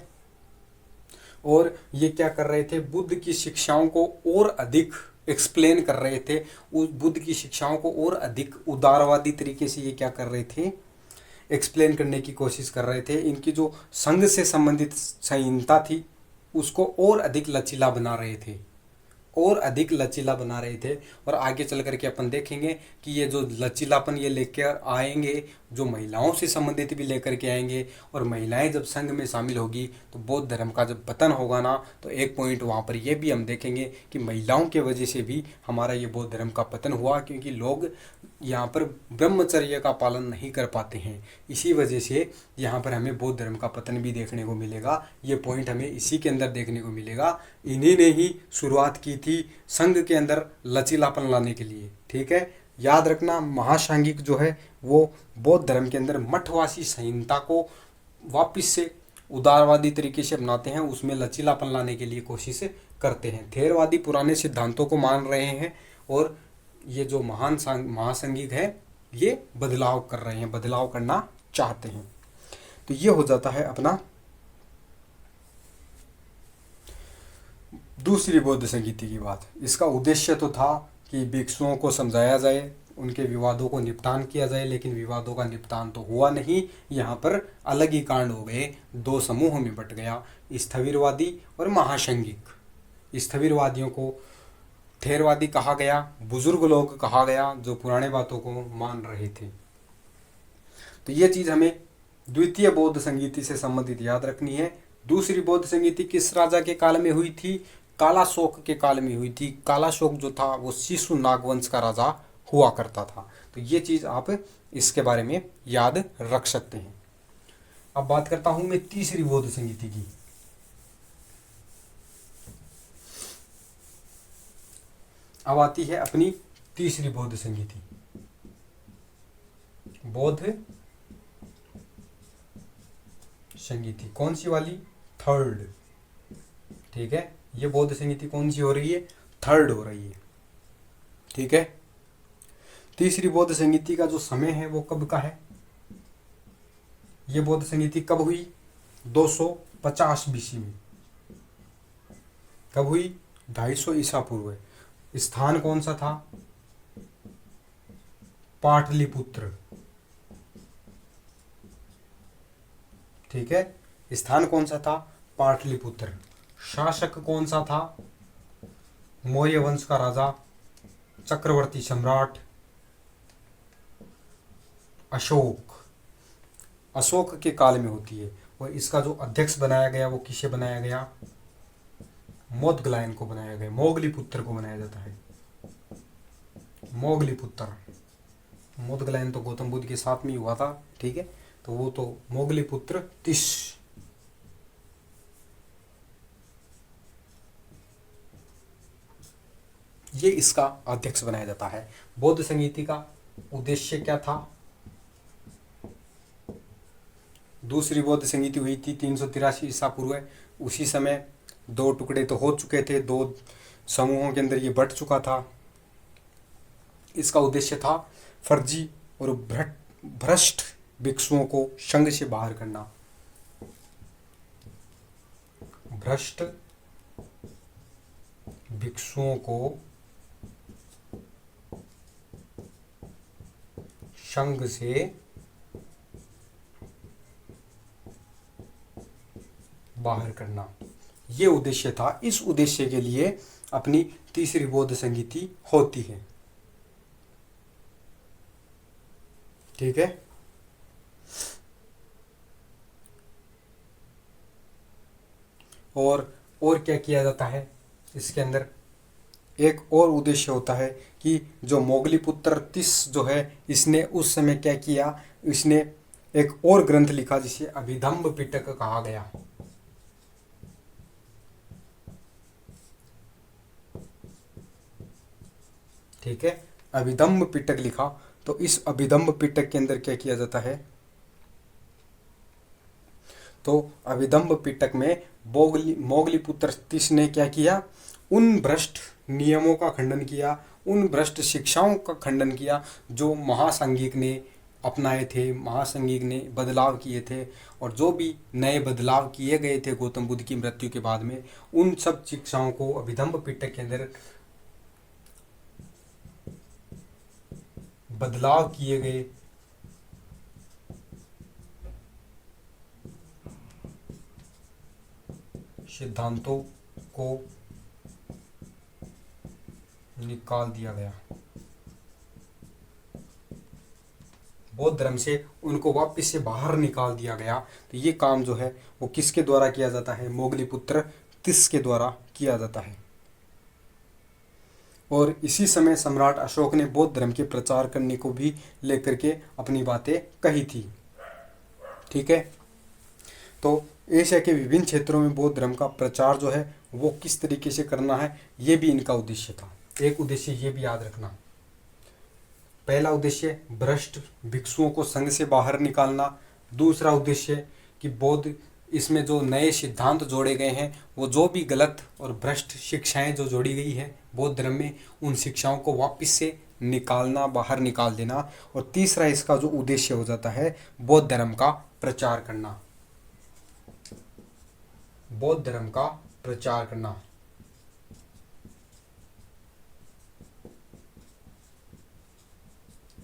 और ये क्या कर रहे थे? बुद्ध की शिक्षाओं को और अधिक एक्सप्लेन कर रहे थे। उस बुद्ध की शिक्षाओं को और अधिक उदारवादी तरीके से ये क्या कर रहे थे? एक्सप्लेन करने की कोशिश कर रहे थे। इनकी जो संघ से संबंधित संहिता थी उसको और अधिक लचीला बना रहे थे, और अधिक लचीला बना रहे थे। और आगे चल करके अपन देखेंगे कि ये जो लचीलापन ये लेकर आएंगे, जो महिलाओं से संबंधित भी लेकर के आएंगे। और महिलाएं जब संघ में शामिल होगी तो बौद्ध धर्म का जब पतन होगा ना, तो एक पॉइंट वहाँ पर ये भी हम देखेंगे कि महिलाओं के वजह से भी हमारा ये बौद्ध धर्म का पतन हुआ, क्योंकि लोग यहाँ पर ब्रह्मचर्य का पालन नहीं कर पाते हैं। इसी वजह से यहाँ पर हमें बौद्ध धर्म का पतन भी देखने को मिलेगा। ये पॉइंट हमें इसी के अंदर देखने को मिलेगा। इन्हीं ने ही शुरुआत की थी संघ के अंदर लचीलापन लाने के लिए, ठीक है। याद रखना, महासांगिक जो है वो बौद्ध धर्म के अंदर मठवासी संहिता को वापस से उदारवादी तरीके से अपनाते हैं, उसमें लचीलापन लाने के लिए कोशिश करते हैं। थेरवादी पुराने सिद्धांतों को मान रहे हैं और ये जो महासांगिक है ये बदलाव कर रहे हैं, बदलाव करना चाहते हैं। तो ये हो जाता है अपना दूसरी बौद्ध संगीति की बात। इसका उद्देश्य तो था कि भिक्षुओं को समझाया जाए उनके विवादों को निपटान किया जाए, लेकिन विवादों का निपटान तो हुआ नहीं। यहाँ पर अलग ही कांड हो गए, दो समूह में बट गया, स्थविरवादी और महाशंगिक। स्थविरवादियों को थेरवादी कहा गया, बुजुर्ग लोग कहा गया जो पुराने बातों को मान रहे थे। तो ये चीज़ हमें द्वितीय बौद्ध संगीति से संबंधित याद रखनी है। दूसरी बौद्ध संगीति किस राजा के काल में हुई थी? कालाशोक के काल में हुई थी। कालाशोक जो था वो शिशु नागवंश का राजा हुआ करता था। तो ये चीज़ आप इसके बारे में याद रख सकते हैं। अब बात करता हूं मैं तीसरी बौद्ध संगीति की। अब आती है अपनी तीसरी बौद्ध संगीति, बौद्ध संगीति। कौन सी वाली? थर्ड। ठीक है, ये बौद्ध संगीति कौन सी हो रही है? थर्ड हो रही है। ठीक है, तीसरी बौद्ध संगीति का जो समय है वो कब का है? ये बौद्ध संगीति कब हुई? 250 बीसी में। कब हुई? 250 ईसा पूर्व। स्थान कौन सा था? पाटलिपुत्र। ठीक है, स्थान कौन सा था? पाटलिपुत्र। शासक कौन सा था? मौर्य वंश का राजा, चक्रवर्ती सम्राट अशोक। अशोक के काल में होती है। और इसका जो अध्यक्ष बनाया गया वो किसे बनाया गया? मोदग्लायन को बनाया गया, मोगलीपुत्र को बनाया जाता है, मोगलीपुत्र। मोदग्लायन तो गौतम बुद्ध के साथ में ही हुआ था। ठीक है, तो वो तो मोगलीपुत्र 30। ये इसका अध्यक्ष बनाया जाता है। बौद्ध संगीति का उद्देश्य क्या था? दूसरी बौद्ध संगीति हुई थी 383 ईसा पूर्व। उसी समय दो टुकड़े तो हो चुके थे, दो समूहों के अंदर ये बट चुका था। इसका उद्देश्य था फर्जी और भ्रष्ट भिक्षुओं को संघ से बाहर करना। भ्रष्ट भिक्षुओं को संघ से बाहर करना, ये उद्देश्य था। इस उद्देश्य के लिए अपनी तीसरी बौद्ध संगीति होती है। ठीक है, और क्या किया जाता है इसके अंदर? एक और उद्देश्य होता है कि जो मोगलीपुत्र 30 जो है, इसने उस समय क्या किया? इसने एक और ग्रंथ लिखा जिसे अभिधम्म पिटक कहा गया। ठीक है, अभिधम्म पिटक लिखा। तो इस अभिधम्म पिटक के अंदर क्या किया जाता है? तो अभिधम्म पिटक में मोगलीपुत्र 30 ने क्या किया? उन भ्रष्ट नियमों का खंडन किया, उन भ्रष्ट शिक्षाओं का खंडन किया जो महासंघिक ने अपनाए थे, महासंघिक ने बदलाव किए थे। और जो भी नए बदलाव किए गए थे गौतम बुद्ध की मृत्यु के बाद में, उन सब शिक्षाओं को अभिधम्म पिटक के अंदर बदलाव किए गए सिद्धांतों को निकाल दिया गया। बौद्ध धर्म से उनको वापस से बाहर निकाल दिया गया। तो ये काम जो है वो किसके द्वारा किया जाता है? मोगलीपुत्र 30 के द्वारा किया जाता है। और इसी समय सम्राट अशोक ने बौद्ध धर्म के प्रचार करने को भी लेकर के अपनी बातें कही थी। ठीक है, तो एशिया के विभिन्न क्षेत्रों में बौद्ध धर्म का प्रचार जो है वो किस तरीके से करना है, ये भी इनका उद्देश्य था। एक उद्देश्य ये भी याद रखना, पहला उद्देश्य भ्रष्ट भिक्षुओं को संघ से बाहर निकालना। दूसरा उद्देश्य कि बौद्ध इसमें जो नए सिद्धांत जोड़े गए हैं, वो जो भी गलत और भ्रष्ट शिक्षाएं जो जोड़ी गई है बौद्ध धर्म में, उन शिक्षाओं को वापस से निकालना, बाहर निकाल देना। और तीसरा इसका जो उद्देश्य हो जाता है बौद्ध धर्म का प्रचार करना, बौद्ध धर्म का प्रचार करना।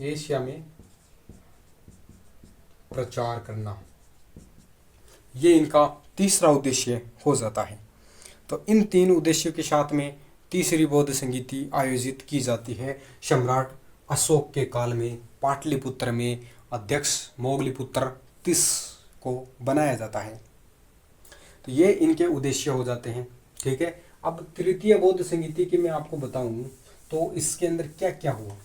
एशिया में प्रचार करना, ये इनका तीसरा उद्देश्य हो जाता है। तो इन तीन उद्देश्यों के साथ में तीसरी बौद्ध संगीति आयोजित की जाती है सम्राट अशोक के काल में पाटलिपुत्र में अध्यक्ष मोगलीपुत्र तीस को बनाया जाता है। तो ये इनके उद्देश्य हो जाते हैं। ठीक है, अब तृतीय बौद्ध संगीति की मैं आपको बताऊं तो इसके अंदर क्या क्या हुआ।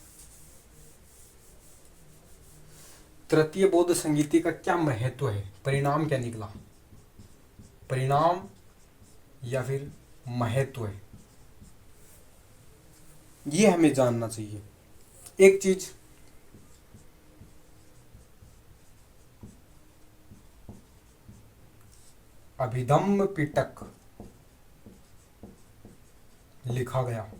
तृतीय बौद्ध संगीति का क्या महत्व है, परिणाम क्या निकला, परिणाम या फिर महत्व है, ये हमें जानना चाहिए। एक चीज अभिधम्म पिटक लिखा गया।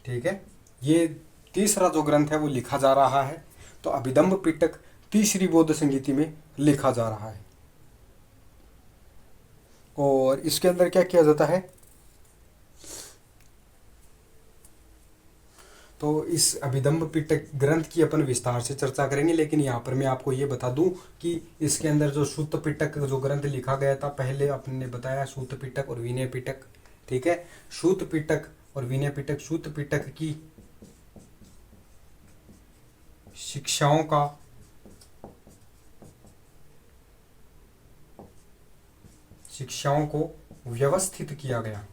ठीक है, ये तीसरा जो ग्रंथ है वो लिखा जा रहा है। तो अभिधम्म पिटक तीसरी बौद्ध संगीति में लिखा जा रहा है। और इसके अंदर क्या किया जाता है, तो इस अभिधम्म पिटक ग्रंथ की अपन विस्तार से चर्चा करेंगे, लेकिन यहाँ पर मैं आपको ये बता दूं कि इसके अंदर जो सूत पिटक जो ग्रंथ लिखा गया था, पहले अपने बताया सूत पिटक और विनय पिटक। ठीक है, सूत पिटक और विनय पिटक, सूत पिटक की शिक्षाओं को व्यवस्थित किया गया।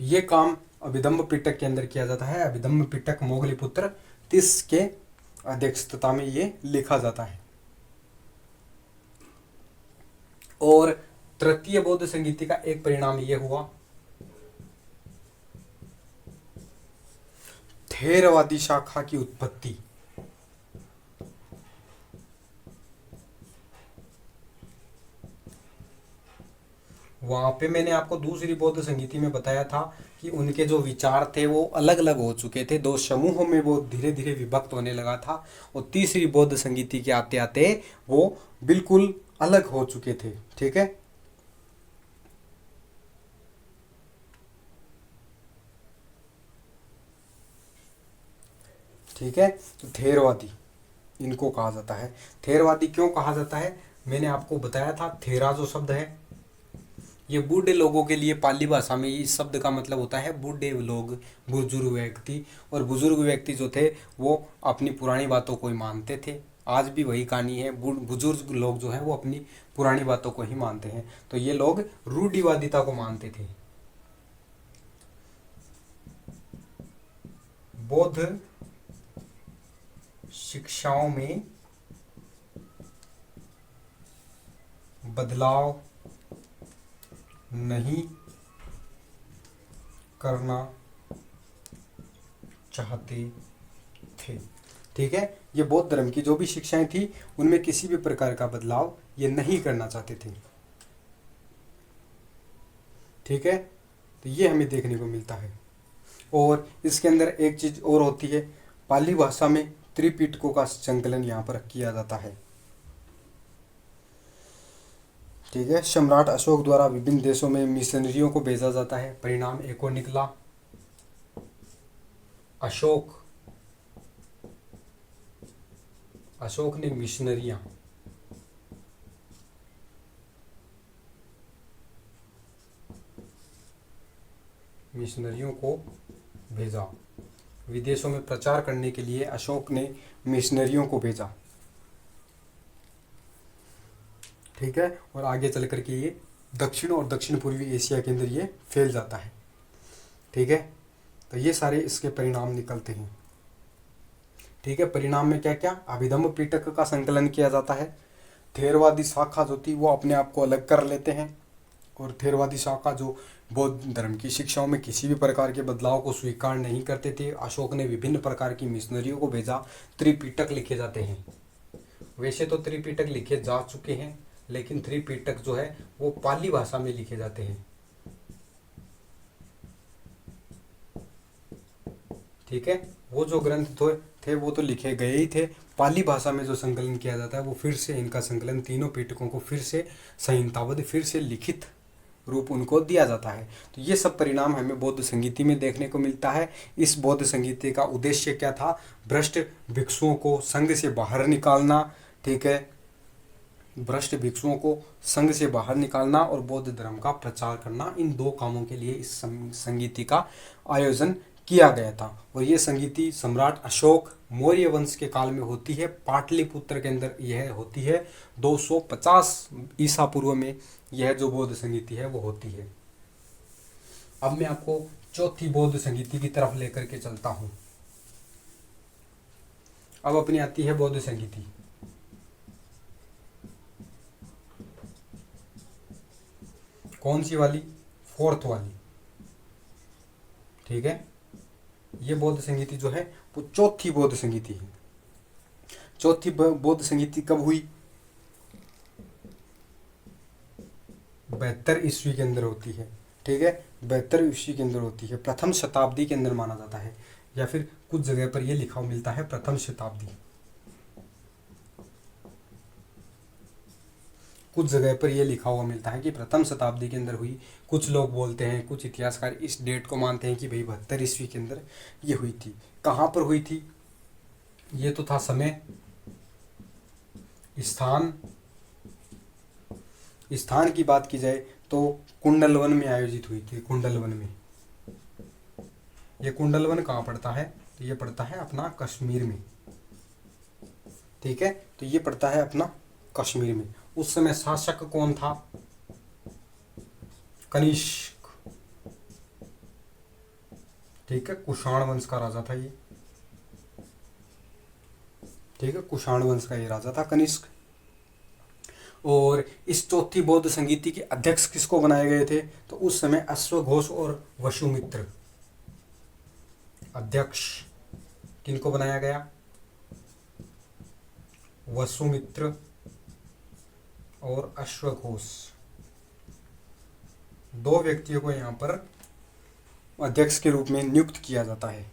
ये काम अभिधम्म पिटक के अंदर किया जाता है। अभिधम्म पिटक मोगलीपुत्र तीस के अध्यक्षता में ये लिखा जाता है। और तृतीय बौद्ध संगीति का एक परिणाम ये हुआ, थेरवादी शाखा की उत्पत्ति। वहां पे मैंने आपको दूसरी बौद्ध संगीति में बताया था कि उनके जो विचार थे वो अलग अलग हो चुके थे, दो समूहों में वो धीरे धीरे विभक्त होने लगा था। और तीसरी बौद्ध संगीति के आते आते वो बिल्कुल अलग हो चुके थे। ठीक है, ठीक है, तो थेरवादी इनको कहा जाता है। थेरवादी क्यों कहा जाता है, मैंने आपको बताया था। थेरा जो शब्द है ये बूढ़े लोगों के लिए पाली भाषा में इस शब्द का मतलब होता है बूढ़े लोग, बुजुर्ग व्यक्ति। और बुजुर्ग व्यक्ति जो थे वो अपनी पुरानी बातों को ही मानते थे। आज भी वही कहानी है, बुजुर्ग लोग जो हैं वो अपनी पुरानी बातों को ही मानते हैं। तो ये लोग रूढ़िवादिता को मानते थे। बौद्ध शिक्षाओं में बदलाव नहीं करना चाहते थे। ठीक है, ये बौद्ध धर्म की जो भी शिक्षाएं थी उनमें किसी भी प्रकार का बदलाव ये नहीं करना चाहते थे। ठीक है, तो ये हमें देखने को मिलता है। और इसके अंदर एक चीज और होती है, पाली भाषा में त्रिपिटकों का संकलन यहाँ पर किया जाता है। ठीक है, सम्राट अशोक द्वारा विभिन्न देशों में मिशनरियों को भेजा जाता है। परिणाम एक और निकला, अशोक ने मिशनरियों को भेजा। विदेशों में प्रचार करने के लिए अशोक ने मिशनरियों को भेजा। ठीक है, और आगे चल करके ये दक्षिण और दक्षिण पूर्वी एशिया के अंदर ये फैल जाता है। ठीक है, तो ये सारे इसके परिणाम निकलते हैं। ठीक है, परिणाम में क्या क्या, अभिधम्म पिटक का संकलन किया जाता है। थेरवादी शाखा जो थी वो अपने आप को अलग कर लेते हैं। और थेरवादी शाखा जो बौद्ध धर्म की शिक्षाओं में किसी भी प्रकार के बदलाव को स्वीकार नहीं करते थे। अशोक ने विभिन्न प्रकार की मिशनरियों को भेजा, त्रिपिटक लिखे जाते हैं। वैसे तो त्रिपिटक लिखे जा चुके हैं, लेकिन त्रिपिटक जो है वो पाली भाषा में लिखे जाते हैं। ठीक है, वो जो ग्रंथ थे वो तो लिखे गए ही थे। पाली भाषा में जो संकलन किया जाता है वो फिर से इनका संकलन तीनों पिटकों को फिर से संहिताबद्ध, फिर से लिखित रूप उनको दिया जाता है। तो ये सब परिणाम हमें बौद्ध संगीति में देखने को मिलता है। इस बौद्ध संगीति का उद्देश्य क्या था? भ्रष्ट भिक्षुओं को संघ से बाहर निकालना, ठीक है, भ्रष्ट भिक्षुओं को संघ से बाहर निकालना और बौद्ध धर्म का प्रचार करना, इन दो कामों के लिए इस संगीति का आयोजन किया गया था। और ये संगीति सम्राट अशोक मौर्य वंश के काल में होती है। पाटलिपुत्र के अंदर यह होती है। 250 ईसा पूर्व में यह जो बौद्ध संगीति है वो होती है। अब मैं आपको चौथी बौद्ध संगीति की तरफ लेकर के चलता हूँ। अब अपनी आती है बौद्ध संगीति। कौन सी वाली? फोर्थ वाली, ठीक है। ये बौद्ध संगीति जो है वो चौथी बौद्ध संगीति है। चौथी बौद्ध संगीति कब हुई? 72 ईस्वी के अंदर होती है, ठीक है, 72 ईस्वी के अंदर होती है। प्रथम शताब्दी के अंदर माना जाता है, या फिर कुछ जगह पर यह लिखा हुआ मिलता है प्रथम शताब्दी, कुछ जगह पर यह लिखा हुआ मिलता है कि प्रथम शताब्दी के अंदर हुई। कुछ लोग बोलते हैं, कुछ इतिहासकार इस डेट को मानते हैं कि भाई 72 ईस्वी के अंदर ये हुई थी। कहाँ पर हुई थी? ये तो था समय, स्थान की बात की जाए तो कुंडलवन में आयोजित हुई थी। कुंडलवन में, ये कुंडलवन कहाँ पड़ता है? तो ये पड़ता है अपना कश्मीर में, ठीक है। तो ये पड़ता है अपना कश्मीर में। उस समय शासक कौन था? कनिष्क, ठीक है, कुषाण वंश का राजा था ये, ठीक है, कुषाण वंश का ये राजा था कनिष्क। और इस चौथी बौद्ध संगीति के अध्यक्ष किसको बनाए गए थे? तो उस समय अश्वघोष और वसुमित्र अध्यक्ष। किनको बनाया गया? वसुमित्र और अश्वघोष, दो व्यक्तियों को यहाँ पर अध्यक्ष के रूप में नियुक्त किया जाता है,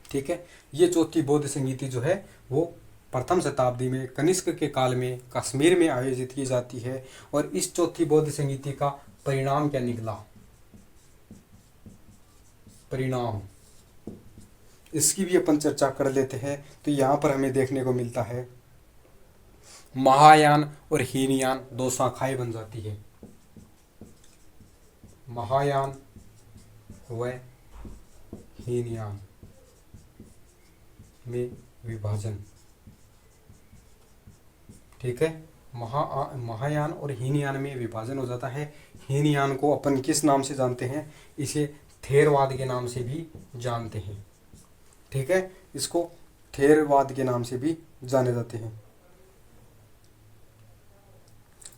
ठीक है। ये चौथी बौद्ध संगीति जो है वो प्रथम शताब्दी में कनिष्क के काल में कश्मीर में आयोजित की जाती है। और इस चौथी बौद्ध संगीति का परिणाम क्या निकला? परिणाम इसकी भी अपन चर्चा कर लेते हैं। तो यहाँ पर हमें देखने को मिलता है महायान और हीनयान दो शाखाएं बन जाती है। महायान व हीनयान में विभाजन, ठीक है। महायान और हीनयान में विभाजन हो जाता है। हीनयान को अपन किस नाम से जानते हैं? इसे थेरवाद के नाम से भी जानते हैं, ठीक है। इसको थेरवाद के नाम से भी जाने जाते हैं।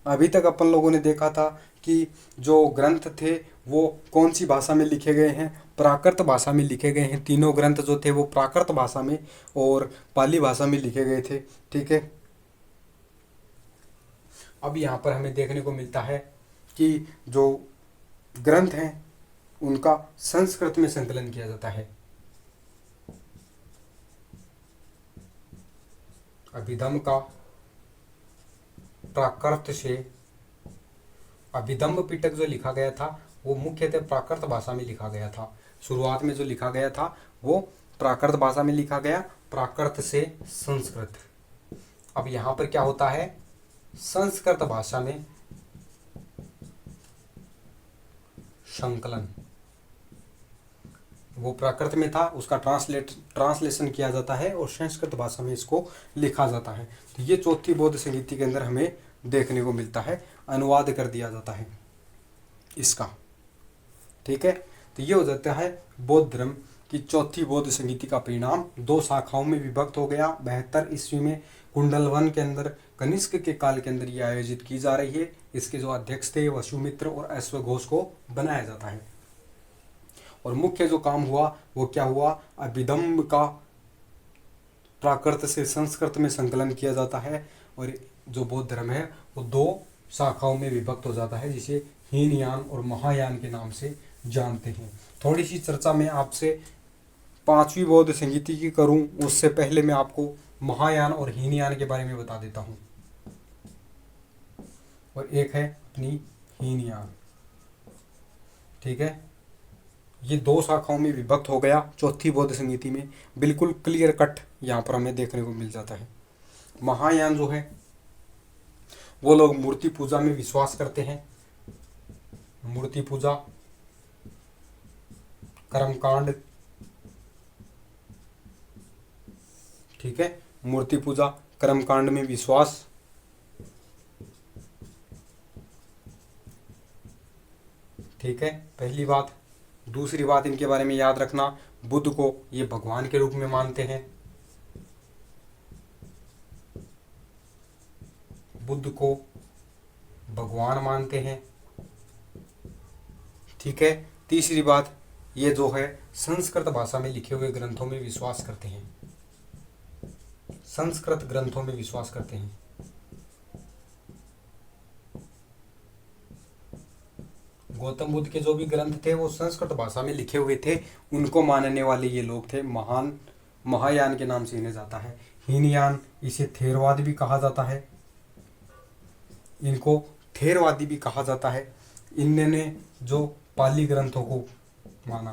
अभी तक अपन लोगों ने देखा था कि जो ग्रंथ थे वो कौन सी भाषा में लिखे गए हैं? प्राकृत भाषा में लिखे गए हैं। तीनों ग्रंथ जो थे वो प्राकृत भाषा में और पाली भाषा में लिखे गए थे, ठीक है। अब यहाँ पर हमें देखने को मिलता है कि जो ग्रंथ हैं उनका संस्कृत में संकलन किया जाता है। अभिधम का प्राकृत से, अभिधम्ब पिटक जो लिखा गया था वो मुख्यतः प्राकृत भाषा में लिखा गया था। शुरुआत में जो लिखा गया था वो प्राकृत भाषा में लिखा गया, प्राकृत से संस्कृत। अब यहाँ पर क्या होता है? संस्कृत भाषा में संकलन, वो प्राकृत में था उसका ट्रांसलेशन किया जाता है और संस्कृत भाषा में इसको लिखा जाता है। तो ये चौथी बौद्ध संगीति के अंदर हमें देखने को मिलता है, अनुवाद कर दिया जाता है इसका, ठीक है। तो ये हो जाता है बौद्ध धर्म की चौथी बौद्ध संगीति का परिणाम। दो शाखाओं में विभक्त हो गया। 72 ईस्वी में कुंडलवन के अंदर कनिष्क के काल के अंदर ये आयोजित की जा रही है। इसके जो अध्यक्ष थे वसुमित्र और अश्वघोष को बनाया जाता है। और मुख्य जो काम हुआ वो क्या हुआ? अभिधम्ब का प्राकृत से संस्कृत में संकलन किया जाता है और जो बौद्ध धर्म है वो दो शाखाओं में विभक्त हो जाता है, जिसे हीनयान और महायान के नाम से जानते हैं। थोड़ी सी चर्चा मैं आपसे पांचवी बौद्ध संगीति की करूं उससे पहले मैं आपको महायान और हीनयान के बारे में बता देता हूं। और एक है अपनी हीनयान। ठीक है, ये दो शाखाओं में विभक्त हो गया चौथी बौद्ध संगीति में, बिल्कुल क्लियर कट यहाँ पर हमें देखने को मिल जाता है। महायान जो है वो लोग मूर्ति पूजा में विश्वास करते हैं, मूर्ति पूजा, कर्मकांड, ठीक है, मूर्ति पूजा, कर्मकांड में विश्वास, ठीक है, पहली बात। दूसरी बात इनके बारे में याद रखना, बुद्ध को ये भगवान के रूप में मानते हैं, बुद्ध को भगवान मानते हैं, ठीक है। तीसरी बात, ये जो है संस्कृत भाषा में लिखे हुए ग्रंथों में विश्वास करते हैं, संस्कृत ग्रंथों में विश्वास करते हैं। गौतम बुद्ध के जो भी ग्रंथ थे वो संस्कृत भाषा में लिखे हुए थे, उनको मानने वाले ये लोग थे। महायान के नाम से इन्हें जाता है। हीनयान, इसे थेरवाद भी कहा जाता है, इनको थेरवादी भी कहा जाता है। इन्होंने जो पाली ग्रंथों को माना,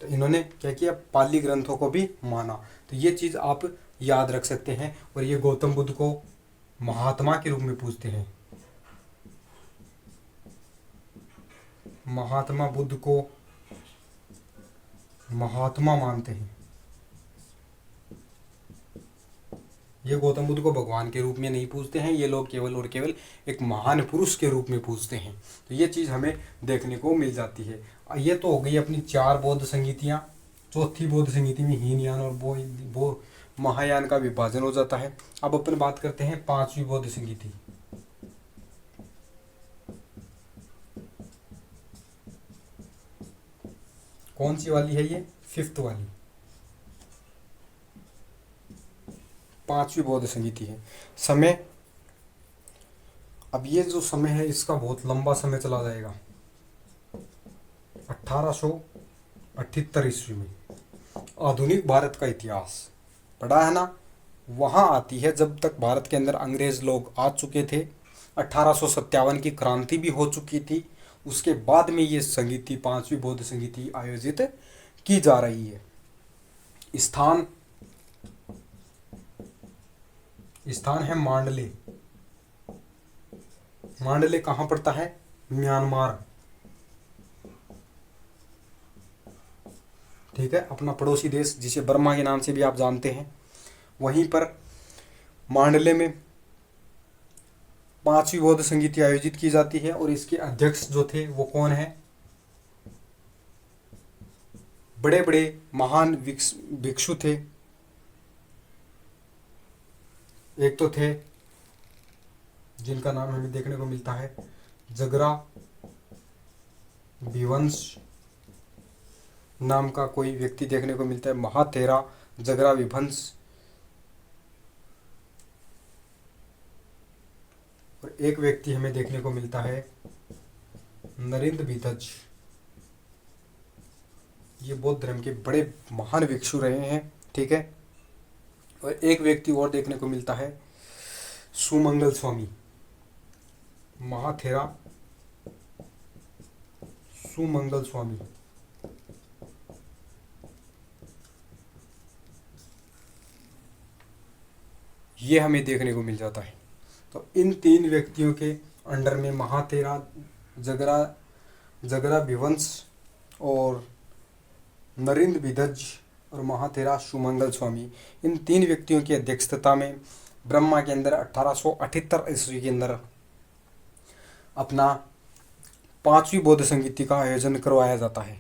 तो इन्होंने क्या किया, पाली ग्रंथों को भी माना। तो ये चीज़ आप याद रख सकते हैं। और ये गौतम बुद्ध को महात्मा के रूप में पूजते हैं, महात्मा बुद्ध को महात्मा मानते हैं। ये गौतम बुद्ध को भगवान के रूप में नहीं पूजते हैं, ये लोग केवल और केवल एक महान पुरुष के रूप में पूजते हैं। तो ये चीज़ हमें देखने को मिल जाती है। ये तो हो गई अपनी चार बौद्ध संगीतियाँ। चौथी बौद्ध संगीति में हीनयान और वो महायान का विभाजन हो जाता है। अब अपन बात करते हैं पांचवी बौद्ध संगीति। कौन सी वाली है ये? फिफ्थ वाली, पांचवी बौद्ध संगीति है। समय, अब ये जो समय है इसका बहुत लंबा समय चला जाएगा। 1878 ईस्वी में आधुनिक भारत का इतिहास पढ़ा है ना, वहाँ आती है जब तक भारत के अंदर अंग्रेज लोग आ चुके थे। 1857 की क्रांति भी हो चुकी थी। उसके बाद में ये संगीति, पांचवी बौद्ध संगीति आयोजित की जा रही है। स्थान स्थान है मांडले। मांडले कहाँ पड़ता है? म्यांमार, ठीक है, अपना पड़ोसी देश जिसे बर्मा के नाम से भी आप जानते हैं। वहीं पर मांडले में पांचवी बौद्ध संगीति आयोजित की जाती है। और इसके अध्यक्ष जो थे वो कौन है? बड़े बड़े महान भिक्षु थे। एक तो थे जिनका नाम हमें देखने को मिलता है जगरा विवंश नाम का कोई व्यक्ति देखने को मिलता है, महाथेरा जगरा विभंश। और एक व्यक्ति हमें देखने को मिलता है नरेंद्र भितज। ये बौद्ध धर्म के बड़े महान भिक्षु रहे हैं, ठीक है। और एक व्यक्ति और देखने को मिलता है सुमंगल स्वामी, महाथेरा सुमंगल स्वामी। ये हमें देखने को मिल जाता है। तो इन तीन व्यक्तियों के अंडर में महाथेरा जगरा विवंश और नरेंद्र भिदज और महाथेरा सुमंगल स्वामी, इन तीन व्यक्तियों की अध्यक्षता में ब्रह्मा के अंदर 1878 ईस्वी के अंदर अपना पांचवी बौद्ध संगीति का आयोजन करवाया जाता है,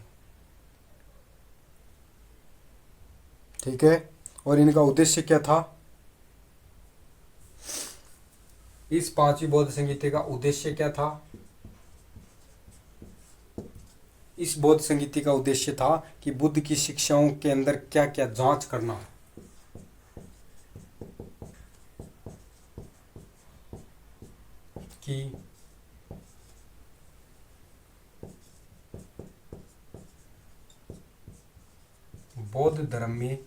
ठीक है। और इनका उद्देश्य क्या था? इस पांचवी बौद्ध संगीति का उद्देश्य क्या था? इस बौद्ध संगीति का उद्देश्य था कि बुद्ध की शिक्षाओं के अंदर क्या क्या जांच करना, कि बौद्ध धर्म में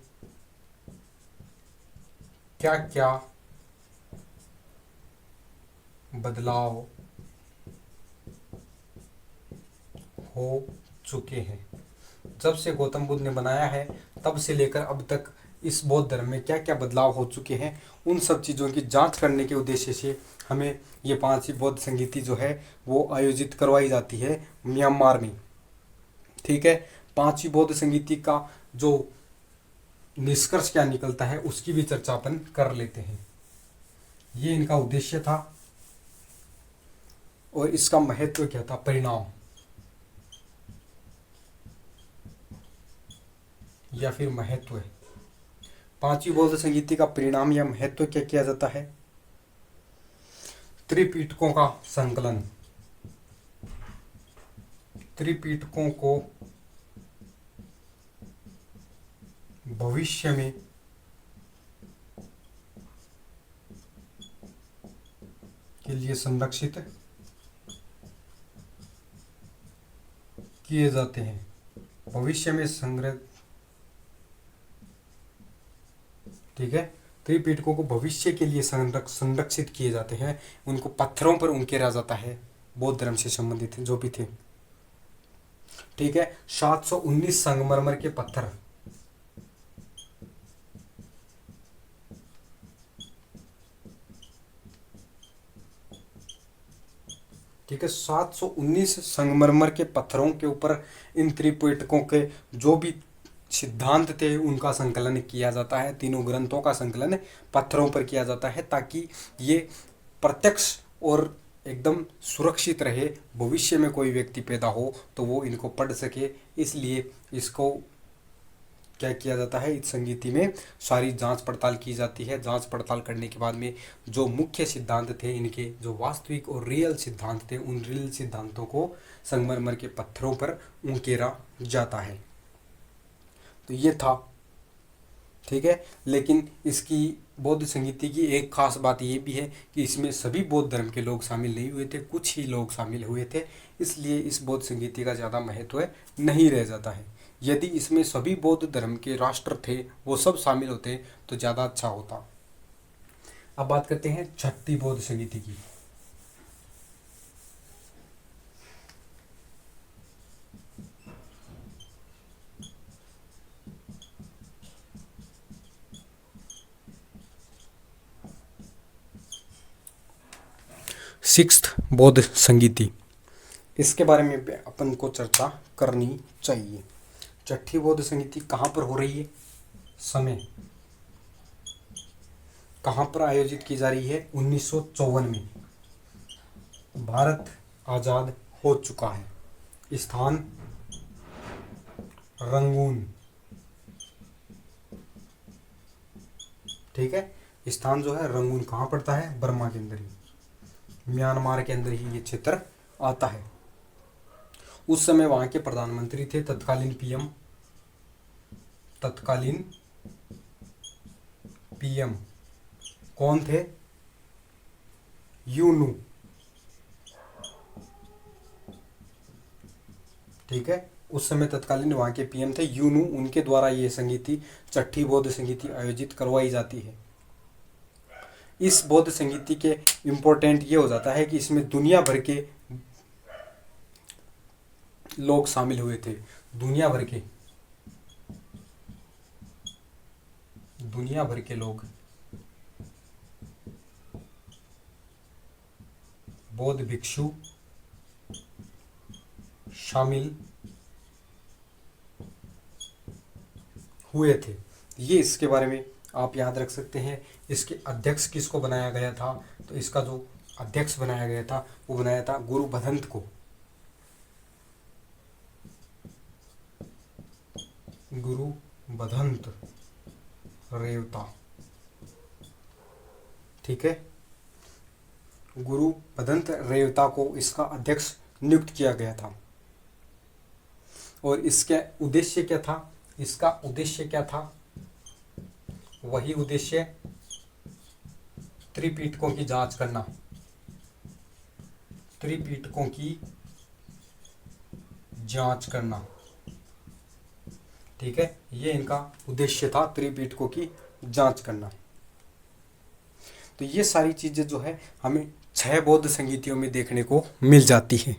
क्या क्या बदलाव हो चुके हैं। जब से गौतम बुद्ध ने बनाया है तब से लेकर अब तक इस बौद्ध धर्म में क्या क्या बदलाव हो चुके हैं, उन सब चीज़ों की जांच करने के उद्देश्य से हमें ये 5वीं बौद्ध संगीति जो है वो आयोजित करवाई जाती है म्यांमार में। ठीक है, 5वीं बौद्ध संगीति का जो निष्कर्ष क्या निकलता है उसकी भी चर्चा अपन कर लेते हैं। ये इनका उद्देश्य था और इसका महत्व क्या था, परिणाम या फिर महत्व है। 5वीं बौद्ध संगीति का परिणाम या महत्व क्या किया जाता है, त्रिपिटकों का संकलन, त्रिपिटकों को भविष्य में के लिए संरक्षित किए जाते हैं, भविष्य में संग्रह। ठीक है, त्रिपिटकों को भविष्य के लिए संरक्षित किए जाते हैं, उनको पत्थरों पर उकेरा जाता है, बौद्ध धर्म से संबंधित जो भी थे। ठीक है, 719 संगमरमर के पत्थर, ठीक है, 719 संगमरमर के पत्थरों के ऊपर इन त्रिपिटकों के जो भी सिद्धांत थे उनका संकलन किया जाता है, तीनों ग्रंथों का संकलन पत्थरों पर किया जाता है ताकि ये प्रत्यक्ष और एकदम सुरक्षित रहे, भविष्य में कोई व्यक्ति पैदा हो तो वो इनको पढ़ सके। इसलिए इसको क्या किया जाता है, इस संगीति में सारी जांच पड़ताल की जाती है। जांच पड़ताल करने के बाद में जो मुख्य सिद्धांत थे इनके, जो वास्तविक और रियल सिद्धांत थे, उन रियल सिद्धांतों को संगमरमर के पत्थरों पर उकेरा जाता है। तो ये था। ठीक है, लेकिन इसकी बौद्ध संगीति की एक खास बात ये भी है कि इसमें सभी बौद्ध धर्म के लोग शामिल नहीं हुए थे, कुछ ही लोग शामिल हुए थे, इसलिए इस बौद्ध संगीति का ज़्यादा महत्व नहीं रह जाता है। यदि इसमें सभी बौद्ध धर्म के राष्ट्र थे, वो सब शामिल होते तो ज़्यादा अच्छा होता। अब बात करते हैं 6ठी बौद्ध संगीति की। सिक्स्थ बौद्ध संगीति, इसके बारे में अपन को चर्चा करनी चाहिए। 6ठी बौद्ध संगीति कहाँ पर हो रही है, समय कहाँ पर आयोजित की जा रही है, 1954 में। भारत आज़ाद हो चुका है। स्थान रंगून। ठीक है, स्थान जो है रंगून कहाँ पड़ता है, बर्मा के अंदर ही, म्यांमार के अंदर ही ये क्षेत्र आता है। उस समय वहाँ के प्रधानमंत्री थे तत्कालीन पीएम कौन थे, यूनू। ठीक है, उस समय तत्कालीन वहाँ के पीएम थे यूनू, उनके द्वारा ये संगीति 6ठी बौद्ध संगीति आयोजित करवाई जाती है। इस बौद्ध संगीति के इम्पोर्टेंट ये हो जाता है कि इसमें दुनिया भर के लोग शामिल हुए थे, दुनिया भर के लोग बौद्ध भिक्षु शामिल हुए थे। ये इसके बारे में आप याद रख सकते हैं। इसके अध्यक्ष किसको बनाया गया था, तो इसका जो अध्यक्ष बनाया गया था वो बनाया था गुरु भदंत को। गुरु भदंत रेवता। ठीक है, गुरु भदंत रेवता को इसका अध्यक्ष नियुक्त किया गया था। और इसका उद्देश्य क्या था, इसका उद्देश्य क्या था, वही उद्देश्य त्रिपिटकों की जांच करना, त्रिपिटकों की जांच करना। ठीक है, ये इनका उद्देश्य था, त्रिपिटकों की जांच करना। तो ये सारी चीजें जो है हमें 6 बौद्ध संगीतियों में देखने को मिल जाती है।